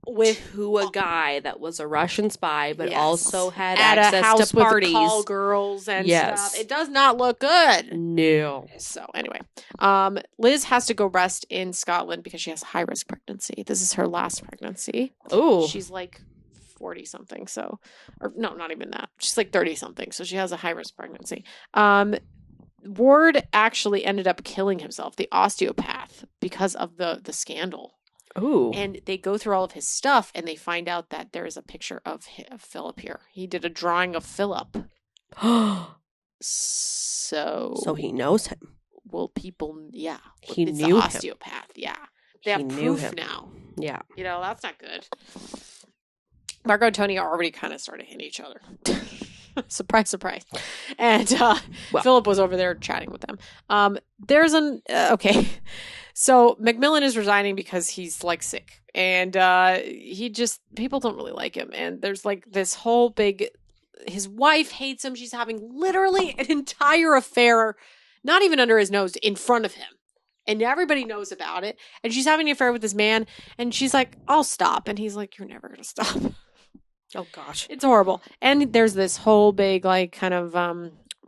to a guy that was a Russian spy, but
Yes.
also had
at
access
a house
to parties.
with call girls and
Yes.
stuff. It does not look good.
No.
So anyway, Liz has to go rest in Scotland because she has a high-risk pregnancy. This is her last pregnancy.
Oh.
She's like 40-something, so... Or no, not even that. She's like 30-something, so she has a high-risk pregnancy. Ward actually ended up killing himself, the osteopath, because of the scandal.
Ooh.
And they go through all of his stuff, and they find out that there is a picture of Philip here. He did a drawing of Philip. So
he knows him.
Well, people, yeah.
He
it's
knew
the
him.
osteopath, yeah. They
He
have
knew
proof
him.
now.
Yeah.
You know, that's not good. Margot and Tony are already kind of started hitting each other. Surprise, surprise. And Philip was over there chatting with them. Okay. So Macmillan is resigning because he's like sick. And people don't really like him. And there's like this whole big, his wife hates him. She's having literally an entire affair, not even under his nose, in front of him. And everybody knows about it. And she's having an affair with this man. And she's like, I'll stop. And he's like, you're never going to stop.
Oh, gosh.
It's horrible. And there's this whole big, like, kind of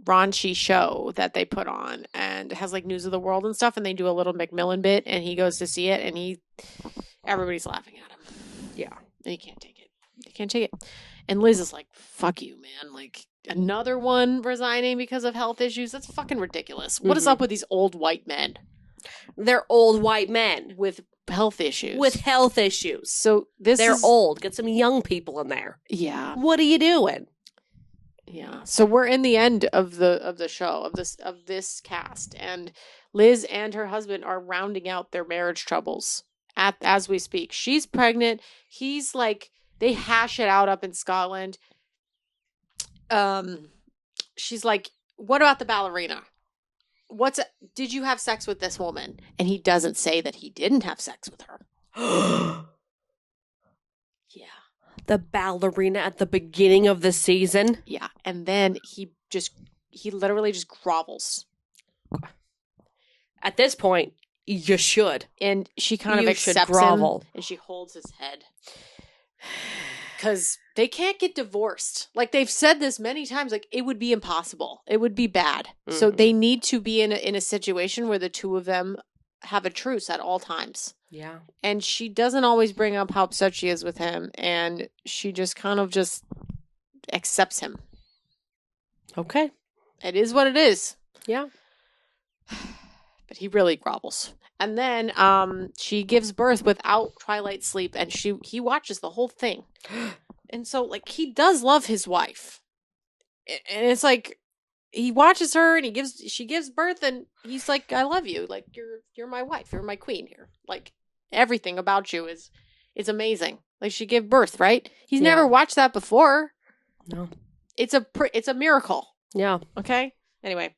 raunchy show that they put on. And it has, like, news of the world and stuff. And they do a little Macmillan bit. And he goes to see it. And everybody's laughing at him.
Yeah.
And he can't take it. He can't take it. And Liz is like, fuck you, man. Like, another one resigning because of health issues? That's fucking ridiculous. What is up with these old white men?
They're old white men.
With health issues.
With health issues.
So
they're old. Get some young people in there.
Yeah.
What are you doing?
Yeah. So we're in the end of the show, of this cast. And Liz and her husband are rounding out their marriage troubles as we speak. She's pregnant. He's like, they hash it out up in Scotland. She's like, what about the ballerina? Did you have sex with this woman? And he doesn't say that he didn't have sex with her. Yeah.
The ballerina at the beginning of the season?
Yeah. And then he literally just grovels.
At this point, you should.
And she kind of accepts
grovel.
Him. And she holds his head. Because they can't get divorced. Like, they've said this many times. Like, it would be impossible. It would be bad. Mm-hmm. So they need to be in a situation where the two of them have a truce at all times.
Yeah.
And she doesn't always bring up how upset she is with him. And she just kind of just accepts him.
Okay.
It is what it is.
Yeah.
But he really grovels. And then she gives birth without twilight sleep, and he watches the whole thing. And so, like, he does love his wife. And it's like, he watches her, and she gives birth, and he's like, I love you. Like, you're my wife. You're my queen here. Like, everything about you is amazing. Like, she gave birth, right? He's never watched that before.
No.
It's a miracle.
Yeah.
Okay? Anyway,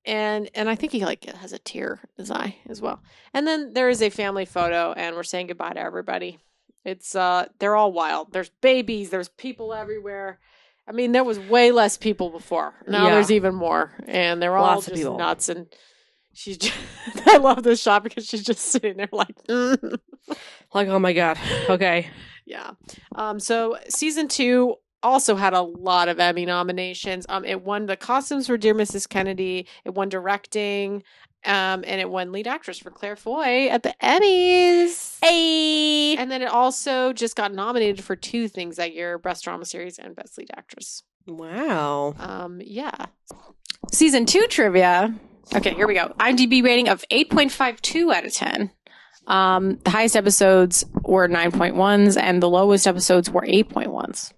And I think he like has a tear in his eye as well. And then there is a family photo, and we're saying goodbye to everybody. It's they're all wild. There's babies. There's people everywhere. I mean, there was way less people before. Now there's even more, and they're all just nuts. And she's just, I love this shot because she's just sitting there like,
like, oh my god, okay,
yeah. So season 2 also had a lot of Emmy nominations. It won the costumes for Dear Mrs. Kennedy. It won directing. And it won lead actress for Claire Foy at the Emmys.
Hey!
And then it also just got nominated for 2 things that year: Best Drama Series and Best Lead Actress.
Wow.
Yeah. Season 2 trivia. Okay, here we go. IMDb rating of 8.52 out of 10. The highest episodes were 9.1s, and the lowest episodes were 8.1s.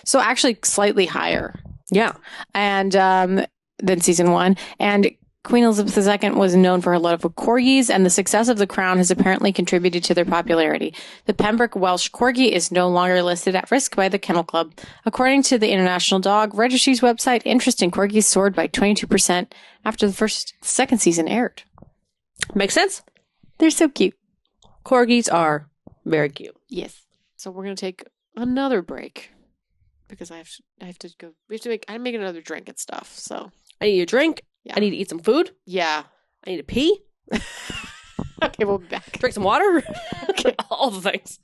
So actually slightly higher.
Yeah.
And than season 1. And Queen Elizabeth II was known for her love of corgis, and the success of the crown has apparently contributed to their popularity. The Pembroke Welsh Corgi is no longer listed at risk by the Kennel Club. According to the International Dog Registry's website, interest in corgis soared by 22% after the second season aired.
Makes sense.
They're so cute.
Corgis are very cute.
Yes. So we're going to take another break because I have to go. I'm making another drink and stuff. So
I need a drink.
Yeah.
I need to eat some food.
Yeah.
I need to pee.
Okay, we'll be back.
Drink some water.
Okay.
All the things.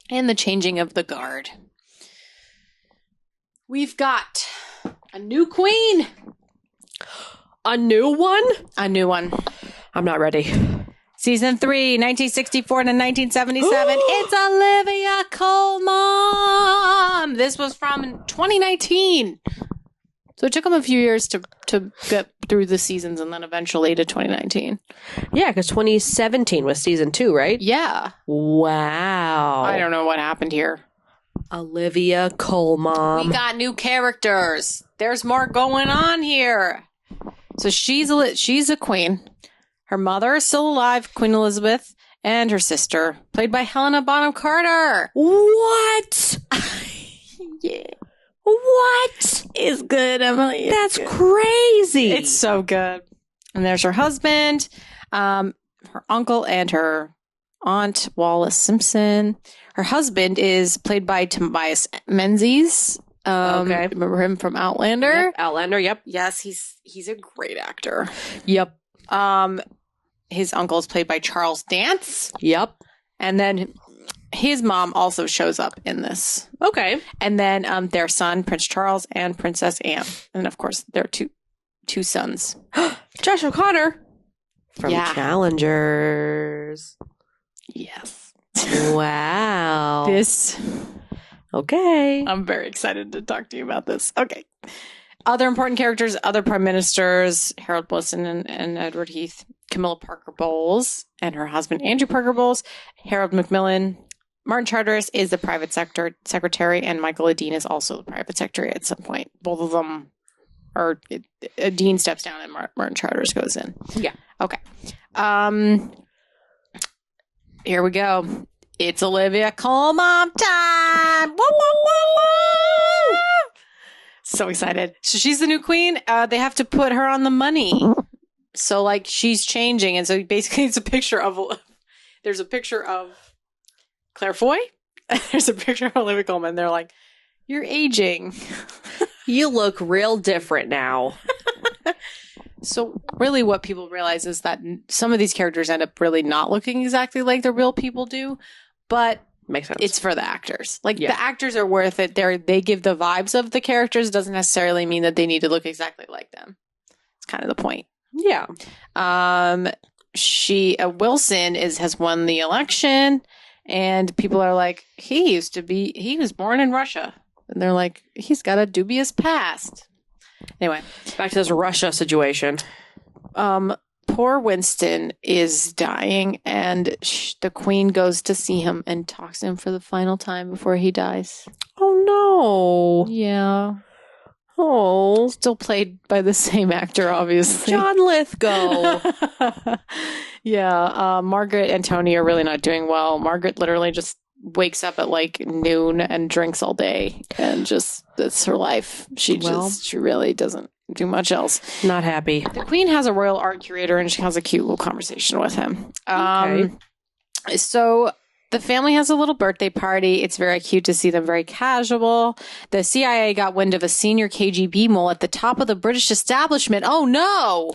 And the changing of the guard. We've got a new queen.
A new one?
A new one.
I'm not ready.
Season 3, 1964 to 1977. It's Olivia Colman. This was from 2019. So it took them a few years to get through the seasons and then eventually to 2019.
Yeah, because 2017 was season 2, right?
Yeah.
Wow.
I don't know what happened here.
Olivia Colman.
We got new characters. There's more going on here. So she's a queen. Her mother is still alive, Queen Elizabeth, and her sister, played by Helena Bonham Carter.
What?
Yeah.
What?
It's good, Emily.
That's crazy.
It's so good. And there's her husband, her uncle, and her aunt, Wallace Simpson. Her husband is played by Tobias Menzies.
Okay.
Remember him from Outlander?
Yep. Outlander, yep.
Yes, he's a great actor.
Yep.
His uncle is played by Charles Dance.
Yep.
And then his mom also shows up in this.
Okay.
And then their son, Prince Charles, and Princess Anne. And of course, their two sons.
Josh O'Connor from
Yeah.
Challengers.
Yes.
Wow.
This.
Okay.
I'm very excited to talk to you about this. Okay. Other important characters, other prime ministers, Harold Wilson and Edward Heath, Camilla Parker Bowles and her husband, Andrew Parker Bowles, Harold Macmillan, Martin Charteris is the private secretary, and Michael Dean is also the private secretary at some point. Both of them are, Dean steps down and Martin Charteris goes in.
Yeah.
Okay. Here we go. It's Olivia Colman time. Woo, woo, woo, woo. So excited. So she's the new queen. They have to put her on the money. So like she's changing. And so basically it's a picture of, there's a picture of Claire Foy. There's a picture of Olivia Colman. They're like, you're aging.
You look real different now.
So really what people realize is that some of these characters end up really not looking exactly like the real people do. But
makes sense.
It's for the actors. Like the actors are worth it. They give the vibes of the characters. Doesn't necessarily mean that they need to look exactly like them. It's kind of the point.
Yeah.
Wilson has won the election, and people are like, he was born in Russia, and they're like, he's got a dubious past. Anyway,
back to this Russia situation.
Poor Winston is dying, and the queen goes to see him and talks to him for the final time before he dies.
Oh, no.
Yeah.
Oh.
Still played by the same actor, obviously.
John Lithgow.
Yeah. Margaret and Tony are really not doing well. Margaret literally just wakes up at like noon and drinks all day, and that's her life. She really doesn't do much else.
Not happy.
The queen has a royal art curator, and she has a cute little conversation with him.
Okay.
So the family has a little birthday party. It's very cute to see them very casual. The CIA got wind of a senior KGB mole at the top of the British establishment. Oh no!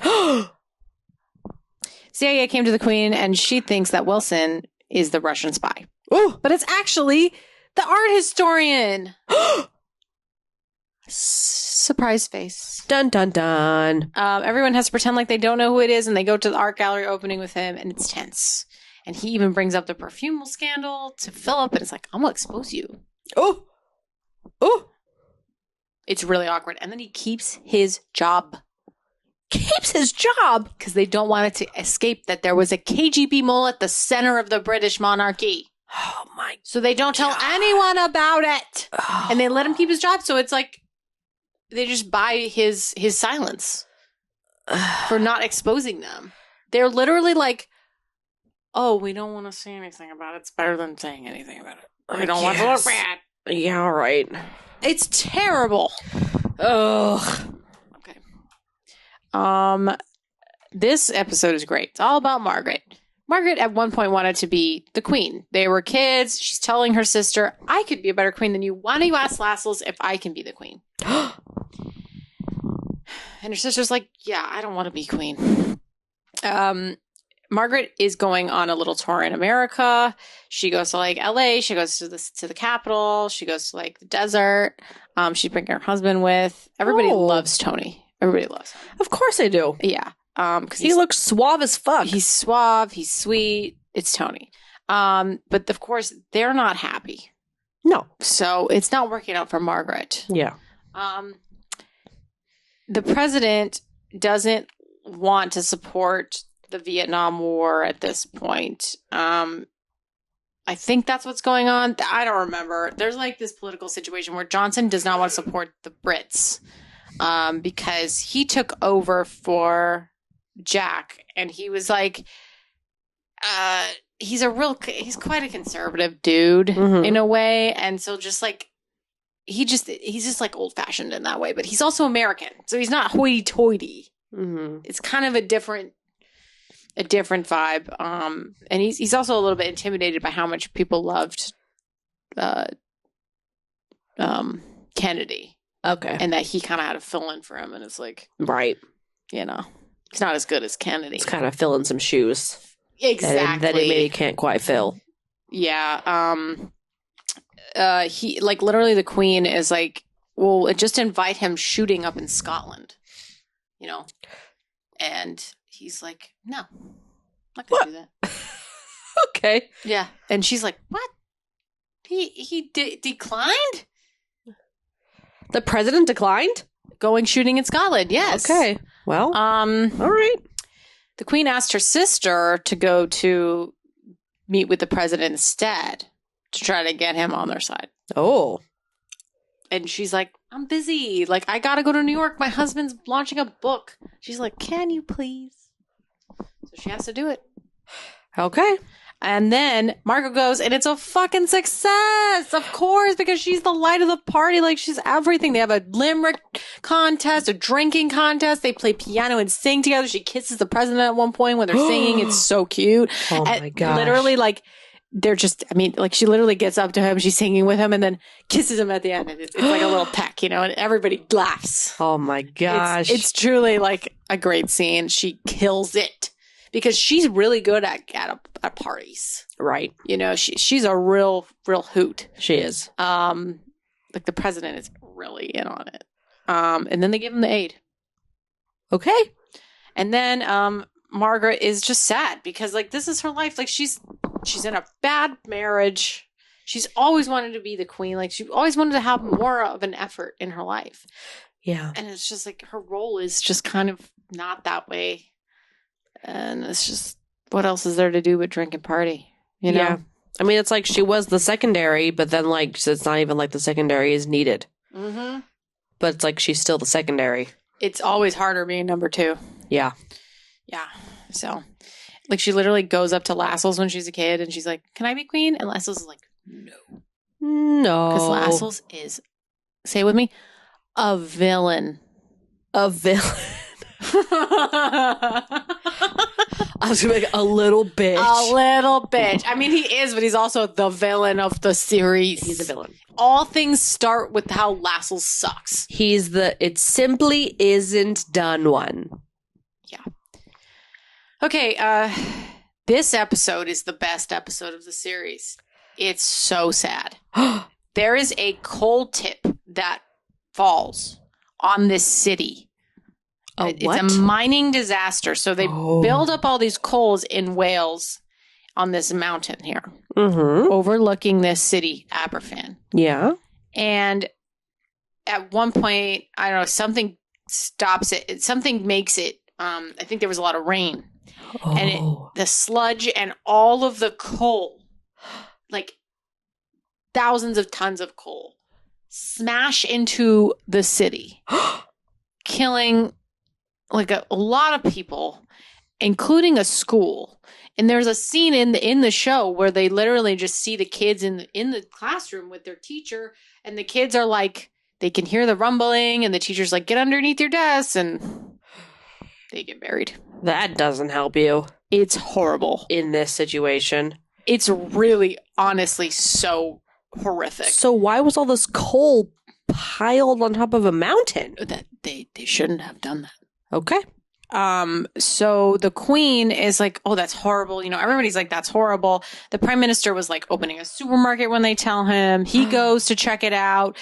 CIA came to the queen, and she thinks that Wilson is the Russian spy.
Oh,
but it's actually the art historian. Surprise face.
Dun, dun, dun.
Everyone has to pretend like they don't know who it is, and they go to the art gallery opening with him, and it's tense. And he even brings up the perfume scandal to Philip, and it's like, I'm going to expose you.
Oh. Oh.
It's really awkward. And then he keeps his job.
Keeps his job?
Because they don't want it to escape that there was a KGB mole at the center of the British monarchy.
Oh my.
So they don't tell anyone about it. And they let him keep his job. So it's like they just buy his silence for not exposing them. They're literally like, oh, we don't want to say anything about it. It's better than saying anything about it. We don't want to look bad.
Yeah, right.
It's terrible.
Ugh.
Okay. This episode is great. It's all about Margaret. Margaret at one point wanted to be the queen. They were kids. She's telling her sister, I could be a better queen than you. Why don't you ask Lascelles if I can be the queen? And her sister's like, yeah, I don't want to be queen. Margaret is going on a little tour in America. She goes to like LA. She goes to the capital. She goes to like the desert. She's bringing her husband with. Everybody loves Tony. Everybody loves him.
Of course they do.
Yeah. Because
he looks suave as fuck.
He's suave. He's sweet. It's Tony. But of course, they're not happy.
No.
So it's not working out for Margaret.
Yeah.
The president doesn't want to support the Vietnam War at this point. I think that's what's going on. I don't remember. There's like this political situation where Johnson does not want to support the Brits because he took over for Jack, and he was like, he's quite a conservative dude in a way, and so just like he's just like old fashioned in that way, but he's also American, so he's not hoity toity. It's kind of a different vibe, and he's also a little bit intimidated by how much people loved Kennedy.
Okay,
and that he kind of had to fill in for him, and it's like,
right,
he's not as good as Kennedy.
It's kind of filling some shoes.
Exactly.
That he maybe can't quite fill.
Yeah. He, like, literally the Queen is like, well, just invite him shooting up in Scotland, and he's like, no, I'm not going to do that.
Okay.
Yeah. And she's like, what? He declined?
The president declined?
Going shooting in Scotland, yes.
Okay. Well, all right.
The Queen asked her sister to go to meet with the president instead to try to get him on their side.
Oh.
And she's like, I'm busy. Like, I got to go to New York. My husband's launching a book. She's like, can you please? So she has to do it.
Okay.
And then Margot goes, and it's a fucking success, of course, because she's the light of the party. Like, she's everything. They have a limerick contest, a drinking contest. They play piano and sing together. She kisses the president at one point when they're singing. It's so cute.
Oh, my gosh.
Literally, like, they're just, like, she literally gets up to him. She's singing with him and then kisses him at the end. And it's like a little peck, and everybody laughs.
Oh, my gosh.
It's truly, like, a great scene. She kills it. Because she's really good at parties.
Right.
She's a real hoot.
She is.
Like the president is really in on it. And then they give him the aid.
Okay.
And then Margaret is just sad because like this is her life. Like she's in a bad marriage. She's always wanted to be the queen. Like she always wanted to have more of an effort in her life.
Yeah.
And it's just like her role is just kind of not that way. And it's just, what else is there to do but drink and party?
Yeah. I mean, it's like she was the secondary, but then like it's not even like the secondary is needed.
Mm-hmm.
But it's like she's still the secondary.
It's always harder being number two.
Yeah.
Yeah. So, like, she literally goes up to Lascelles when she's a kid and she's like, can I be queen? And Lascelles is like, no.
No.
Because Lascelles is, say it with me, a villain.
A villain. I was gonna be like, a little bitch.
A little bitch. I mean, he is, but he's also the villain of the series.
He's a villain.
All things start with how Lascelles sucks.
He's it simply isn't done one.
Yeah. Okay, this episode is the best episode of the series. It's so sad. There is a coal tip that falls on this city. It's a mining disaster. So they build up all these coals in Wales on this mountain here, overlooking this city, Aberfan.
Yeah.
And at one point, I don't know, something stops it. Something makes it, I think there was a lot of rain. And the sludge and all of the coal like thousands of tons of coal smash into the city, killing like a lot of people, including a school. And there's a scene in the show where they literally just see the kids in the classroom with their teacher, and the kids are like, they can hear the rumbling, and the teacher's like, get underneath your desk, and they get buried.
That doesn't help you
It's horrible.
in this situation.
It's really, honestly, so horrific.
So why was all this coal piled on top of a mountain?
That they shouldn't have done that.
Okay.
So the queen is like, oh, that's horrible. You know, everybody's like, that's horrible. The prime minister was like opening a supermarket when they tell him. He goes to check it out.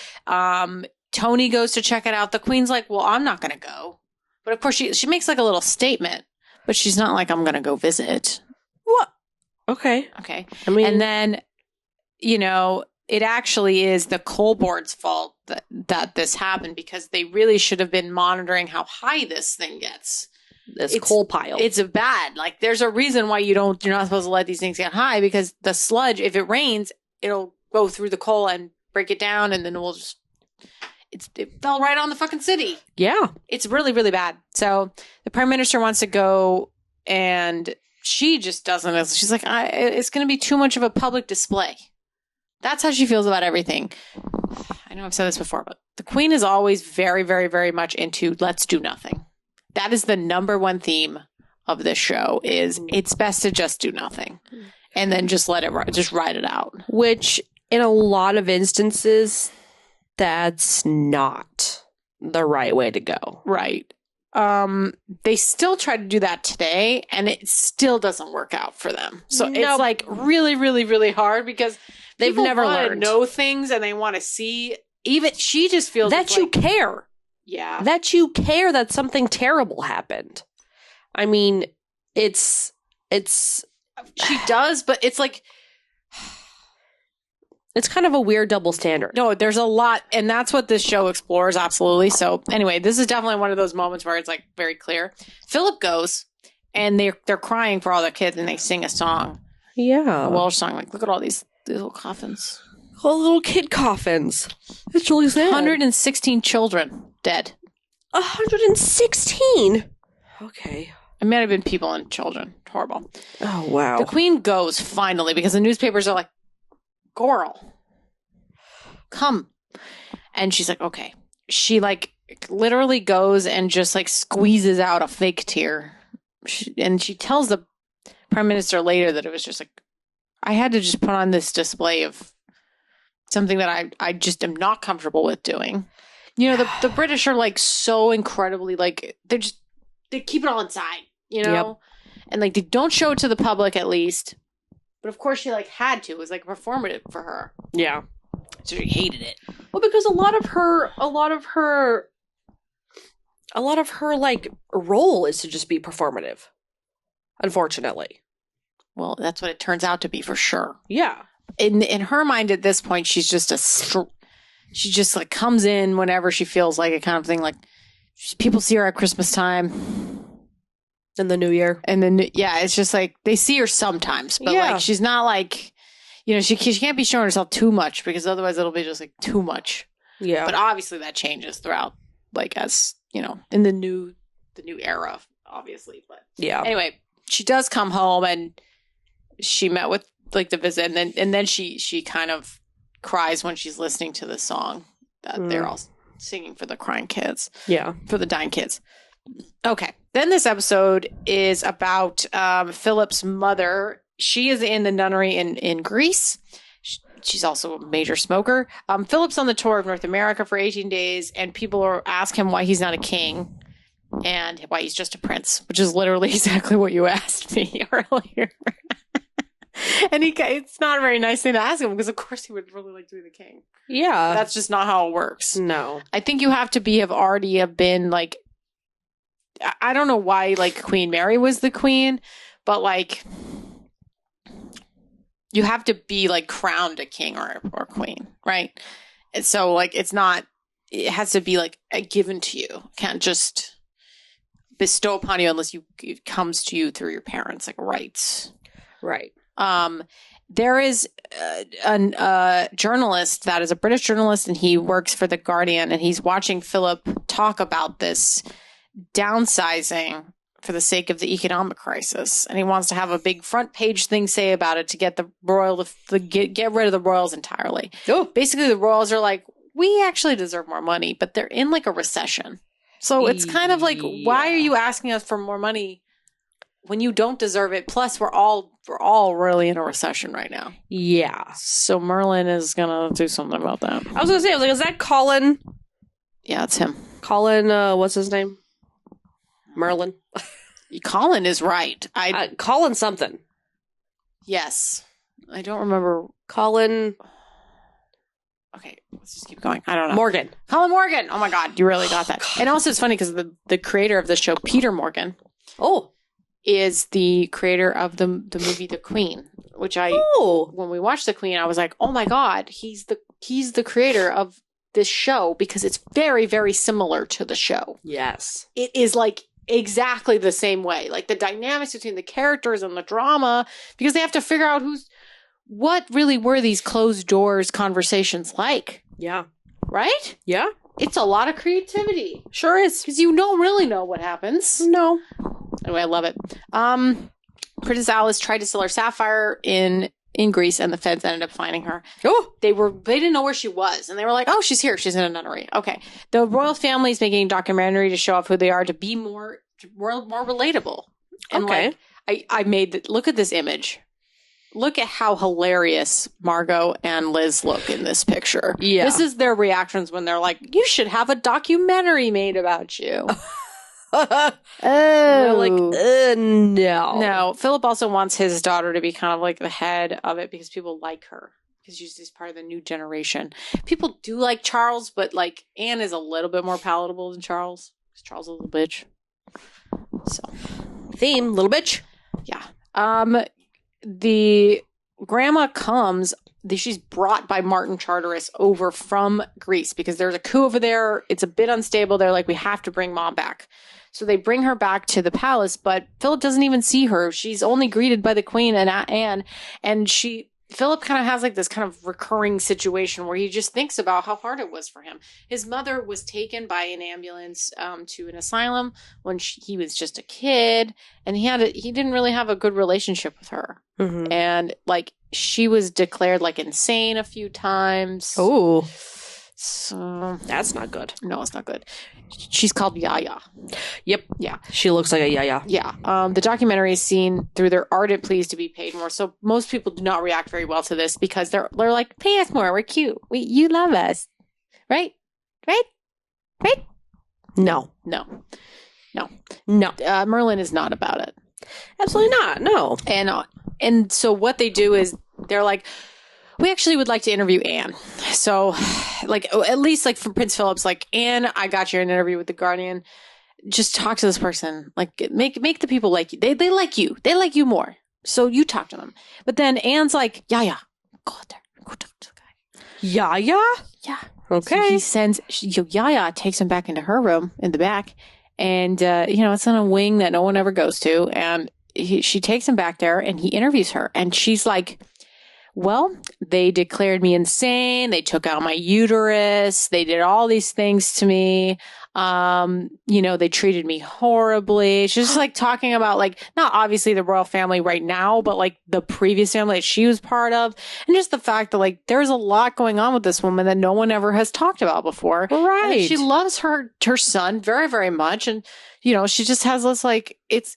Tony goes to check it out. The queen's like, well, I'm not going to go. But of course she makes like a little statement, but she's not like, I'm going to go visit.
What? Okay.
Okay.
I mean,
And then, you know, it actually is the coal board's fault that this happened, because they really should have been monitoring how high this thing gets.
this coal pile.
It's bad. Like, there's a reason why you're not supposed to let these things get high, because the sludge, if it rains, it'll go through the coal and break it down, and then it fell right on the fucking city.
Yeah.
It's really, really bad. So the prime minister wants to go, and she just doesn't. She's like, it's going to be too much of a public display. That's how she feels about everything. I know I've said this before, but the queen is always very, very, very much into let's do nothing. That is the number one theme of this show, is it's best to just do nothing and then just let it just ride it out.
Which in a lot of instances, that's not the right way to go.
Right. They still try to do that today, and it still doesn't work out for them. So it's like really, really, really hard, because
they've never
learned, know things, and they want to see. Even she just feels
that you care.
Yeah.
That you care that something terrible happened. I mean, it's
she does, but it's like,
it's kind of a weird double standard.
no, there's a lot, and that's what this show explores, absolutely. So anyway, this is definitely one of those moments where it's like very clear. Philip goes, and they're crying for all their kids, and they sing a song,
Yeah.
a Welsh song, like, look at all these little coffins.
All little kid coffins. It's really sad.
116 children dead.
116? Okay.
It might have been people and children. Horrible.
Oh, wow.
The queen goes finally, because the newspapers are like, girl, come. And she's like, okay. She like literally goes and just like squeezes out a fake tear. And she tells the prime minister later that it was just like, I had to just put on this display of something that I just am not comfortable with doing. You know, the British are like so incredibly like, they keep it all inside, you know?
Yep.
And like, they don't show it to the public, at least. But of course she like had to. It was like performative for her.
Yeah.
So she hated it.
Well, because a lot of her like role is to just be performative. Unfortunately.
Well, that's what it turns out to be, for sure.
Yeah.
In her mind at this point, she's just she just like comes in whenever she feels like it, kind of thing. Like, people see her at Christmas time.
In the new year.
And then, yeah, it's just like they see her sometimes, but like she's not like, you know, she can't be showing herself too much, because otherwise it'll be just like too much.
Yeah.
But obviously that changes throughout, like, as you know, in the new era, obviously. But
yeah.
Anyway, she does come home, and she met with like the visit, and then she kind of cries when she's listening to the song that they're all singing for the crying kids.
Yeah.
For the dying kids. Okay. Then this episode is about Philip's mother. She is in the nunnery in Greece. She's also a major smoker. Philip's on the tour of North America for 18 days, and people ask him why he's not a king and why he's just a prince, which is literally exactly what you asked me earlier. And it's not a very nice thing to ask him, because of course he would really like to be the king.
Yeah.
That's just not how it works.
No.
I think you have to have been like, I don't know why like Queen Mary was the queen, but like you have to be like crowned a king or queen, right? And so like it has to be like given to you. Can't just bestow upon you unless it comes to you through your parents, like rights.
Right.
There is a journalist that is a British journalist, and he works for The Guardian, and he's watching Philip talk about this downsizing for the sake of the economic crisis, and he wants to have a big front page thing say about it to get the royal get rid of the royals entirely.
Oh.
Basically, the royals are like, we actually deserve more money, but they're in like a recession, so it's kind of like, why are you asking us for more money when you don't deserve it? Plus, we're all really in a recession right now.
Yeah.
So Merlin is gonna do something about that.
I was gonna say, is that Colin?
Yeah, it's him.
Colin, what's his name? Merlin.
Colin is right.
Colin something.
Yes. I don't remember.
Colin.
Okay, let's just keep going. I don't know.
Morgan.
Colin Morgan. Oh my God, you really got that. And also, it's funny because the creator of the show, Peter Morgan, is the creator of the movie The Queen, which when we watched The Queen, I was like, oh my God, he's the creator of this show, because it's very, very similar to the show.
Yes.
It is like exactly the same way. Like the dynamics between the characters and the drama, because they have to figure out what really were these closed doors conversations like.
Yeah.
Right?
Yeah.
It's a lot of creativity.
Sure is.
Because you don't really know what happens.
No.
Anyway, I love it. Princess Alice tried to sell her sapphire in Greece, and the feds ended up finding her.
Oh.
They didn't know where she was, and they were like, oh, she's here. She's in a nunnery. Okay. The royal family is making a documentary to show off who they are, to be more relatable. And
okay.
I made look at this image. Look at how hilarious Margot and Liz look in this picture.
Yeah.
This is their reactions when they're like, you should have a documentary made about you.
Oh. Like, no.
No. Philip also wants his daughter to be kind of like the head of it, because people like her, because she's part of the new generation. People do like Charles, but like Anne is a little bit more palatable than Charles, because Charles is a little bitch. So,
theme, little bitch.
Yeah. The grandma comes. She's brought by Martin Charteris over from Greece, because there's a coup over there. It's a bit unstable. They're like, we have to bring mom back. So they bring her back to the palace, but Philip doesn't even see her. She's only greeted by the queen and Anne. And Philip kind of has like this kind of recurring situation where he just thinks about how hard it was for him. His mother was taken by an ambulance to an asylum when he was just a kid. And he didn't really have a good relationship with her.
Mm-hmm.
And like, she was declared like insane a few times.
Oh.
So
that's not good.
No, it's not good. She's called Yaya.
Yep.
Yeah.
She looks like a Yaya.
Yeah. The documentary is seen through their ardent pleas to be paid more. So most people do not react very well to this, because they're like, pay us more. We're cute. You love us. Right? Right? Right?
No.
Merlin is not about it.
Absolutely not. No.
And so what they do is they're like, we actually would like to interview Anne. So, like, at least, like, for Prince Philip's, like, Anne, I got you an interview with The Guardian. Just talk to this person. Like, make the people like you. They like you. They like you more. So you talk to them. But then Anne's like, yeah, go out there. Go talk to the guy.
Yaya?
Yeah.
Okay.
So Yaya takes him back into her room in the back. And, it's in a wing that no one ever goes to. And she takes him back there, and he interviews her. And she's like, well, they declared me insane. They took out my uterus. They did all these things to me. They treated me horribly. She's just like talking about, like, not obviously the royal family right now, but like the previous family that she was part of. And just the fact that, like, there's a lot going on with this woman that no one ever has talked about before.
Right.
And she loves her son very, very much. And, she just has this, like, it's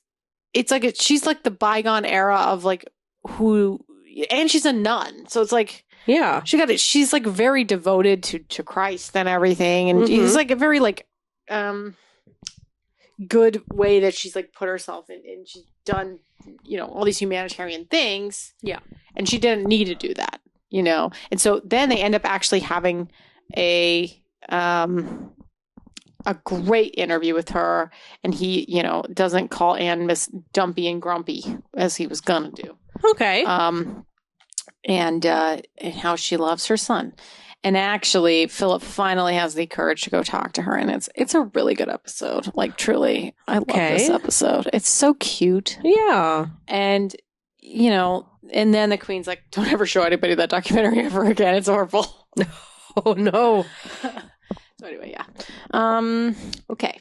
like, she's like the bygone era of like and she's a nun. So it's like,
yeah,
she's like very devoted to Christ and everything. And it's like a very like, good way that she's like put herself in, and she's done, all these humanitarian things.
Yeah.
And she didn't need to do that, And so then they end up actually having a great interview with her, and he, doesn't call Anne Miss Dumpy and Grumpy as he was gonna do.
Okay.
And how she loves her son. And actually, Philip finally has the courage to go talk to her, and it's a really good episode. Like, truly, I love this episode. It's so cute.
Yeah.
And and then the Queen's like, don't ever show anybody that documentary ever again. It's horrible.
Oh, no.
So anyway, yeah. Okay.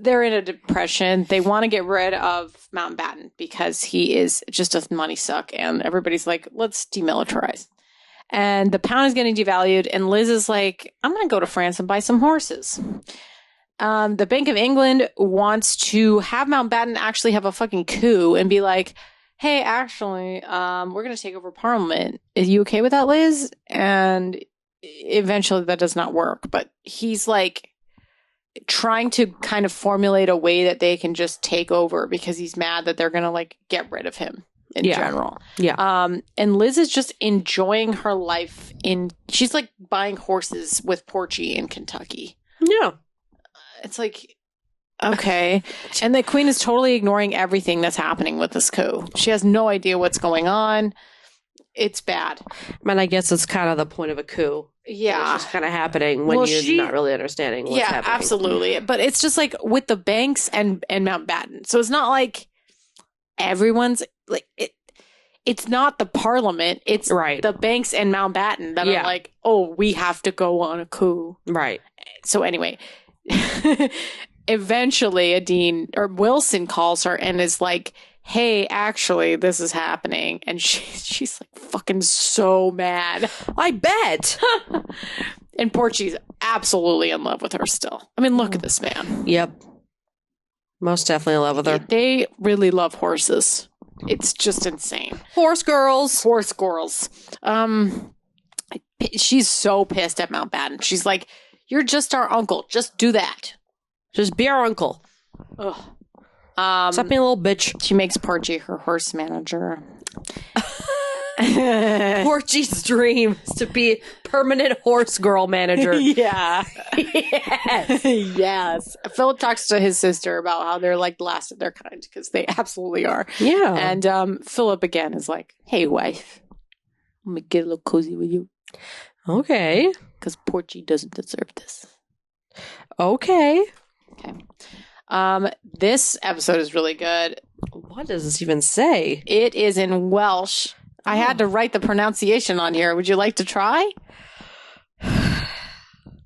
They're in a depression. They want to get rid of Mountbatten because he is just a money suck. And everybody's like, let's demilitarize. And the pound is getting devalued. And Liz is like, I'm going to go to France and buy some horses. The Bank of England wants to have Mountbatten actually have a fucking coup and be like, hey, actually, we're going to take over Parliament. Are you okay with that, Liz? And eventually that does not work. But he's like trying to kind of formulate a way that they can just take over because he's mad that they're going to like get rid of him in general.
Yeah.
And Liz is just enjoying her life she's like buying horses with Porchy in Kentucky.
Yeah.
It's like, okay. And the Queen is totally ignoring everything that's happening with this coup. She has no idea what's going on. It's bad.
I guess it's kind of the point of a coup.
Yeah.
It's just kind of happening when you're not really understanding what's happening.
Yeah, absolutely. But it's just like with the banks and Mountbatten. So it's not like everyone's like it's not the Parliament. It's the banks and Mountbatten that are like, oh, we have to go on a coup.
Right.
So anyway, eventually Wilson calls her and is like, hey, actually, this is happening. And she's like fucking so mad.
I bet.
And Porchy's absolutely in love with her still. I mean, look at this man.
Yep. Most definitely in love with her.
They really love horses. It's just insane.
Horse girls.
Horse girls. She's so pissed at Mountbatten. She's like, you're just our uncle. Just do that.
Just be our uncle.
Ugh.
Stop being a little bitch.
She makes Porgy her horse manager.
Porgy's dream is to be permanent horse girl manager.
Yeah.
Yes.
Yes. Philip talks to his sister about how they're like the last of their kind because they absolutely are.
Yeah.
And Philip again is like, hey, wife, I'm going to get a little cozy with you.
Okay.
Because Porgy doesn't deserve this.
Okay.
This episode is really good.
What does this even say?
It is in Welsh. I had to write the pronunciation on here. Would you like to try?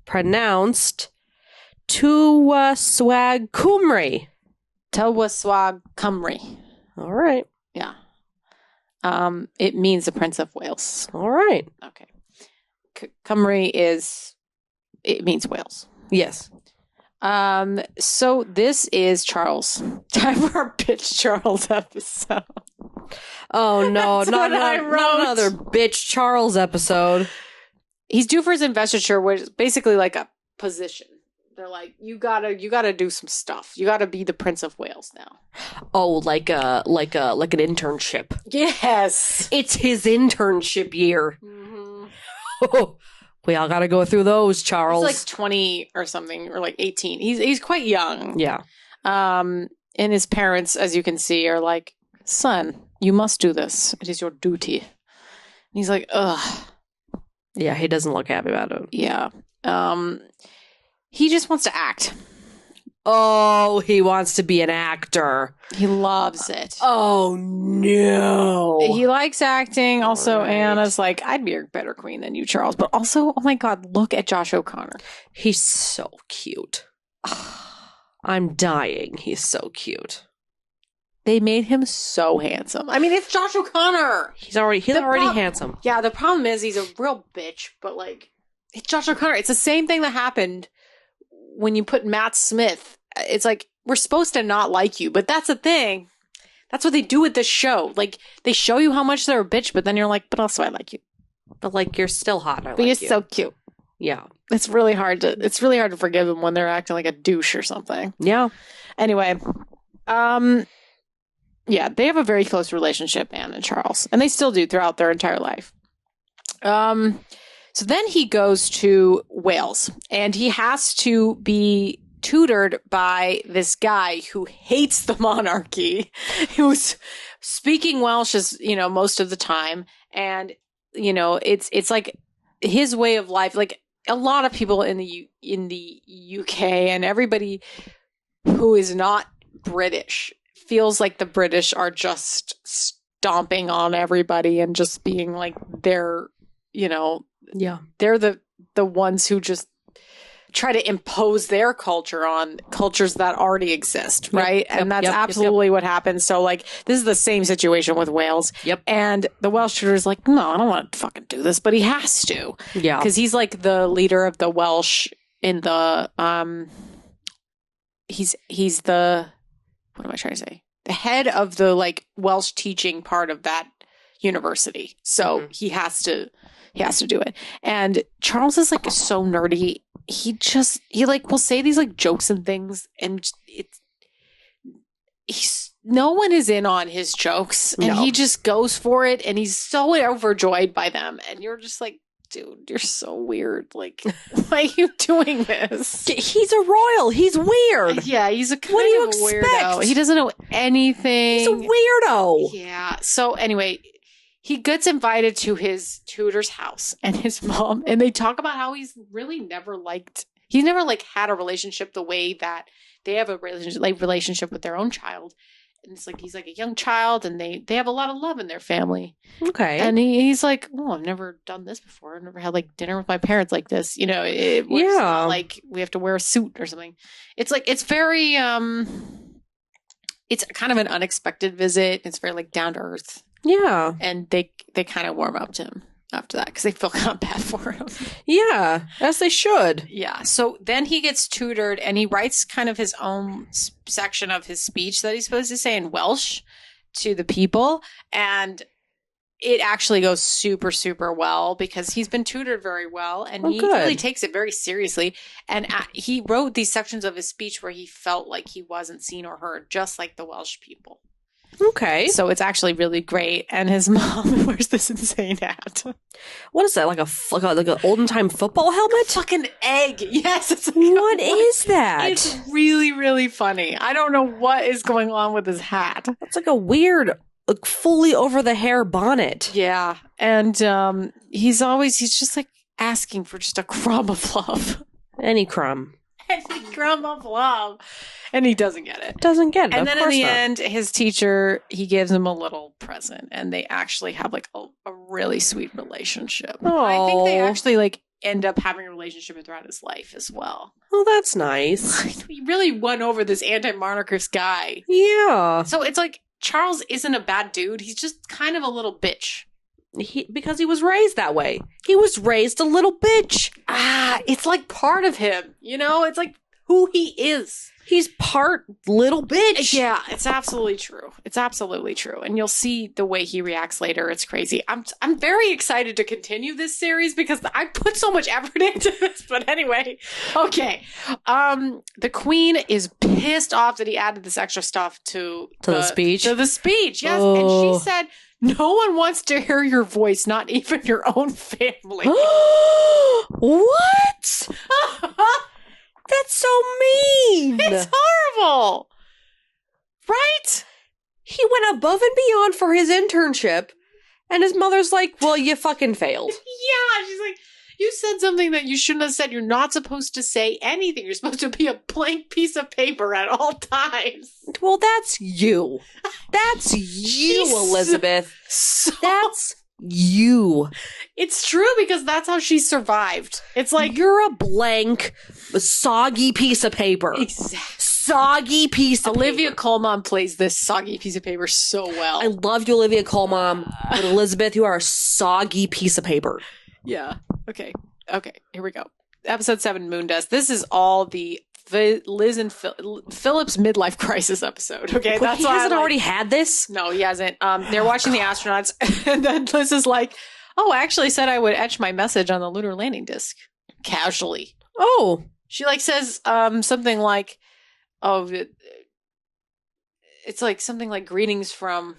Pronounced Tywyswag Cymru.
Tywyswag Cymru.
All right.
Yeah. It means the Prince of Wales.
All right.
Okay. Cymru it means Wales.
Yes.
So this is Charles. Time for our bitch Charles episode.
Oh no, not another bitch Charles episode.
He's due for his investiture, which is basically like a position. They're like, you gotta do some stuff. You gotta be the Prince of Wales now.
Oh, like an internship.
Yes.
It's his internship year.
Mm-hmm.
Oh, we all gotta go through those, Charles.
He's like 20 or something, or like 18. He's quite young.
Yeah.
And his parents, as you can see, are like, son, you must do this. It is your duty. And he's like, ugh.
Yeah, he doesn't look happy about it.
Yeah. He just wants to act.
Oh, he wants to be an actor.
He loves it.
Oh, no.
He likes acting. Also,
Right.
Anna's like, I'd be a better queen than you, Charles. But also, oh my God, look at Josh O'Connor.
He's so cute. I'm dying. He's so cute.
They made him so handsome. I mean, it's Josh O'Connor.
He's already handsome.
Yeah, the problem is he's a real bitch, but like, it's Josh O'Connor. It's the same thing that happened when you put Matt Smith. It's like, we're supposed to not like you, but that's the thing. That's what they do with this show. Like, they show you how much they're a bitch, but then you're like, but also I like you.
But like, you're still hot.
But you're so cute.
Yeah.
It's really hard to forgive them when they're acting like a douche or something.
Yeah.
Anyway, yeah, they have a very close relationship, Anne and Charles, and they still do throughout their entire life. So then he goes to Wales, and he has to be tutored by this guy who hates the monarchy, who's speaking Welsh as, most of the time, and it's like his way of life. Like a lot of people in the UK and everybody who is not British feels like the British are just stomping on everybody and just being like they're, you know, they're the ones who just try to impose their culture on cultures that already exist, right? And that's absolutely what happens. So like this is the same situation with Wales.
Yep.
And the Welsh tutor is like, no, I don't want to fucking do this, but he has to.
Yeah.
Because he's like the leader of the Welsh in the he's the, what am I trying to say? The head of the like Welsh teaching part of that university. So he has to do it. And Charles is like so nerdy. He like will say these like jokes and things, and he's no one is in on his jokes, and he just goes for it, and he's so overjoyed by them, and you're just like, dude, you're so weird. Like, why are you doing this?
He's a royal. He's weird.
Yeah, he's a kind
what do you
of a
expect?
weirdo. He doesn't know anything.
He's a weirdo.
Yeah. So anyway, he gets invited to his tutor's house and his mom, and they talk about how he's never like had a relationship the way that they have a relationship with their own child. And it's like he's like a young child, and they have a lot of love in their family.
Okay.
And he's like, oh, I've never done this before. I've never had like dinner with my parents like this. You know, it's not like we have to wear a suit or something. It's like it's very it's kind of an unexpected visit. It's very like down to earth.
Yeah.
And they kind of warm up to him after that because they feel kind of bad for him.
Yeah, as they should.
Yeah. So then he gets tutored, and he writes kind of his own section of his speech that he's supposed to say in Welsh to the people. And it actually goes super, super well because he's been tutored very well, and he really takes it very seriously. And he wrote these sections of his speech where he felt like he wasn't seen or heard, just like the Welsh people.
Okay.
So it's actually really great. And his mom wears this insane hat.
What is that? Like an olden time football helmet?
Fucking egg. Yes. It's like
what is that?
It's really, really funny. I don't know what is going on with his hat.
It's like a weird, like, fully over the hair bonnet.
Yeah. And he's just like asking for just a crumb of love.
Any crumb.
Any crumb of love. And he doesn't get it. And then in the end, his teacher, he gives him a little present, and they actually have like a really sweet relationship.
Aww.
I think they actually like end up having a relationship throughout his life as well.
Oh, that's nice.
He really won over this anti-monarchist guy.
Yeah.
So it's like Charles isn't a bad dude. He's just kind of a little bitch.
Because he was raised that way. He was raised a little bitch.
It's like part of him, you know? It's like who he is.
He's part little bitch.
Yeah, it's absolutely true. It's absolutely true. And you'll see the way he reacts later. It's crazy. I'm very excited to continue this series because I put so much effort into this. But anyway, okay. The Queen is pissed off that he added this extra stuff to
the speech.
To the speech, yes.
Oh.
And she said, no one wants to hear your voice, not even your own family.
What? That's so mean.
It's horrible. Right?
He went above and beyond for his internship, and his mother's like, well, you fucking failed.
Yeah, she's like, you said something that you shouldn't have said. You're not supposed to say anything. You're supposed to be a blank piece of paper at all times.
Well, that's you. That's you, Elizabeth. That's you.
It's true because that's how she survived. It's like
you're a blank, soggy piece of paper.
Exactly.
Soggy piece of
Olivia
paper.
Colman plays this soggy piece of paper so well.
I love you, Olivia Colman, but Elizabeth, you are a soggy piece of paper.
Yeah. Okay. Here we go. Episode 7, Moon Dust. This is all the Liz and Philip's midlife crisis episode. Okay,
that's he hasn't already had this.
No, he hasn't. They're watching the astronauts, and then Liz is like, "Oh, I actually said I would etch my message on the lunar landing disc." Casually.
Oh,
she like says something like, "Oh, it's like something like greetings from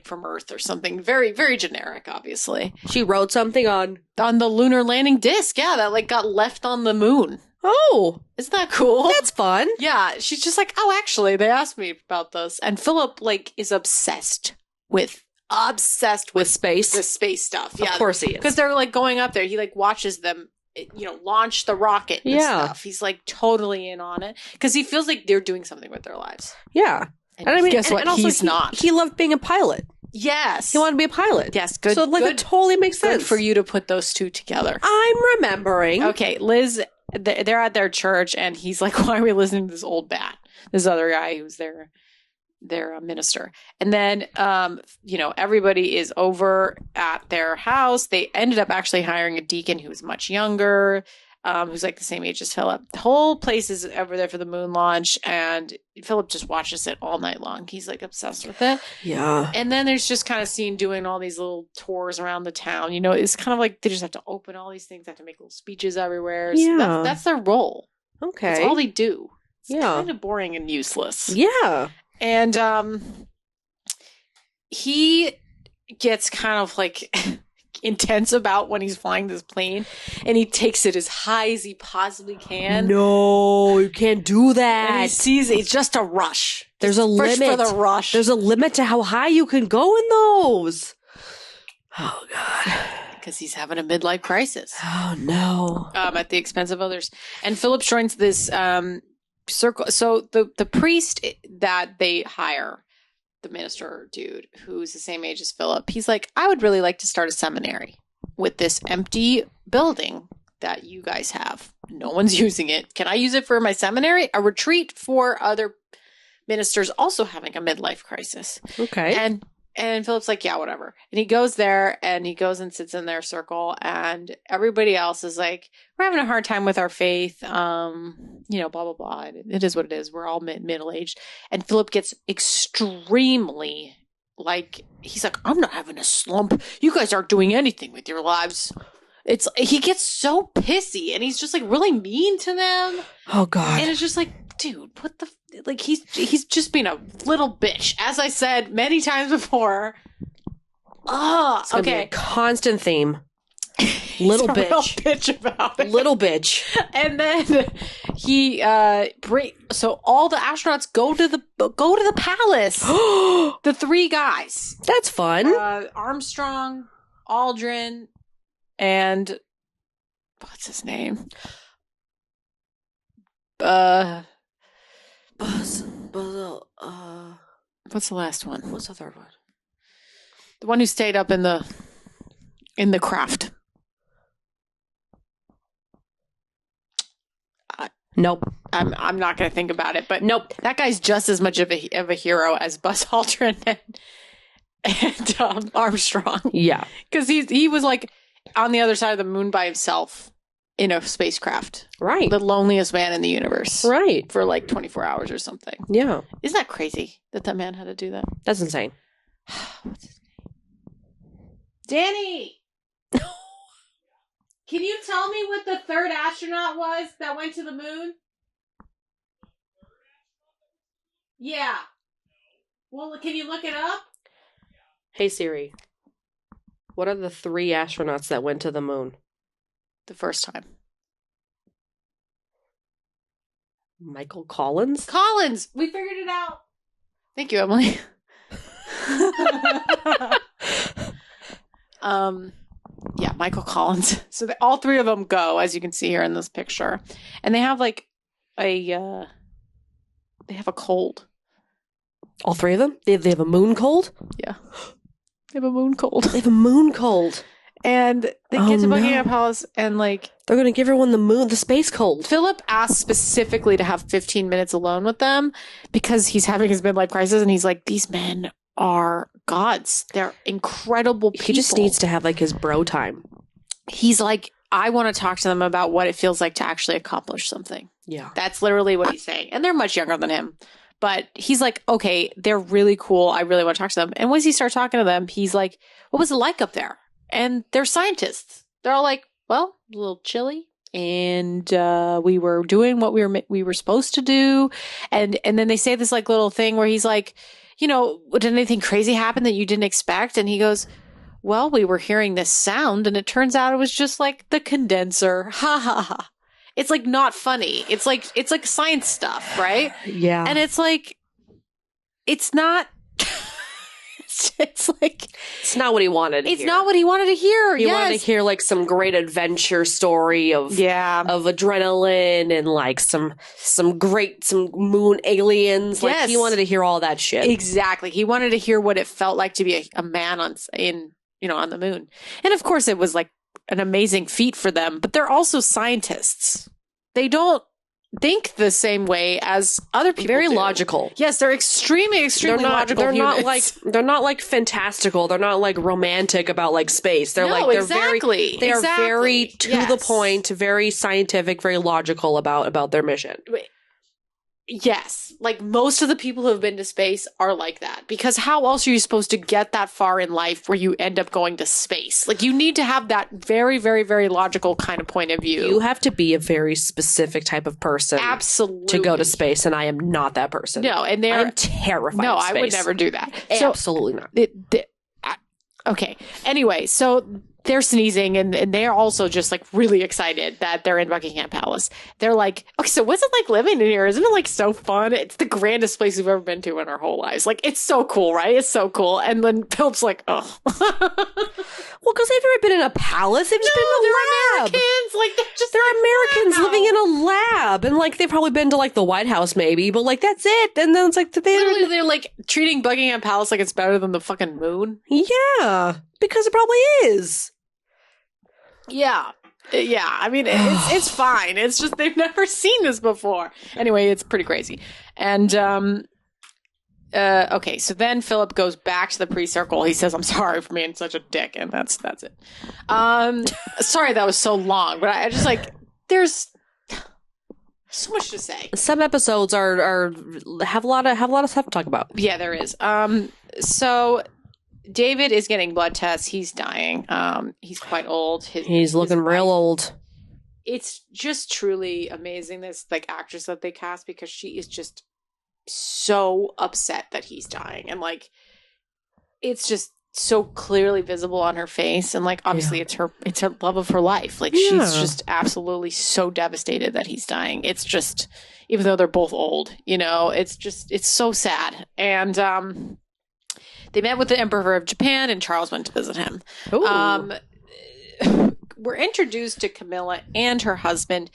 from Earth or something." Very, very generic, obviously.
She wrote something on
the lunar landing disc. Yeah, that like got left on the moon.
Oh,
isn't that cool?
That's fun.
Yeah, she's just like, oh, actually, they asked me about this, and Philip like is obsessed with
space,
the space stuff. Yeah,
of course he is,
because they're like going up there. He like watches them, launch the rocket and stuff. He's like totally in on it because he feels like they're doing something with their lives.
Yeah.
And
And I mean,
guess what?
and also
He's not.
He loved being a pilot.
Yes.
He wanted to be a pilot.
Yes, good.
So, like,
good,
it totally makes sense.
good for you to put those two together.
I'm remembering.
Okay, Liz, they're at their church, and he's like, why are we listening to this old bat? This other guy who's their minister. And then, everybody is over at their house. They ended up actually hiring a deacon who was much younger, who's like the same age as Philip. The whole place is over there for the moon launch, and Philip just watches it all night long. He's like obsessed with it.
Yeah.
And then there's just kind of seen doing all these little tours around the town. It's kind of like they just have to open all these things, they have to make little speeches everywhere. So
Yeah.
that's their role.
Okay.
That's all they do. It's
Yeah.
kind of boring and useless.
Yeah.
And he gets kind of like intense about when he's flying this plane, and he takes it as high as he possibly can.
No, you can't do that.
And he sees it's just a rush.
There's a
Fresh
limit.
for the rush.
There's a limit to how high you can go in those. Oh, God.
Because he's having a midlife crisis.
Oh, no.
At the expense of others. And Philip joins this circle. So the priest that they hire, the minister dude, who's the same age as Philip, he's like, I would really like to start a seminary with this empty building that you guys have. No one's using it. Can I use it for my seminary? A retreat for other ministers also having a midlife crisis.
Okay.
And Philip's like, yeah, whatever. And he goes there, and he goes and sits in their circle, and everybody else is like, we're having a hard time with our faith. Blah, blah, blah. It is what it is. We're all middle-aged. And Philip gets extremely, he's like, I'm not having a slump. You guys aren't doing anything with your lives. He gets so pissy, and he's just like really mean to them.
Oh, God.
And it's just like, dude, he's just being a little bitch. As I said many times before. Oh,
It's gonna be a constant theme. Little
He's a real
bitch.
bitch about it.
Little bitch.
And then he so all the astronauts go to the palace. The three guys.
That's fun.
Armstrong, Aldrin, and what's his name? What's the last one?
What's the third one?
The one who stayed up in the craft.
Nope.
I'm not going to think about it, but
Nope.
that guy's just as much of a hero as Buzz Aldrin and Armstrong.
Yeah.
Because he was like on the other side of the moon by himself in a spacecraft.
Right.
The loneliest man in the universe.
Right.
For like 24 hours or something.
Yeah.
Isn't that crazy that man had to do that?
That's insane.
What's his name? Danny! Can you tell me what the third astronaut was that went to the moon? Yeah. Well, can you look it up?
Hey, Siri. What are the 3 astronauts that went to the moon?
The first time.
Michael Collins?
Collins! We figured it out. Thank you, Emily. Yeah, Michael Collins. So all 3 of them go, as you can see here in this picture, and they have like they have a cold.
All 3 of them? They have a moon cold?
Yeah, they have a moon cold.
They have a moon cold.
And they get to Buckingham Palace, and like
they're gonna give everyone the space cold.
Philip asked specifically to have 15 minutes alone with them because he's having his midlife crisis, and he's like, these men are gods. They're incredible people.
He just needs to have like his bro time.
He's like, I want to talk to them about what it feels like to actually accomplish something.
Yeah.
That's literally what he's saying. And they're much younger than him. But he's like, okay, they're really cool. I really want to talk to them. And once he starts talking to them, he's like, what was it like up there? And they're scientists. They're all like, well, a little chilly. And we were doing what we were supposed to do. And then they say this like little thing where he's like, did anything crazy happen that you didn't expect? And he goes, well, we were hearing this sound, and it turns out it was just like the condenser. Ha ha ha. It's like not funny. It's like science stuff, right?
Yeah.
And it's like, it's not it's like
It's not what he wanted to
it's
hear.
not what he wanted to hear.
He wanted to hear like some great adventure story of adrenaline and like some moon aliens. Like
Yes.
he wanted to hear all that shit.
Exactly. He wanted to hear what it felt like to be a man on the moon. And of course it was like an amazing feat for them, but they're also scientists. They don't think the same way as other people
Very
do.
logical.
Yes, they're extremely logical humans.
They're not like fantastical. They're not like romantic about like space. They're very to the point, very scientific, very logical about their mission.
Yes, like most of the people who have been to space are like that, because how else are you supposed to get that far in life where you end up going to space? Like you need to have that very, very, very logical kind of point of view.
You have to be a very specific type of person,
absolutely,
to go to space, and I am not that person.
No, and
I'm terrified.
No,
of space.
I would never do that.
Absolutely not.
Okay. Anyway, so they're sneezing and they're also just like really excited that they're in Buckingham Palace. They're like, okay, so what's it like living in here? Isn't it like so fun? It's the grandest place we've ever been to in our whole lives. Like, it's so cool, right? It's so cool. And then Philip's like, oh.
Well, because they've never been in a palace. They've just been in a lab.
Americans. Like,
they're Americans living in a lab. And like, they've probably been to like the White House maybe, but like, that's it. And then it's like,
they're like treating Buckingham Palace like it's better than the fucking moon.
Yeah, because it probably is.
Yeah. I mean, it's fine. It's just they've never seen this before. Anyway, it's pretty crazy. And okay, so then Philip goes back to the pre-circle. He says, "I'm sorry for being such a dick," and that's it. Sorry that was so long, but I just like there's so much to say.
Some episodes have a lot of stuff to talk about.
Yeah, there is. So David is getting blood tests. He's dying. He's quite old.
He's looking real old.
It's just truly amazing, this like actress that they cast, because she is just so upset that he's dying, and like it's just so clearly visible on her face, and like obviously it's her love of her life. Like she's just absolutely so devastated that he's dying. It's just, even though they're both old, it's so sad. And they met with the Emperor of Japan, and Charles went to visit him. We're introduced to Camilla and her husband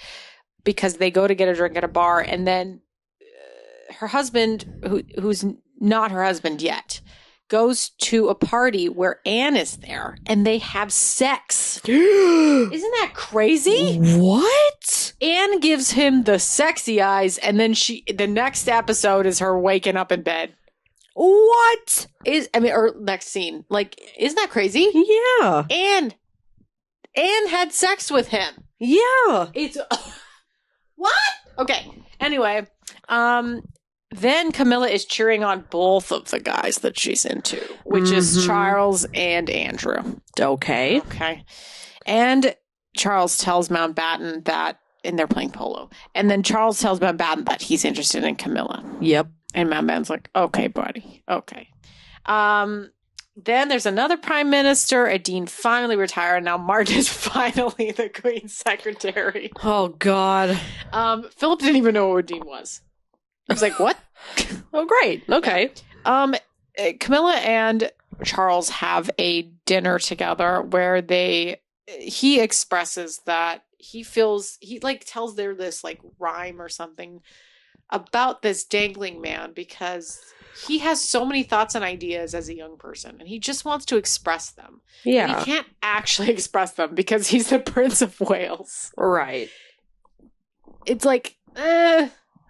because they go to get a drink at a bar, and then her husband, who's not her husband yet, goes to a party where Anne is there, and they have sex. Isn't that crazy?
What?
Anne gives him the sexy eyes, and then the next episode is her waking up in bed.
What?
Or next scene. Like, isn't that crazy?
Yeah.
Anne had sex with him.
Yeah.
It's what? Okay. Anyway, then Camilla is cheering on both of the guys that she's into, which is Charles and Andrew.
Okay.
And Charles tells Mountbatten that, and they're playing polo. And then Charles tells Mountbatten that he's interested in Camilla.
Yep.
And Mountbatten's like, okay, buddy. Okay. Then there's another prime minister. A dean finally retired. And now Martin is finally the Queen's secretary.
Oh, God.
Philip didn't even know what a dean was. I was like, what?
Oh, great. Okay.
Camilla and Charles have a dinner together where he expresses that he tells there this like rhyme or something about this dangling man, because he has so many thoughts and ideas as a young person, and he just wants to express them.
Yeah.
But he can't actually express them because he's the Prince of Wales.
Right.
It's like,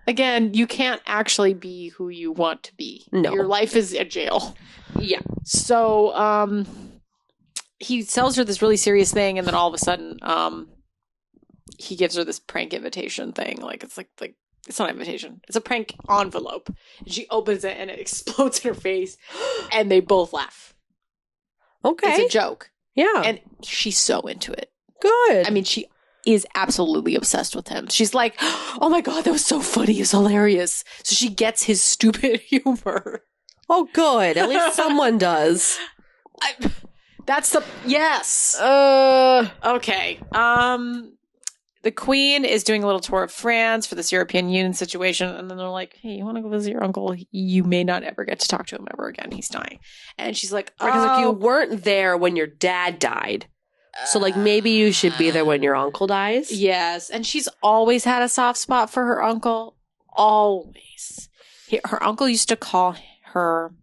again, you can't actually be who you want to be.
No.
Your life is a jail.
Yeah.
So, he tells her this really serious thing, and then all of a sudden, he gives her this prank invitation thing. Like, it's it's not an invitation. It's a prank envelope. And she opens it, and it explodes in her face, and they both laugh.
Okay.
It's a joke.
Yeah.
And she's so into it.
Good.
I mean, she is absolutely obsessed with him. She's like, oh my God, that was so funny. It's hilarious. So she gets his stupid humor.
Oh, good. At least someone does.
Yes. Okay. the Queen is doing a little tour of France for this European Union situation. And then they're like, hey, you want to go visit your uncle? You may not ever get to talk to him ever again. He's dying. And she's like,
Because like you weren't there when your dad died. So like maybe you should be there when your uncle dies.
Yes. And she's always had a soft spot for her uncle. Always. Her uncle used to call her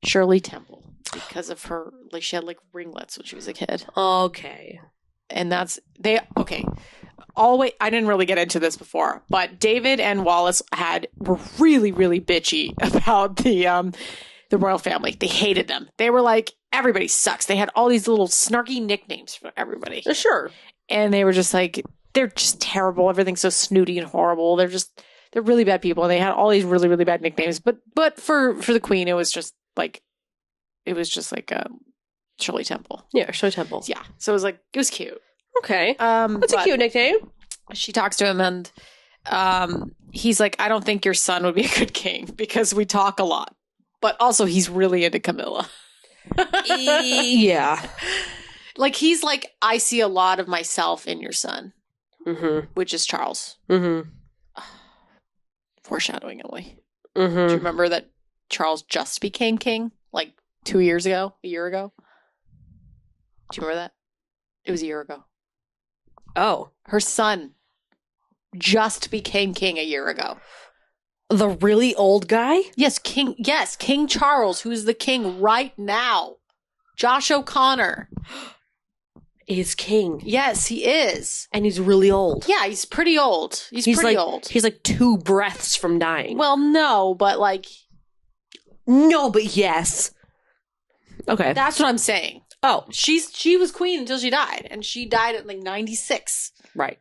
Shirley Temple. Because of her, like, she had, like, ringlets when she was a kid.
Okay.
And always, I didn't really get into this before, but David and Wallace were really, really bitchy about the royal family. They hated them. They were like, everybody sucks. They had all these little snarky nicknames for everybody.
Sure.
And they were just like, they're just terrible. Everything's so snooty and horrible. They're really bad people. And they had all these really, really bad nicknames. But for the Queen, it was just like Shirley Temple.
Yeah, Shirley Temple.
Yeah. So it was cute.
Okay. That's a cute nickname.
She talks to him and he's like, I don't think your son would be a good king because we talk a lot. But also he's really into Camilla.
Yeah.
Like he's like, I see a lot of myself in your son.
Mm-hmm.
Which is Charles.
Mm-hmm.
Foreshadowing, Emily.
Mm-hmm.
Do you remember that Charles just became king? Like 2 years ago? A year ago? Do you remember that? It was a year ago.
Oh.
Her son just became king a year ago.
The really old guy?
Yes, King Charles, who's the king right now. Josh O'Connor.
Is king.
Yes, he is.
And he's really old.
Yeah, he's pretty old. He's pretty old.
He's like 2 breaths from dying.
Well, no, but like...
No, but yes. Okay.
That's what I'm saying.
Oh.
She was queen until she died. And she died at like 96.
Right.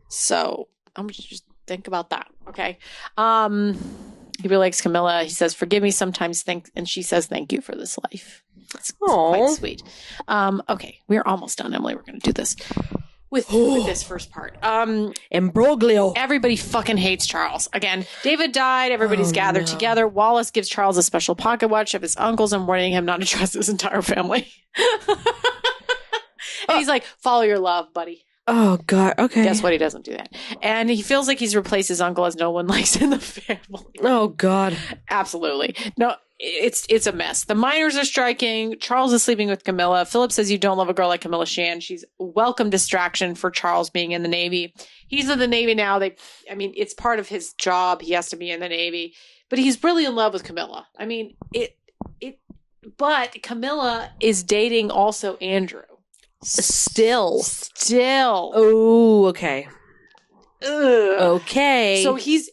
So, I'm just think about that, okay? He really likes Camilla. He says, forgive me sometimes, and she says, thank you for this life. It's quite sweet. Okay, we're almost done, Emily. We're going to do this with this first part.
Imbroglio.
Everybody fucking hates Charles. Again, David died. Everybody's gathered together. Wallace gives Charles a special pocket watch of his uncles and warning him not to trust his entire family. And he's like, follow your love, buddy.
Oh, God. Okay.
Guess what? He doesn't do that. And he feels like he's replaced his uncle as no one likes in the family.
Oh, God.
Absolutely. No, it's a mess. The miners are striking. Charles is sleeping with Camilla. Philip says you don't love a girl like Camilla Shan. She's a welcome distraction for Charles being in the Navy. He's in the Navy now. It's part of his job. He has to be in the Navy. But he's really in love with Camilla. I mean, but Camilla is dating also Andrew.
Still.
Oh,
okay.
Ugh.
Okay.
So he's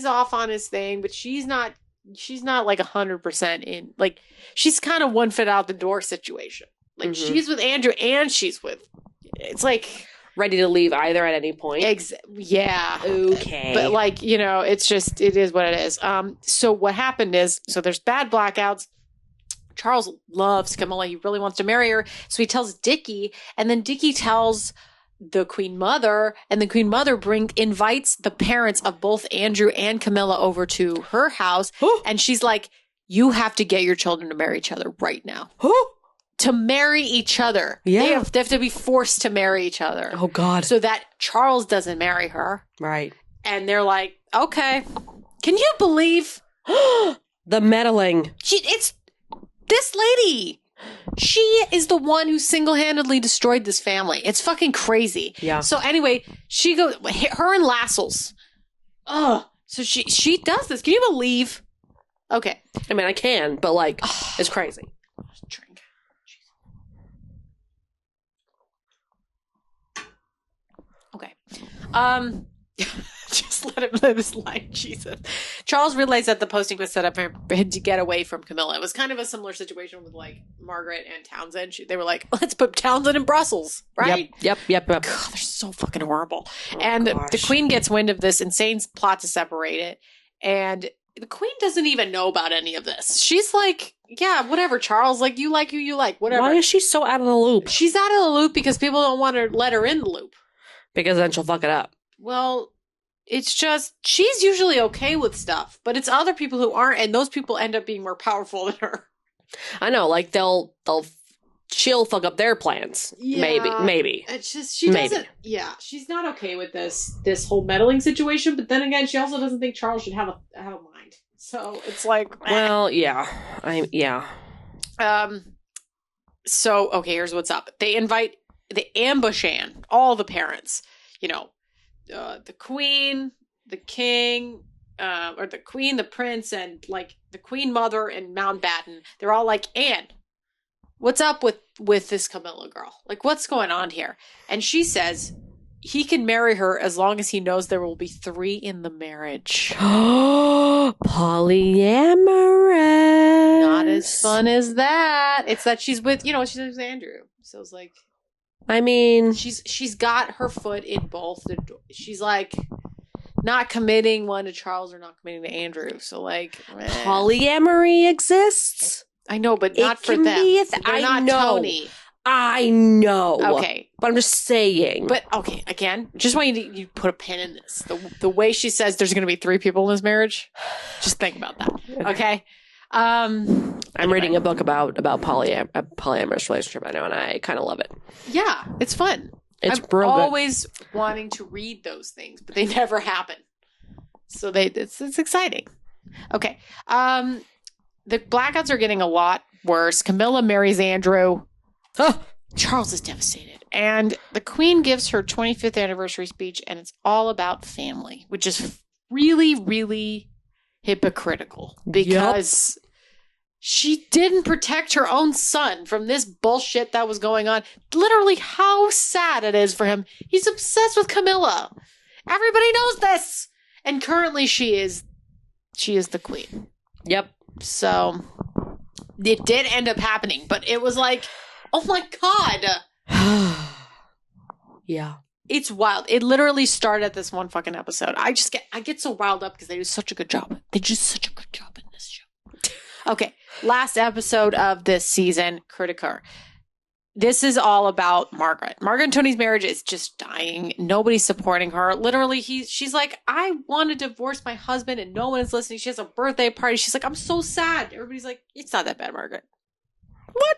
off on his thing, but she's not like 100% in. Like, she's kind of one foot out the door situation. Like, she's with Andrew and it's like.
Ready to leave either at any point.
Yeah.
Okay.
But like, it is what it is. So what happened is, there's bad blackouts. Charles loves Camilla. He really wants to marry her. So he tells Dickie, and then Dickie tells the Queen Mother, and the Queen Mother invites the parents of both Andrew and Camilla over to her house. And she's like, you have to get your children to marry each other right now. To marry each other.
Yeah.
They have to be forced to marry each other.
Oh, God.
So that Charles doesn't marry her.
Right.
And they're like, okay. Can you believe?
The meddling.
This lady, she is the one who single-handedly destroyed this family. It's fucking crazy.
Yeah.
So anyway, she goes, her and Lascelles. Ugh. So she does this. Can you believe? Okay.
I mean, I can, but like, it's crazy.
Drink. Okay. Just let him live his life, Jesus. Charles realized that the posting was set up for him to get away from Camilla. It was kind of a similar situation with like Margaret and Townsend. They were like, let's put Townsend in Brussels, right?
Yep.
God, they're so fucking horrible. And the Queen gets wind of this insane plot to separate it. And the Queen doesn't even know about any of this. She's like, yeah, whatever, Charles. Like, you like who you like, whatever.
Why is she so out of the loop?
She's out of the loop because people don't want to let her in the loop.
Because then she'll fuck it up.
Well, it's just, she's usually okay with stuff, but it's other people who aren't, and those people end up being more powerful than her.
I know, like they'll she'll fuck up their plans.
Yeah.
Maybe.
It's just she doesn't. Yeah, she's not okay with this whole meddling situation. But then again, she also doesn't think Charles should have a mind. So it's like,
well, yeah,
So okay, here's what's up. They ambush Anne, all the parents. You know, the queen, the king, or the queen, the prince, and like the queen mother and Mountbatten. They're all like, Anne, what's up with this Camilla girl? Like, what's going on here? And she says he can marry her as long as he knows there will be 3 in the marriage.
Polyamorous.
Not as fun as that. It's that she's with Andrew. So it's like,
I mean,
she's got her foot in both. She's like not committing one to Charles or not committing to Andrew. So like,
polyamory exists.
I know, but not for them. They're not Tony.
I know.
Okay.
But I'm just saying.
But, okay, again, just want you to put a pin in this. The way she says there's going to be 3 people in this marriage, just think about that. Okay?
I'm reading a book about polyamorous relationship, I know, and I kind of love it.
Yeah, it's fun. I'm always wanting to read those things, but they never happen. So it's exciting. Okay. The blackouts are getting a lot worse. Camilla marries Andrew. Charles is devastated. And the queen gives her 25th anniversary speech, and it's all about family, which is really, really hypocritical because she didn't protect her own son from this bullshit that was going on. Literally, how sad it is for him. He's obsessed with Camilla. Everybody knows this. And currently she is the queen.
Yep.
So it did end up happening, but it was like, oh my God.
Yeah.
It's wild. It literally started at this one fucking episode. I get so riled up because they do such a good job. They do such a good job in this show. Okay. Last episode of this season, Criticar. This is all about Margaret. Margaret and Tony's marriage is just dying. Nobody's supporting her. Literally, she's like, I want to divorce my husband and no one is listening. She has a birthday party. She's like, I'm so sad. Everybody's like, it's not that bad, Margaret. What?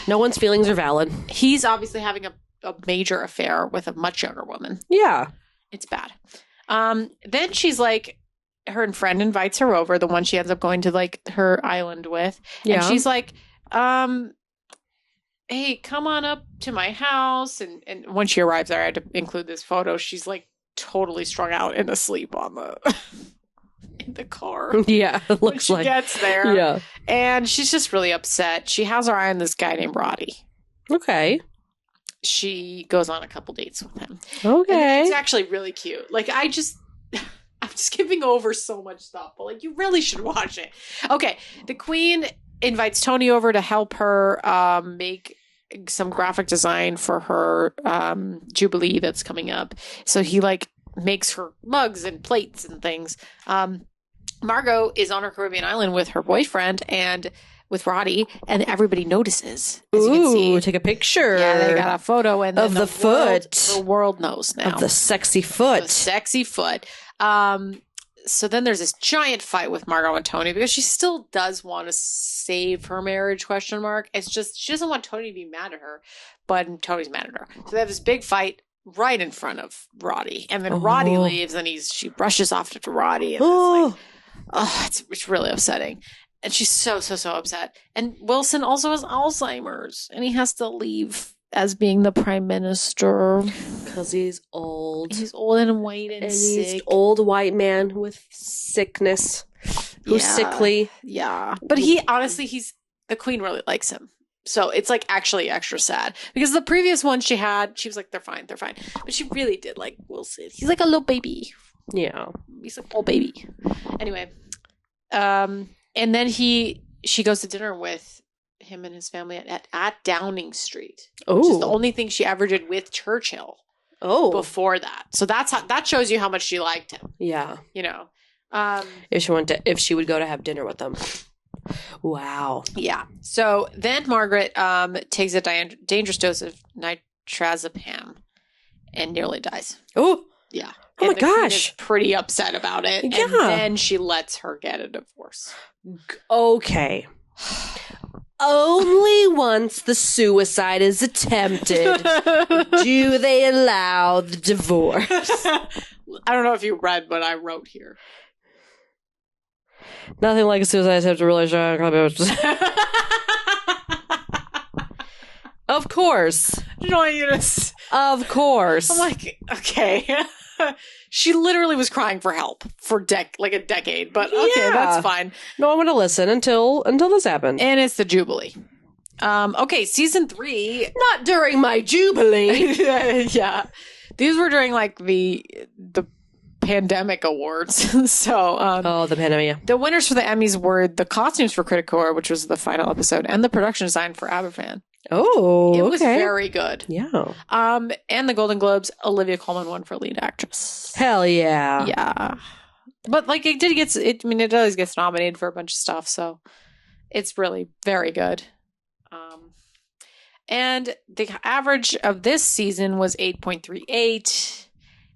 No one's feelings are valid.
He's obviously having a major affair with a much younger woman.
Yeah.
It's bad. Then she's like, her friend invites her over, the one she ends up going to like her island with. Yeah. And she's like, hey, come on up to my house. And when she arrives there, I had to include this photo. She's like totally strung out and asleep on the in the car.
Yeah, it
looks like. When she gets there.
Yeah.
And she's just really upset. She has her eye on this guy named Roddy.
Okay.
She goes on a couple dates with him.
Okay.
And it's actually really cute. Like, I'm just skipping over so much stuff, but like, you really should watch it. Okay. The queen invites Tony over to help her make some graphic design for her Jubilee that's coming up. So he like makes her mugs and plates and things. Margot is on her Caribbean island with her boyfriend and with Roddy, and everybody notices. As you can see,
take a picture.
Yeah, they got a photo and
of the foot.
The world knows now
of the sexy foot.
The sexy foot. So then there's this giant fight with Margot and Tony because she still does want to save her marriage, ? It's just she doesn't want Tony to be mad at her, but Tony's mad at her. So they have this big fight right in front of Roddy. And then Roddy leaves and she brushes off to Roddy. And it's really upsetting. And she's so upset. And Wilson also has Alzheimer's and he has to leave as being the prime minister.
Because he's old.
He's old and white and sick.
He's old white man with sickness. Who's sickly.
Yeah. But the queen really likes him. So it's like actually extra sad. Because the previous one she was like, they're fine. But she really did like Wilson. He's like a little baby.
Yeah.
He's like a old baby. Anyway. And then she goes to dinner with him and his family at Downing Street. Which is the only thing she ever did with Churchill. Before that. So that shows you how much she liked him.
Yeah.
You know.
If she would go to have dinner with them. Wow.
Yeah. So then Margaret takes a dangerous dose of nitrazepam and nearly dies.
Oh.
Yeah.
Oh my gosh.
Queen is pretty upset about it. Yeah. And then she lets her get a divorce.
Okay. Only once the suicide is attempted do they allow the divorce.
I don't know if you read what I wrote here.
Nothing like a suicide attempt to really show. Of course.
I don't want you to...
Of course.
I'm like, okay. She literally was crying for help for like a decade, but okay,
Yeah.
that's fine.
No, I'm going to listen until this happened.
And it's the Jubilee. Okay, season 3.
Not during my Jubilee.
Yeah. These were during like the pandemic awards. So,
the pandemic.
the winners for the Emmys were the costumes for Criticore, which was the final episode, and the production design for Aberfan.
Oh,
It was very good.
Yeah.
And the Golden Globes, Olivia Colman won for lead actress.
Hell yeah.
Yeah. But like it did get it always gets nominated for a bunch of stuff, so it's really very good. And the average of this season was 8.38.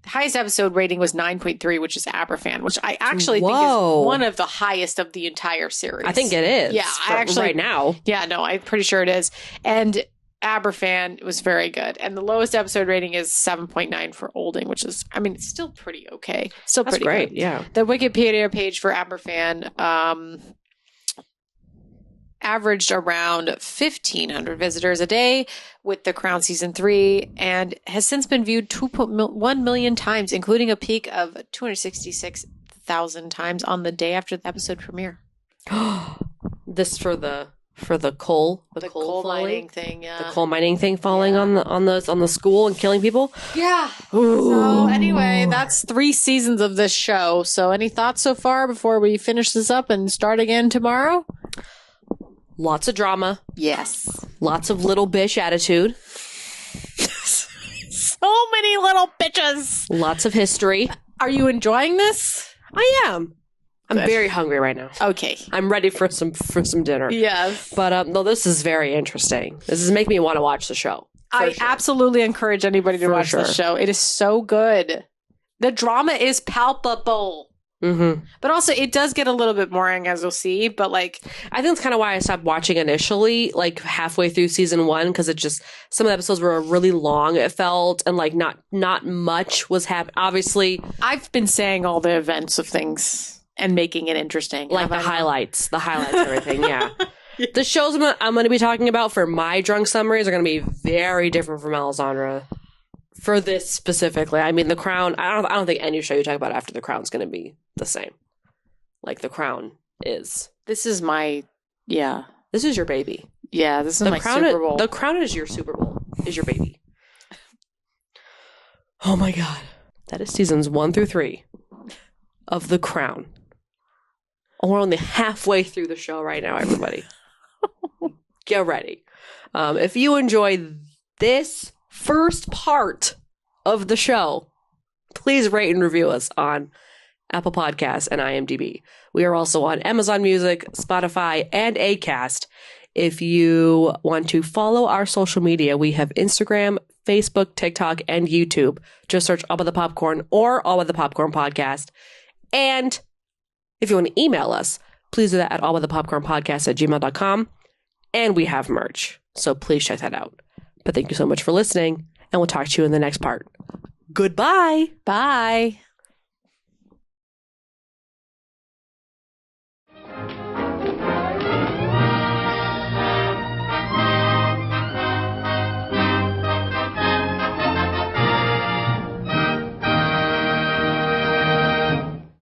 The highest episode rating was 9.3, which is Aberfan, which I actually think is one of the highest of the entire series.
I think it is.
Yeah, I actually
right now.
Yeah, no, I'm pretty sure it is. And Aberfan was very good. And the lowest episode rating is 7.9 for Olding, which is, I mean, it's still pretty okay. Still
That's
pretty
great.
good.
Yeah.
The Wikipedia page for Aberfan averaged around 1,500 visitors a day with The Crown Season 3 and has since been viewed 2.1 million times, including a peak of 266,000 times on the day after the episode premiere.
This for the coal
coal
falling?
mining thing, yeah.
The coal mining thing falling on the school and killing people.
Yeah.
Ooh.
So anyway, that's 3 seasons of this show. So any thoughts so far before we finish this up and start again tomorrow?
Lots of drama.
Yes.
Lots of little bitch attitude.
So many little bitches.
Lots of history.
Are you enjoying this?
I am. I'm
Good.
very hungry right now.
Okay.
I'm ready for some dinner.
Yes.
But no, this is very interesting. This is making me want to watch the show.
I absolutely encourage anybody to watch this show. It is so good. The drama is palpable.
Mm-hmm.
But also, it does get a little bit boring, as you'll see. But like,
I think that's kind of why I stopped watching initially, like halfway through season 1, because it just some of the episodes were really long. It felt, and like not much was happening. Obviously,
I've been saying all the events of things and making it interesting,
like the highlights, everything. Yeah. The shows I'm going to be talking about for my drunk summaries are going to be very different from Alessandra. For this specifically, I mean, The Crown. I don't think any show you talk about after The Crown is going to be the same. Like The Crown is.
This is my, yeah.
This is your baby.
Yeah, this is my Super Bowl.
The Crown is your Super Bowl. Is your baby. Oh my god, that is seasons 1 through 3 of The Crown. We're only halfway through the show right now, everybody. Get ready. If you enjoy this first part of the show, please rate and review us on Apple Podcasts and IMDb. We are also on Amazon Music, Spotify, and Acast. If you want to follow our social media, we have Instagram, Facebook, TikTok, and YouTube. Just search All About the Popcorn or All About the Popcorn Podcast. And if you want to email us, please do that at allaboutthepopcornpodcast@gmail.com. And we have merch, so please check that out. But thank you so much for listening, and we'll talk to you in the next part. Goodbye.
Bye.